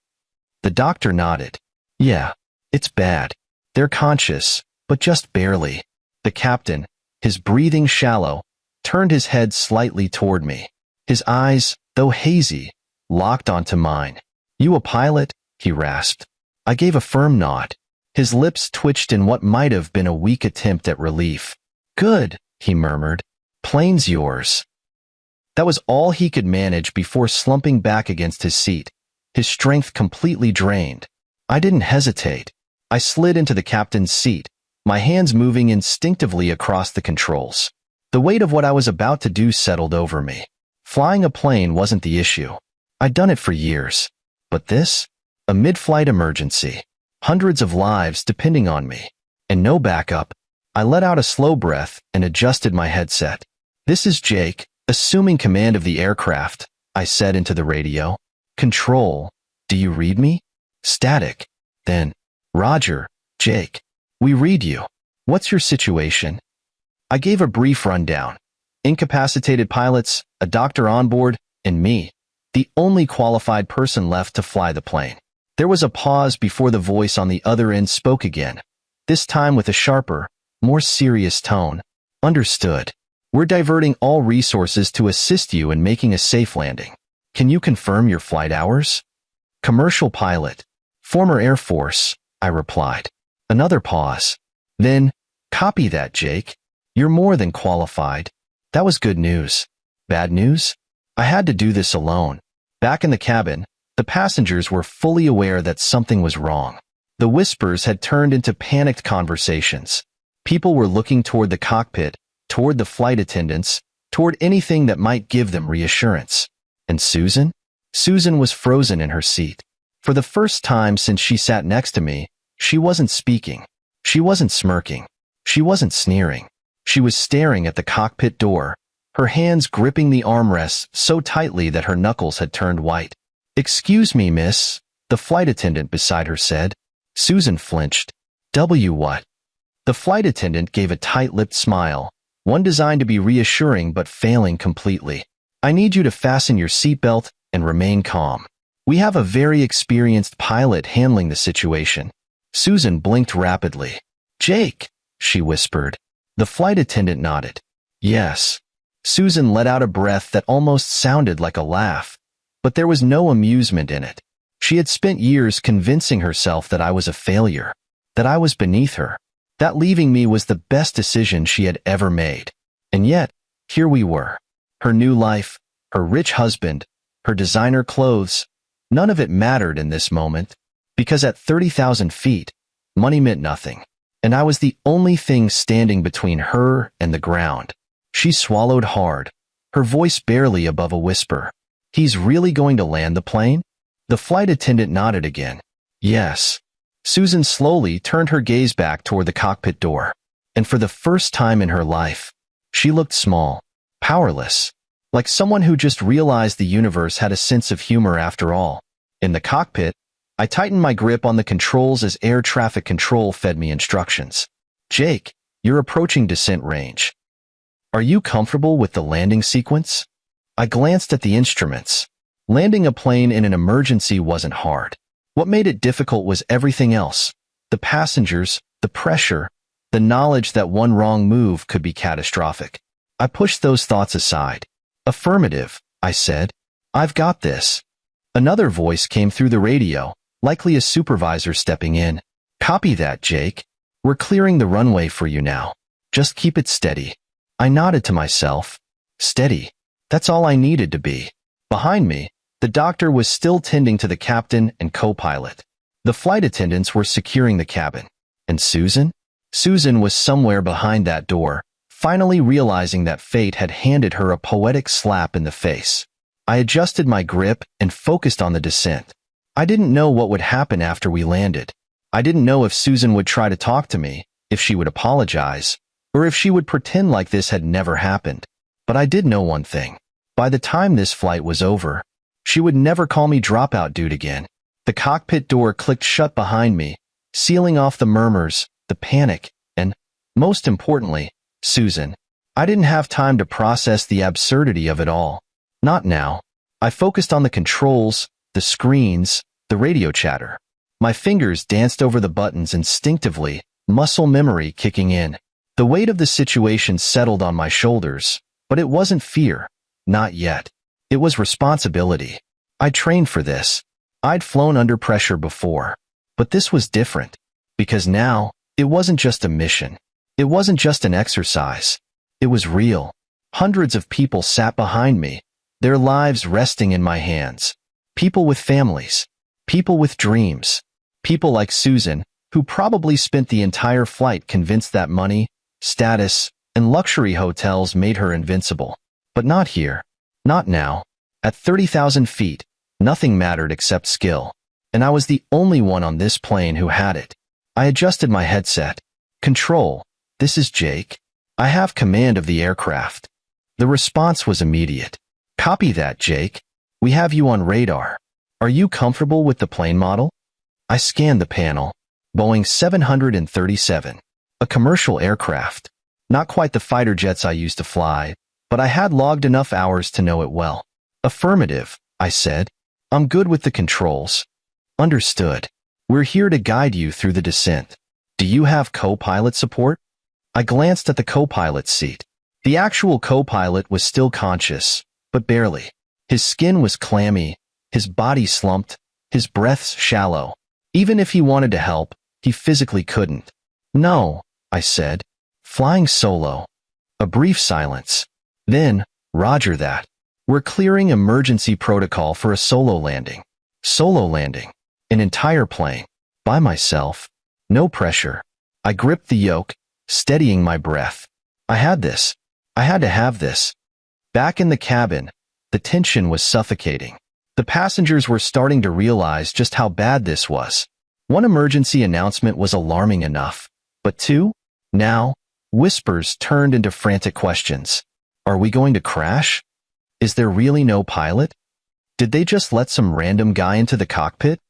The doctor nodded. "Yeah, it's bad. They're conscious, but just barely." The captain, his breathing shallow, turned his head slightly toward me. His eyes, though hazy, locked onto mine. "You a pilot?" he rasped. I gave a firm nod. His lips twitched in what might have been a weak attempt at relief. "Good," he murmured. "Plane's yours." That was all he could manage before slumping back against his seat, his strength completely drained. I didn't hesitate. I slid into the captain's seat, my hands moving instinctively across the controls. The weight of what I was about to do settled over me. Flying a plane wasn't the issue. I'd done it for years. But this? A mid-flight emergency. Hundreds of lives depending on me. And no backup. I let out a slow breath and adjusted my headset. "This is Jake, assuming command of the aircraft," I said into the radio. "Control, do you read me?" Static. Then, "Roger, Jake. We read you. What's your situation?" I gave a brief rundown. Incapacitated pilots, a doctor on board, and me, the only qualified person left to fly the plane. There was a pause before the voice on the other end spoke again, this time with a sharper, more serious tone. "Understood. We're diverting all resources to assist you in making a safe landing. Can you confirm your flight hours?" "Commercial pilot. Former Air Force," I replied. Another pause. Then, "Copy that, Jake. You're more than qualified." That was good news. Bad news? I had to do this alone. Back in the cabin, the passengers were fully aware that something was wrong. The whispers had turned into panicked conversations. People were looking toward the cockpit, toward the flight attendants, toward anything that might give them reassurance. And Susan? Susan was frozen in her seat. For the first time since she sat next to me, she wasn't speaking. She wasn't smirking. She wasn't sneering. She was staring at the cockpit door, her hands gripping the armrests so tightly that her knuckles had turned white. "Excuse me, miss," the flight attendant beside her said. Susan flinched. What?" The flight attendant gave a tight-lipped smile, one designed to be reassuring but failing completely. "I need you to fasten your seatbelt and remain calm. We have a very experienced pilot handling the situation." Susan blinked rapidly. "Jake," she whispered. The flight attendant nodded. "Yes." Susan let out a breath that almost sounded like a laugh, but there was no amusement in it. She had spent years convincing herself that I was a failure, that I was beneath her, that leaving me was the best decision she had ever made. And yet, here we were. Her new life, her rich husband, her designer clothes, none of it mattered in this moment, because at 30,000 feet, money meant nothing, and I was the only thing standing between her and the ground. She swallowed hard, her voice barely above a whisper. "He's really going to land the plane?" The flight attendant nodded again. "Yes." Susan slowly turned her gaze back toward the cockpit door, and for the first time in her life, she looked small, powerless, like someone who just realized the universe had a sense of humor after all. In the cockpit, I tightened my grip on the controls as air traffic control fed me instructions. Jake, you're approaching descent range. Are you comfortable with the landing sequence? I glanced at the instruments. Landing a plane in an emergency wasn't hard. What made it difficult was everything else. The passengers, the pressure, the knowledge that one wrong move could be catastrophic. I pushed those thoughts aside. Affirmative, I said. I've got this. Another voice came through the radio, likely a supervisor stepping in. Copy that, Jake. We're clearing the runway for you now. Just keep it steady. I nodded to myself. Steady. That's all I needed to be. Behind me, the doctor was still tending to the captain and co-pilot. The flight attendants were securing the cabin. And Susan? Susan was somewhere behind that door, finally realizing that fate had handed her a poetic slap in the face. I adjusted my grip and focused on the descent. I didn't know what would happen after we landed. I didn't know if Susan would try to talk to me, if she would apologize, or if she would pretend like this had never happened. But I did know one thing. By the time this flight was over, she would never call me dropout dude again. The cockpit door clicked shut behind me, sealing off the murmurs, the panic, and, most importantly, Susan. I didn't have time to process the absurdity of it all. Not now. I focused on the controls, the screens, the radio chatter. My fingers danced over the buttons instinctively, muscle memory kicking in. The weight of the situation settled on my shoulders, but it wasn't fear. Not yet. It was responsibility. I trained for this. I'd flown under pressure before. But this was different. Because now, it wasn't just a mission. It wasn't just an exercise. It was real. Hundreds of people sat behind me, their lives resting in my hands. People with families. People with dreams. People like Susan, who probably spent the entire flight convinced that money, status, and luxury hotels made her invincible. But not here. Not now. At 30,000 feet, nothing mattered except skill. And I was the only one on this plane who had it. I adjusted my headset. Control, this is Jake. I have command of the aircraft. The response was immediate. Copy that, Jake. We have you on radar. Are you comfortable with the plane model? I scanned the panel. Boeing 737. A commercial aircraft. Not quite the fighter jets I used to fly, but I had logged enough hours to know it well. Affirmative, I said. I'm good with the controls. Understood. We're here to guide you through the descent. Do you have co-pilot support? I glanced at the co-pilot's seat. The actual co-pilot was still conscious, but barely. His skin was clammy, his body slumped, his breaths shallow. Even if he wanted to help, he physically couldn't. No, I said. Flying solo. A brief silence. Then, Roger that. We're clearing emergency protocol for a solo landing. Solo landing. An entire plane. By myself. No pressure. I gripped the yoke, steadying my breath. I had this. I had to have this. Back in the cabin, the tension was suffocating. The passengers were starting to realize just how bad this was. One emergency announcement was alarming enough. But two? Now, whispers turned into frantic questions. Are we going to crash? Is there really no pilot? Did they just let some random guy into the cockpit?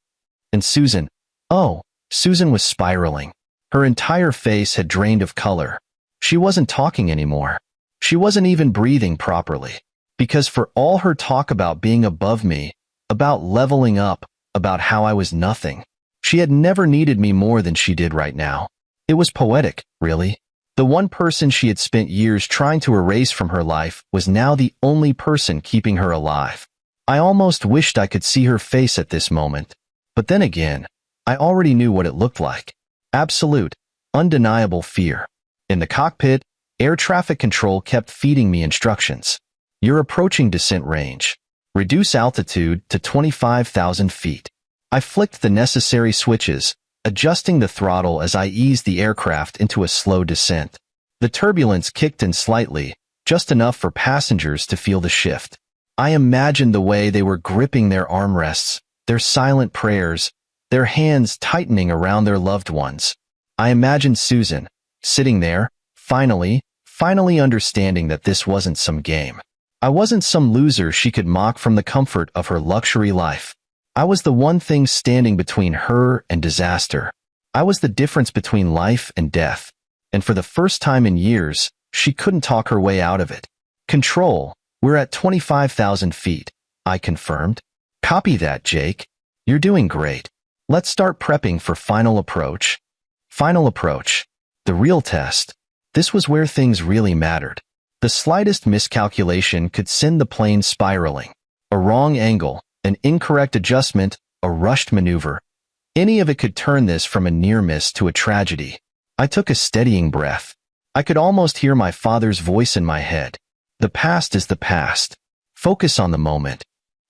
And Susan. Oh, Susan was spiraling. Her entire face had drained of color. She wasn't talking anymore. She wasn't even breathing properly. Because for all her talk about being above me, about leveling up, about how I was nothing, she had never needed me more than she did right now. It was poetic, really. The one person she had spent years trying to erase from her life was now the only person keeping her alive. I almost wished I could see her face at this moment. But then again, I already knew what it looked like. Absolute, undeniable fear. In the cockpit, air traffic control kept feeding me instructions. You're approaching descent range. Reduce altitude to 25,000 feet. I flicked the necessary switches, adjusting the throttle as I eased the aircraft into a slow descent. The turbulence kicked in slightly, just enough for passengers to feel the shift. I imagined the way they were gripping their armrests, their silent prayers, their hands tightening around their loved ones. I imagined Susan, sitting there, finally understanding that this wasn't some game. I wasn't some loser she could mock from the comfort of her luxury life. I was the one thing standing between her and disaster. I was the difference between life and death. And for the first time in years, she couldn't talk her way out of it. Control, we're at 25,000 feet, I confirmed. Copy that, Jake. You're doing great. Let's start prepping for final approach. Final approach. The real test. This was where things really mattered. The slightest miscalculation could send the plane spiraling. A wrong angle, an incorrect adjustment, a rushed maneuver. Any of it could turn this from a near miss to a tragedy. I took a steadying breath. I could almost hear my father's voice in my head. The past is the past. Focus on the moment.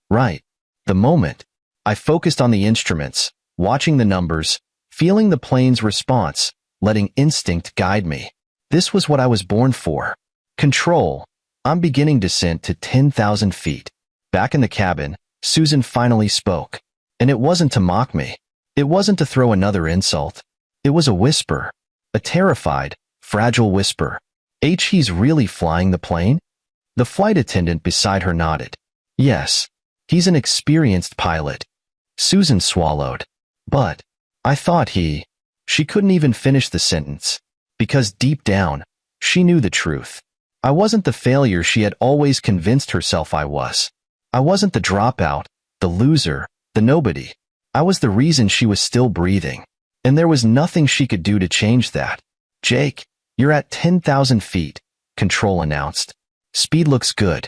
Right. The moment. I focused on the instruments, watching the numbers, feeling the plane's response, letting instinct guide me. This was what I was born for. Control. I'm beginning descent to 10,000 feet. Back in the cabin, Susan finally spoke. And it wasn't to mock me. It wasn't to throw another insult. It was a whisper. A terrified, fragile whisper. He's really flying the plane? The flight attendant beside her nodded. Yes. He's an experienced pilot. Susan swallowed. But I thought She couldn't even finish the sentence. Because deep down, she knew the truth. I wasn't the failure she had always convinced herself I was. I wasn't the dropout, the loser, the nobody. I was the reason she was still breathing. And there was nothing she could do to change that. Jake, you're at 10,000 feet, Control announced. Speed looks good.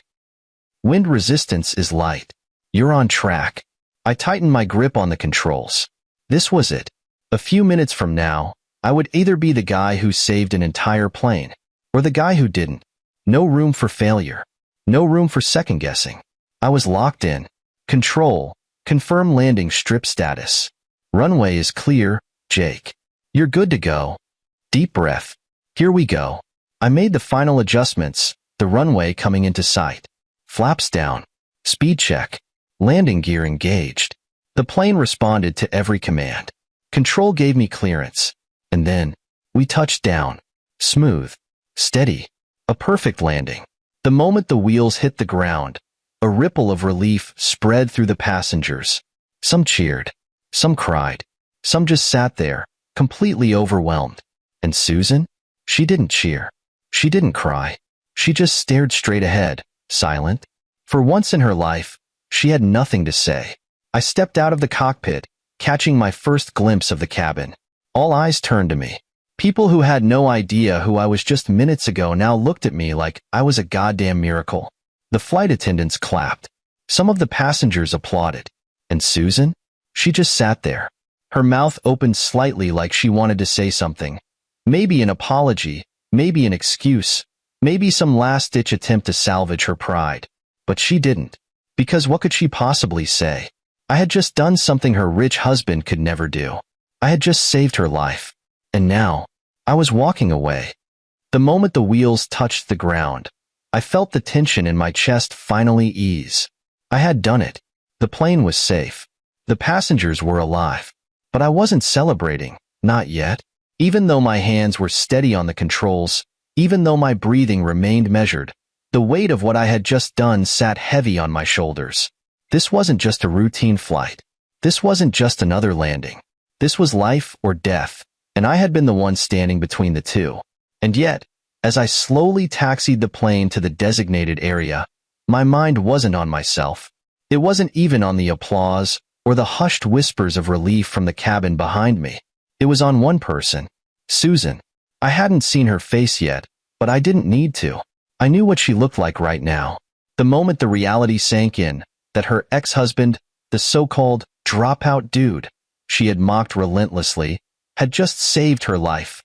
Wind resistance is light. You're on track. I tightened my grip on the controls. This was it. A few minutes from now, I would either be the guy who saved an entire plane, or the guy who didn't. No room for failure. No room for second-guessing. I was locked in. Control. Confirm landing strip status. Runway is clear, Jake. You're good to go. Deep breath. Here we go. I made the final adjustments, the runway coming into sight. Flaps down. Speed check. Landing gear engaged. The plane responded to every command. Control gave me clearance. And then, we touched down. Smooth. Steady. A perfect landing. The moment the wheels hit the ground, a ripple of relief spread through the passengers. Some cheered. Some cried. Some just sat there, completely overwhelmed. And Susan? She didn't cheer. She didn't cry. She just stared straight ahead, silent. For once in her life, she had nothing to say. I stepped out of the cockpit, catching my first glimpse of the cabin. All eyes turned to me. People who had no idea who I was just minutes ago now looked at me like I was a goddamn miracle. The flight attendants clapped. Some of the passengers applauded. And Susan? She just sat there. Her mouth opened slightly like she wanted to say something. Maybe an apology, maybe an excuse, maybe some last-ditch attempt to salvage her pride. But she didn't. Because what could she possibly say? I had just done something her rich husband could never do. I had just saved her life. And now, I was walking away. The moment the wheels touched the ground, I felt the tension in my chest finally ease. I had done it. The plane was safe. The passengers were alive. But I wasn't celebrating, not yet. Even though my hands were steady on the controls, even though my breathing remained measured, the weight of what I had just done sat heavy on my shoulders. This wasn't just a routine flight. This wasn't just another landing. This was life or death, and I had been the one standing between the two. And yet, as I slowly taxied the plane to the designated area, my mind wasn't on myself. It wasn't even on the applause or the hushed whispers of relief from the cabin behind me. It was on one person, Susan. I hadn't seen her face yet, but I didn't need to. I knew what she looked like right now. The moment the reality sank in, that her ex-husband, the so-called dropout dude she had mocked relentlessly, had just saved her life.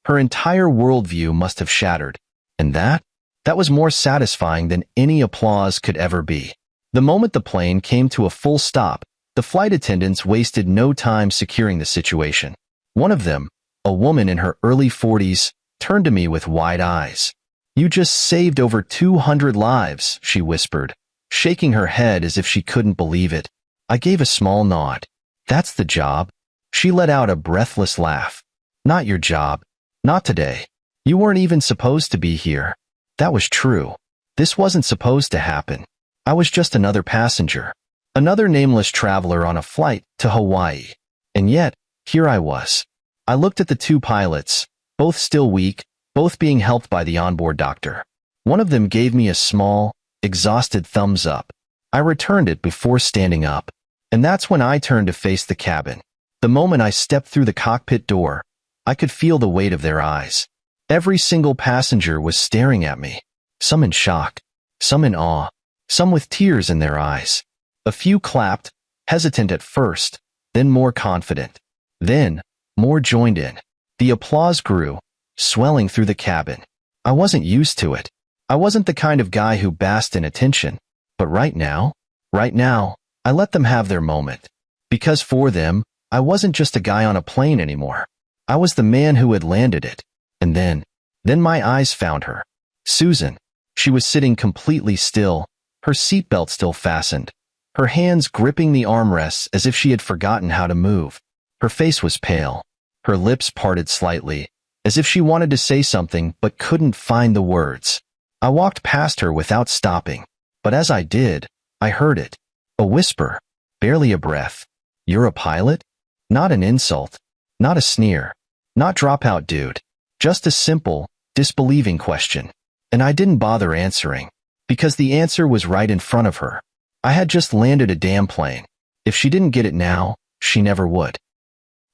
Her entire worldview must have shattered. And that was more satisfying than any applause could ever be. The moment the plane came to a full stop, the flight attendants wasted no time securing the situation. One of them, a woman in her early 40s, turned to me with wide eyes. "You just saved over 200 lives," she whispered, shaking her head as if she couldn't believe it. I gave a small nod. "That's the job." She let out a breathless laugh. "Not your job. Not today. You weren't even supposed to be here." That was true. This wasn't supposed to happen. I was just another passenger. Another nameless traveler on a flight to Hawaii. And yet, here I was. I looked at the two pilots, both still weak, both being helped by the onboard doctor. One of them gave me a small, exhausted thumbs up. I returned it before standing up. And that's when I turned to face the cabin. The moment I stepped through the cockpit door, I could feel the weight of their eyes. Every single passenger was staring at me, some in shock, some in awe, some with tears in their eyes. A few clapped, hesitant at first, then more confident. Then, more joined in. The applause grew, swelling through the cabin. I wasn't used to it. I wasn't the kind of guy who basked in attention. But right now, I let them have their moment. Because for them, I wasn't just a guy on a plane anymore. I was the man who had landed it. And then my eyes found her. Susan. She was sitting completely still, her seatbelt still fastened, her hands gripping the armrests as if she had forgotten how to move. Her face was pale, her lips parted slightly, as if she wanted to say something but couldn't find the words. I walked past her without stopping, but as I did, I heard it. A whisper, barely a breath. "You're a pilot?" Not an insult, not a sneer, not dropout dude, just a simple, disbelieving question. And I didn't bother answering, because the answer was right in front of her. I had just landed a damn plane. If she didn't get it now, she never would.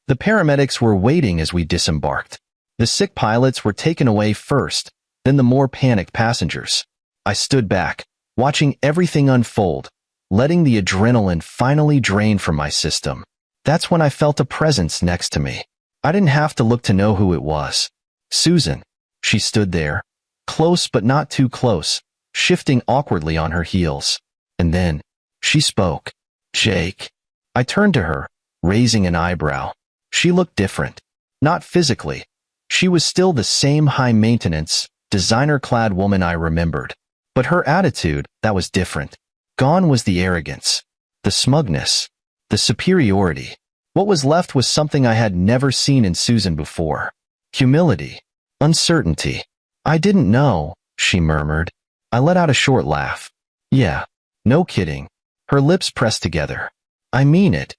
The paramedics were waiting as we disembarked. The sick pilots were taken away first, then the more panicked passengers. I stood back, watching everything unfold, letting the adrenaline finally drain from my system. That's when I felt a presence next to me. I didn't have to look to know who it was. Susan. She stood there, close but not too close, shifting awkwardly on her heels. And then, she spoke. "Jake." I turned to her, raising an eyebrow. She looked different. Not physically. She was still the same high-maintenance, designer-clad woman I remembered. But her attitude, that was different. Gone was the arrogance, the smugness, the superiority. What was left was something I had never seen in Susan before. Humility. Uncertainty. "I didn't know," she murmured. I let out a short laugh. "Yeah, no kidding." Her lips pressed together. "I mean it."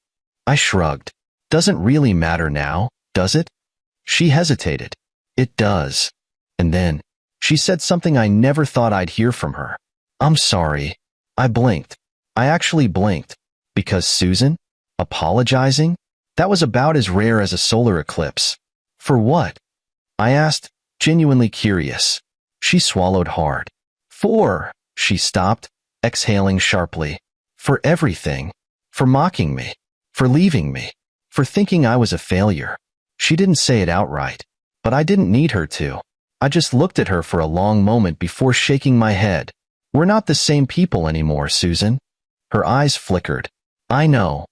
I shrugged. "Doesn't really matter now, does it?" She hesitated. "It does." And then, she said something I never thought I'd hear from her. "I'm sorry." I blinked. I actually blinked. Because Susan? Apologizing? That was about as rare as a solar eclipse. For what? I asked, genuinely curious. She swallowed hard. She stopped, exhaling sharply. "For everything. For mocking me. For leaving me. For thinking I was a failure." She didn't say it outright, but I didn't need her to. I just looked at her for a long moment before shaking my head. "We're not the same people anymore, Susan." Her eyes flickered. "I know."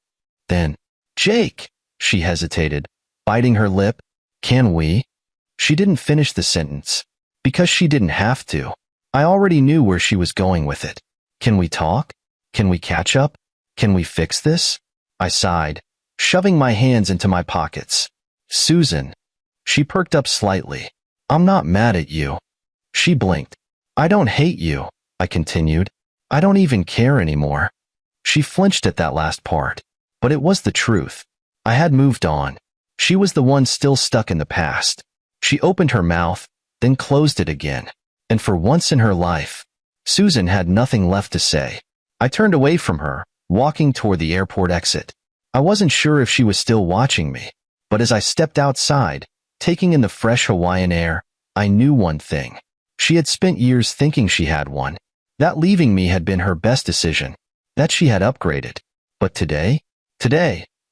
Then, "Jake," she hesitated, biting her lip. "Can we?" She didn't finish the sentence. Because she didn't have to. I already knew where she was going with it. "Can we talk? Can we catch up? Can we fix this?" I sighed, shoving my hands into my pockets. "Susan." She perked up slightly. "I'm not mad at you." She blinked. "I don't hate you," I continued. "I don't even care anymore." She flinched at that last part. But it was the truth. I had moved on. She was the one still stuck in the past. She opened her mouth, then closed it again. And for once in her life, Susan had nothing left to say. I turned away from her, walking toward the airport exit. I wasn't sure if she was still watching me, but as I stepped outside, taking in the fresh Hawaiian air, I knew one thing. She had spent years thinking she had one. That leaving me had been her best decision. That she had upgraded. But today,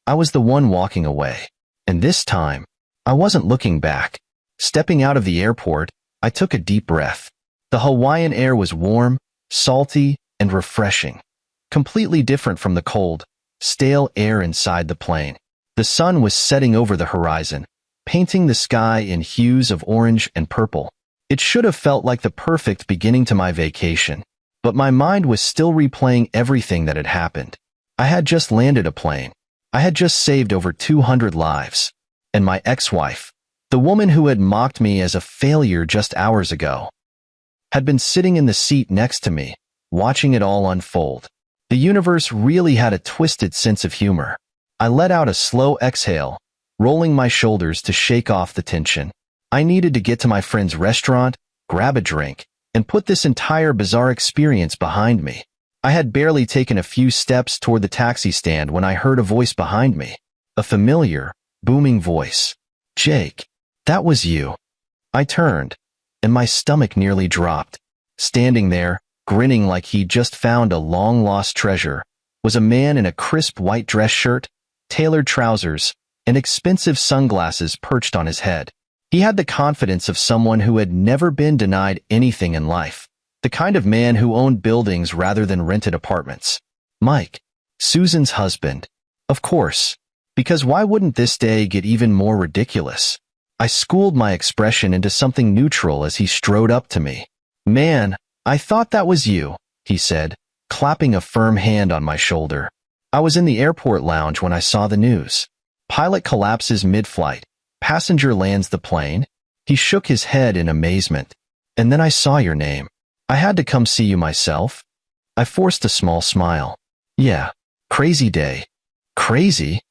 I was the one walking away. And this time, I wasn't looking back. Stepping out of the airport, I took a deep breath. The Hawaiian air was warm, salty, and refreshing. Completely different from the cold, stale air inside the plane. The sun was setting over the horizon, painting the sky in hues of orange and purple. It should have felt like the perfect beginning to my vacation. But my mind was still replaying everything that had happened. I had just landed a plane. I had just saved over 200 lives. And my ex-wife, the woman who had mocked me as a failure just hours ago, had been sitting in the seat next to me, watching it all unfold. The universe really had a twisted sense of humor. I let out a slow exhale, rolling my shoulders to shake off the tension. I needed to get to my friend's restaurant, grab a drink, and put this entire bizarre experience behind me. I had barely taken a few steps toward the taxi stand when I heard a voice behind me. A familiar, booming voice. "Jake, that was you." I turned, and my stomach nearly dropped. Standing there, grinning like he'd just found a long-lost treasure, was a man in a crisp white dress shirt, tailored trousers, and expensive sunglasses perched on his head. He had the confidence of someone who had never been denied anything in life, the kind of man who owned buildings rather than rented apartments. Mike, Susan's husband. Of course, because why wouldn't this day get even more ridiculous? I schooled my expression into something neutral as he strode up to me. "Man, I thought that was you," he said, clapping a firm hand on my shoulder. "I was in the airport lounge when I saw the news. Pilot collapses mid-flight. Passenger lands the plane." He shook his head in amazement. "And then I saw your name. I had to come see you myself." I forced a small smile. "Yeah, crazy day." "Crazy?"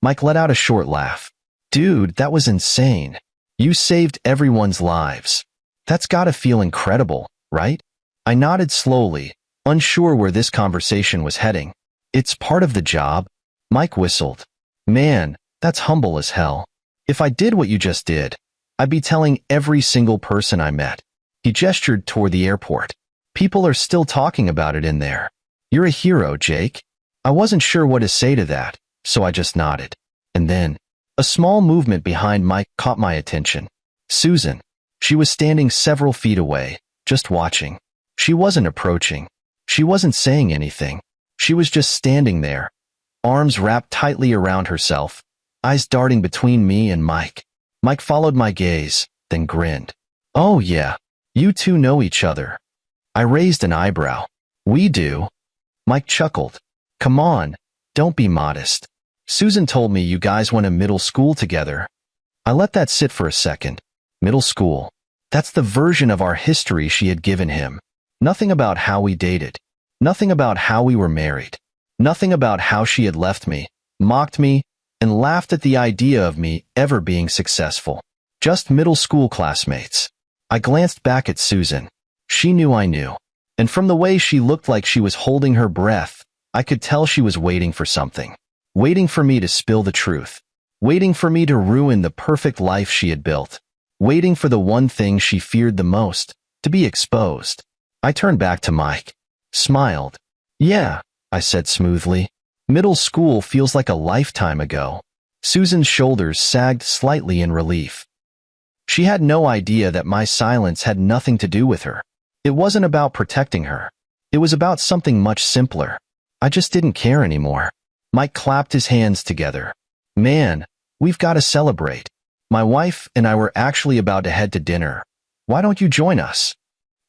Mike let out a short laugh. "Dude, that was insane. You saved everyone's lives. That's gotta feel incredible, right?" I nodded slowly, unsure where this conversation was heading. "It's part of the job." Mike whistled. "Man, that's humble as hell. If I did what you just did, I'd be telling every single person I met." He gestured toward the airport. "People are still talking about it in there. You're a hero, Jake." I wasn't sure what to say to that, so I just nodded. And then, a small movement behind Mike caught my attention. Susan. She was standing several feet away, just watching. She wasn't approaching. She wasn't saying anything. She was just standing there, arms wrapped tightly around herself, eyes darting between me and Mike. Mike followed my gaze, then grinned. "Oh yeah, you two know each other." I raised an eyebrow. "We do." Mike chuckled. "Come on, don't be modest. Susan told me you guys went to middle school together." I let that sit for a second. Middle school. That's the version of our history she had given him. Nothing about how we dated. Nothing about how we were married. Nothing about how she had left me, mocked me, and laughed at the idea of me ever being successful. Just middle school classmates. I glanced back at Susan. She knew I knew. And from the way she looked like she was holding her breath, I could tell she was waiting for something. Waiting for me to spill the truth. Waiting for me to ruin the perfect life she had built. Waiting for the one thing she feared the most, to be exposed. I turned back to Mike. Smiled. "Yeah," I said smoothly. "Middle school feels like a lifetime ago." Susan's shoulders sagged slightly in relief. She had no idea that my silence had nothing to do with her. It wasn't about protecting her. It was about something much simpler. I just didn't care anymore. Mike clapped his hands together. "Man, we've got to celebrate. My wife and I were actually about to head to dinner. Why don't you join us?"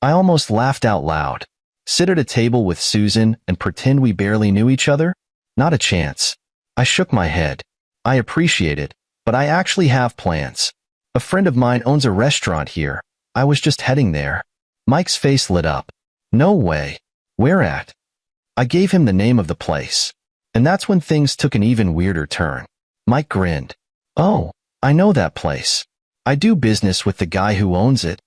I almost laughed out loud. Sit at a table with Susan and pretend we barely knew each other? Not a chance. I shook my head. "I appreciate it, but I actually have plans. A friend of mine owns a restaurant here. I was just heading there." Mike's face lit up. "No way. Where at?" I gave him the name of the place. And that's when things took an even weirder turn. Mike grinned. "Oh, I know that place. I do business with the guy who owns it."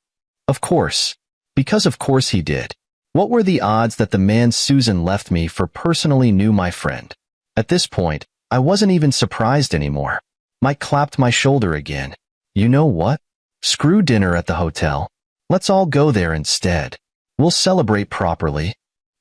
Of course. Because of course he did. What were the odds that the man Susan left me for personally knew my friend? At this point, I wasn't even surprised anymore. Mike clapped my shoulder again. "You know what? Screw dinner at the hotel. Let's all go there instead. We'll celebrate properly."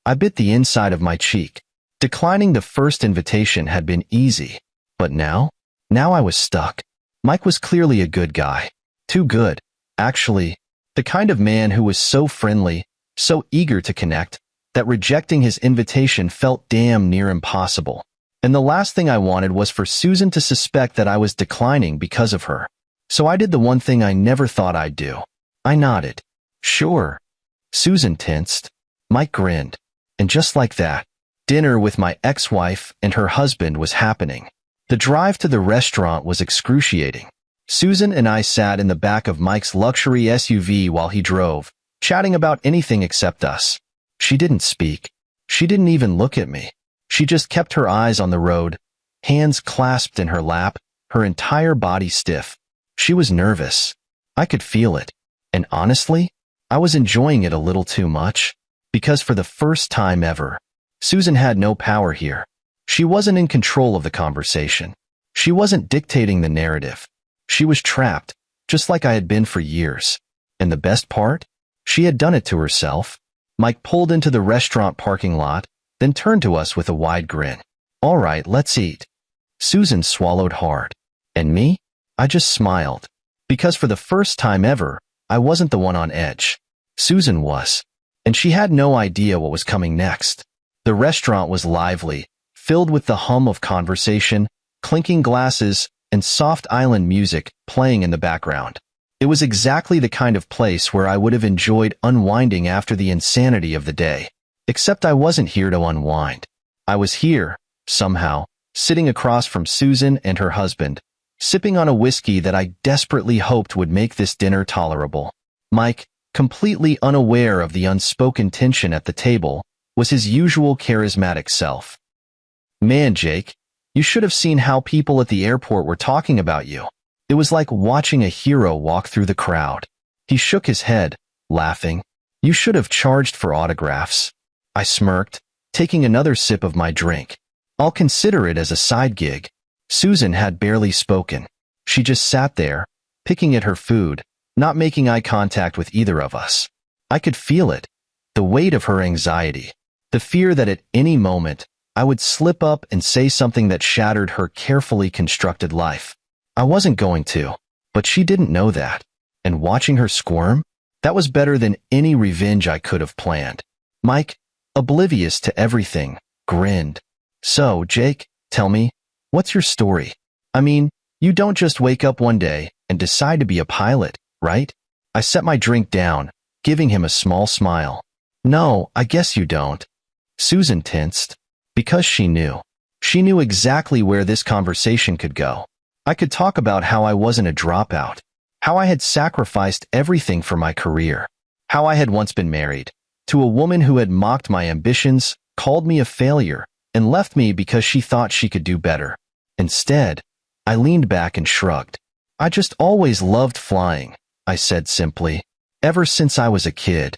I bit the inside of my cheek. Declining the first invitation had been easy. But now I was stuck. Mike was clearly a good guy. Too good, actually. The kind of man who was so friendly, so eager to connect, that rejecting his invitation felt damn near impossible. And the last thing I wanted was for Susan to suspect that I was declining because of her. So I did the one thing I never thought I'd do. I nodded. "Sure." Susan tensed. Mike grinned. And just like that, dinner with my ex-wife and her husband was happening. The drive to the restaurant was excruciating. Susan and I sat in the back of Mike's luxury SUV while he drove, chatting about anything except us. She didn't speak. She didn't even look at me. She just kept her eyes on the road, hands clasped in her lap, her entire body stiff. She was nervous. I could feel it. And honestly, I was enjoying it a little too much. Because for the first time ever, Susan had no power here. She wasn't in control of the conversation. She wasn't dictating the narrative. She was trapped, just like I had been for years. And the best part? She had done it to herself. Mike pulled into the restaurant parking lot, then turned to us with a wide grin. All right, let's eat. Susan swallowed hard. And me? I just smiled. Because for the first time ever, I wasn't the one on edge. Susan was. And she had no idea what was coming next. The restaurant was lively, filled with the hum of conversation, clinking glasses, and soft island music playing in the background. It was exactly the kind of place where I would have enjoyed unwinding after the insanity of the day. Except I wasn't here to unwind. I was here, somehow, sitting across from Susan and her husband, sipping on a whiskey that I desperately hoped would make this dinner tolerable. Mike, completely unaware of the unspoken tension at the table, was his usual charismatic self. Man, Jake, you should have seen how people at the airport were talking about you. It was like watching a hero walk through the crowd. He shook his head, laughing. You should have charged for autographs. I smirked, taking another sip of my drink. I'll consider it as a side gig. Susan had barely spoken. She just sat there, picking at her food, not making eye contact with either of us. I could feel it, the weight of her anxiety, the fear that at any moment I would slip up and say something that shattered her carefully constructed life. I wasn't going to, but she didn't know that. And watching her squirm, that was better than any revenge I could have planned. Mike, oblivious to everything, grinned. So, Jake, tell me, what's your story? I mean, you don't just wake up one day and decide to be a pilot, right? I set my drink down, giving him a small smile. No, I guess you don't. Susan tensed. Because she knew. She knew exactly where this conversation could go. I could talk about how I wasn't a dropout, how I had sacrificed everything for my career, how I had once been married to a woman who had mocked my ambitions, called me a failure, and left me because she thought she could do better. Instead, I leaned back and shrugged. I just always loved flying, I said simply, ever since I was a kid.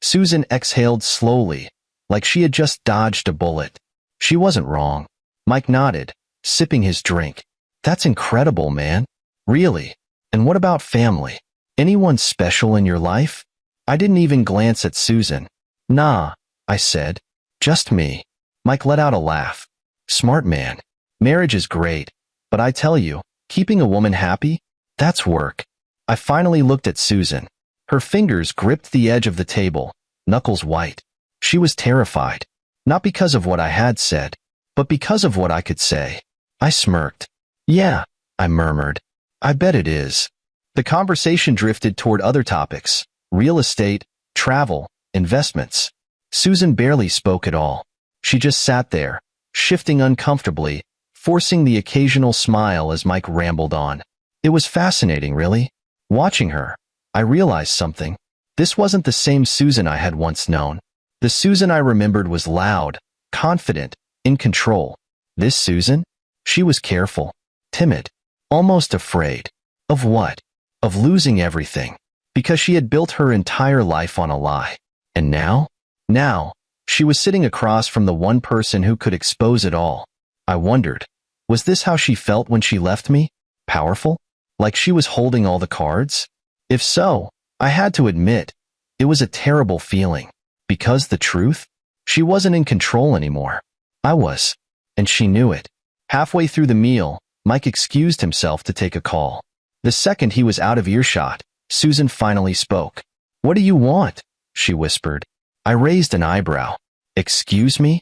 Susan exhaled slowly, like she had just dodged a bullet. She wasn't wrong. Mike nodded, sipping his drink. That's incredible, man. Really? And what about family? Anyone special in your life? I didn't even glance at Susan. Nah, I said. Just me. Mike let out a laugh. Smart man. Marriage is great, but I tell you, keeping a woman happy? That's work. I finally looked at Susan. Her fingers gripped the edge of the table, knuckles white. She was terrified. Not because of what I had said, but because of what I could say. I smirked. Yeah, I murmured. I bet it is. The conversation drifted toward other topics: real estate, travel, investments. Susan barely spoke at all. She just sat there, shifting uncomfortably, forcing the occasional smile as Mike rambled on. It was fascinating, really. Watching her, I realized something. This wasn't the same Susan I had once known. The Susan I remembered was loud, confident, in control. This Susan? She was careful, timid, almost afraid. Of what? Of losing everything. Because she had built her entire life on a lie. And now? Now, she was sitting across from the one person who could expose it all. I wondered, was this how she felt when she left me? Powerful? Like she was holding all the cards? If so, I had to admit, it was a terrible feeling. Because the truth? She wasn't in control anymore. I was. And she knew it. Halfway through the meal, Mike excused himself to take a call. The second he was out of earshot, Susan finally spoke. What do you want? She whispered. I raised an eyebrow. Excuse me?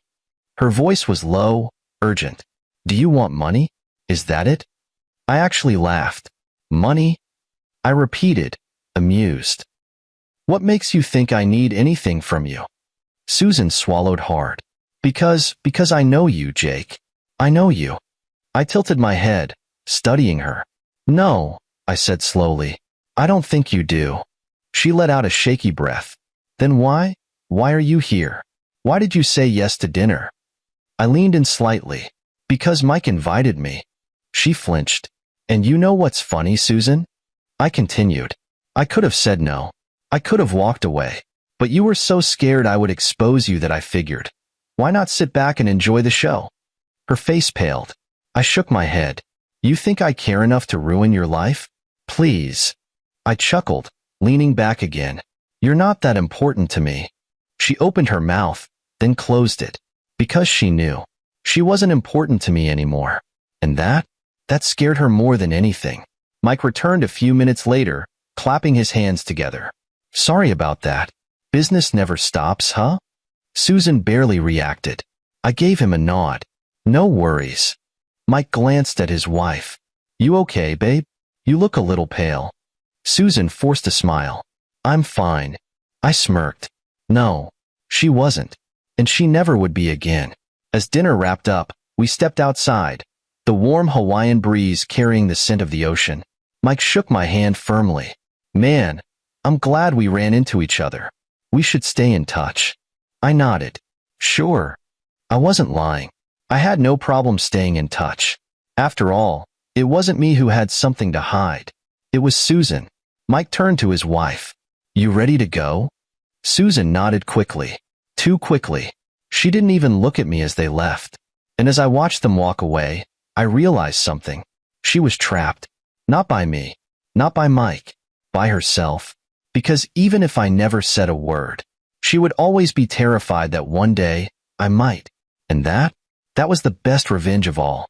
Her voice was low, urgent. Do you want money? Is that it? I actually laughed. Money? I repeated, amused. What makes you think I need anything from you? Susan swallowed hard. Because I know you, Jake. I know you. I tilted my head, studying her. No, I said slowly. I don't think you do. She let out a shaky breath. Then why? Why are you here? Why did you say yes to dinner? I leaned in slightly. Because Mike invited me. She flinched. And you know what's funny, Susan? I continued. I could have said no. I could have walked away. But you were so scared I would expose you that I figured. Why not sit back and enjoy the show? Her face paled. I shook my head. You think I care enough to ruin your life? Please. I chuckled, leaning back again. You're not that important to me. She opened her mouth, then closed it. Because she knew. She wasn't important to me anymore. And that scared her more than anything. Mike returned a few minutes later, clapping his hands together. Sorry about that. Business never stops, huh? Susan barely reacted. I gave him a nod. No worries. Mike glanced at his wife. You okay, babe? You look a little pale. Susan forced a smile. I'm fine. I smirked. No, she wasn't. And she never would be again. As dinner wrapped up, we stepped outside, the warm Hawaiian breeze carrying the scent of the ocean. Mike shook my hand firmly. Man, I'm glad we ran into each other. We should stay in touch. I nodded. Sure. I wasn't lying. I had no problem staying in touch. After all, it wasn't me who had something to hide. It was Susan. Mike turned to his wife. You ready to go? Susan nodded quickly. Too quickly. She didn't even look at me as they left. And as I watched them walk away, I realized something. She was trapped. Not by me. Not by Mike. By herself. Because even if I never said a word, she would always be terrified that one day I might. And that was the best revenge of all.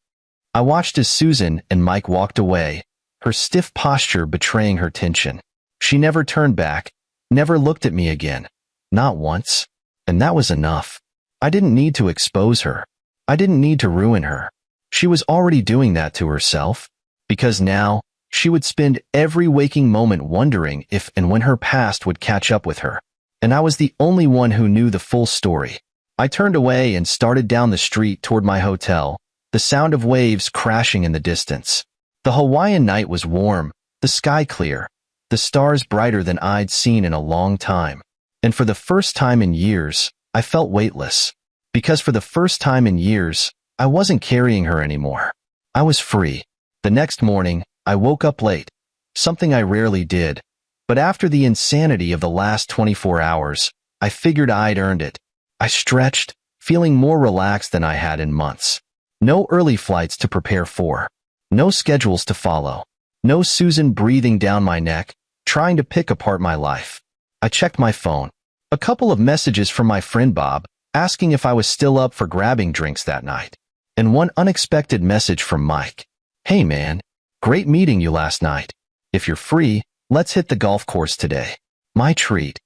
I watched as Susan and Mike walked away, her stiff posture betraying her tension. She never turned back, never looked at me again. Not once. And that was enough. I didn't need to expose her. I didn't need to ruin her. She was already doing that to herself. Because now, she would spend every waking moment wondering if and when her past would catch up with her. And I was the only one who knew the full story. I turned away and started down the street toward my hotel, the sound of waves crashing in the distance. The Hawaiian night was warm, the sky clear, the stars brighter than I'd seen in a long time. And for the first time in years, I felt weightless. Because for the first time in years, I wasn't carrying her anymore. I was free. The next morning, I woke up late, something I rarely did. But after the insanity of the last 24 hours, I figured I'd earned it. I stretched, feeling more relaxed than I had in months. No early flights to prepare for. No schedules to follow. No Susan breathing down my neck, trying to pick apart my life. I checked my phone. A couple of messages from my friend Bob, asking if I was still up for grabbing drinks that night. And one unexpected message from Mike. Hey man, great meeting you last night. If you're free, let's hit the golf course today. My treat.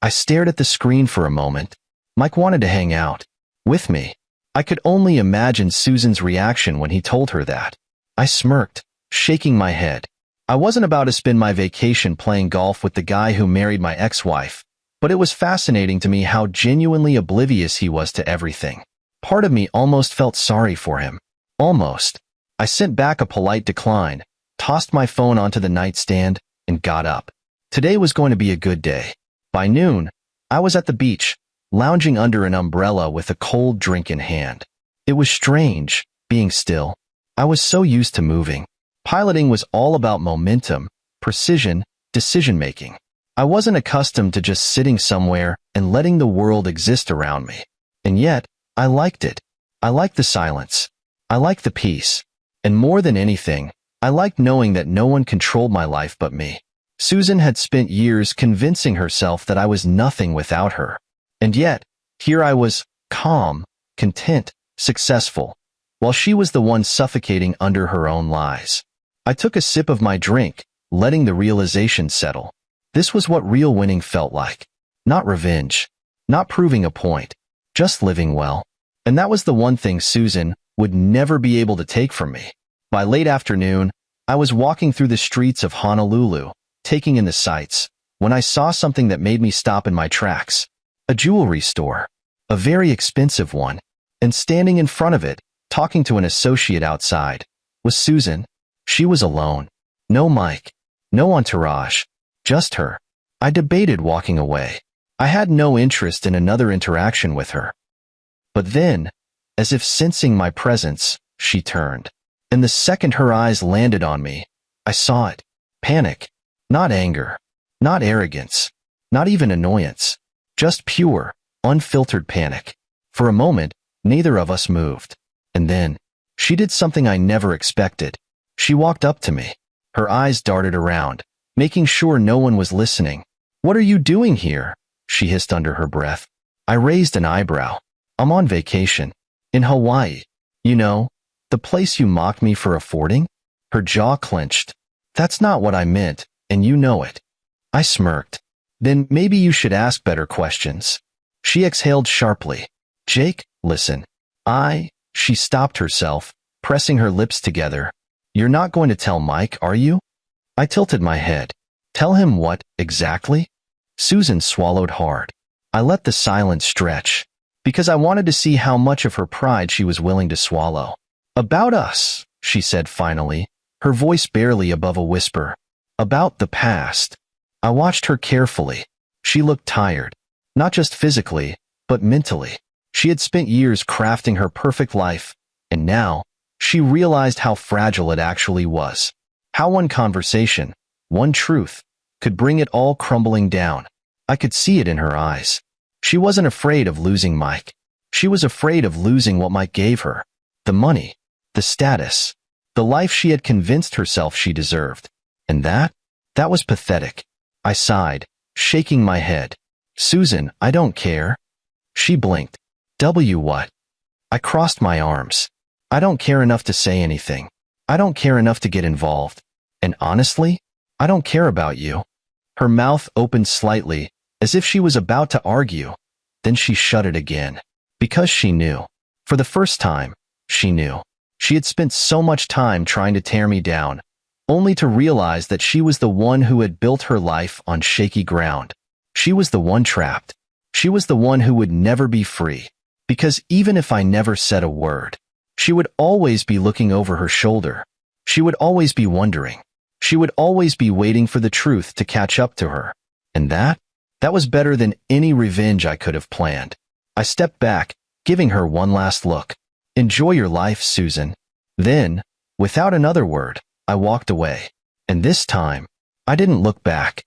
I stared at the screen for a moment. Mike wanted to hang out. With me. I could only imagine Susan's reaction when he told her that. I smirked, shaking my head. I wasn't about to spend my vacation playing golf with the guy who married my ex-wife, but it was fascinating to me how genuinely oblivious he was to everything. Part of me almost felt sorry for him. Almost. I sent back a polite decline, tossed my phone onto the nightstand, and got up. Today was going to be a good day. By noon, I was at the beach, lounging under an umbrella with a cold drink in hand. It was strange, being still. I was so used to moving. Piloting was all about momentum, precision, decision-making. I wasn't accustomed to just sitting somewhere and letting the world exist around me. And yet, I liked it. I liked the silence. I liked the peace. And more than anything, I liked knowing that no one controlled my life but me. Susan had spent years convincing herself that I was nothing without her. And yet, here I was, calm, content, successful, while she was the one suffocating under her own lies. I took a sip of my drink, letting the realization settle. This was what real winning felt like. Not revenge. Not proving a point. Just living well. And that was the one thing Susan would never be able to take from me. By late afternoon, I was walking through the streets of Honolulu, taking in the sights, when I saw something that made me stop in my tracks. A jewelry store. A very expensive one. And standing in front of it, talking to an associate outside, was Susan. She was alone. No Mike. No entourage. Just her. I debated walking away. I had no interest in another interaction with her. But then, as if sensing my presence, she turned. And the second her eyes landed on me, I saw it. Panic. Not anger. Not arrogance. Not even annoyance. Just pure, unfiltered panic. For a moment, neither of us moved. And then, she did something I never expected. She walked up to me. Her eyes darted around, making sure no one was listening. "What are you doing here?" she hissed under her breath. I raised an eyebrow. "I'm on vacation. In Hawaii. You know, the place you mocked me for affording?" Her jaw clenched. "That's not what I meant, and you know it." I smirked. "Then maybe you should ask better questions." She exhaled sharply. "Jake, listen. She stopped herself, pressing her lips together. "You're not going to tell Mike, are you?" I tilted my head. "Tell him what, exactly?" Susan swallowed hard. I let the silence stretch, because I wanted to see how much of her pride she was willing to swallow. "About us," she said finally, her voice barely above a whisper. "About the past." I watched her carefully. She looked tired, not just physically, but mentally. She had spent years crafting her perfect life, and now, she realized how fragile it actually was. How one conversation, one truth, could bring it all crumbling down. I could see it in her eyes. She wasn't afraid of losing Mike. She was afraid of losing what Mike gave her. The money, the status, the life she had convinced herself she deserved. And that was pathetic. I sighed, shaking my head. "Susan, I don't care." She blinked. What? I crossed my arms. "I don't care enough to say anything. I don't care enough to get involved. And honestly, I don't care about you." Her mouth opened slightly, as if she was about to argue. Then she shut it again. Because she knew. For the first time, she knew. She had spent so much time trying to tear me down, only to realize that she was the one who had built her life on shaky ground. She was the one trapped. She was the one who would never be free. Because even if I never said a word, she would always be looking over her shoulder. She would always be wondering. She would always be waiting for the truth to catch up to her. And that was better than any revenge I could have planned. I stepped back, giving her one last look. "Enjoy your life, Susan." Then, without another word, I walked away. And this time, I didn't look back.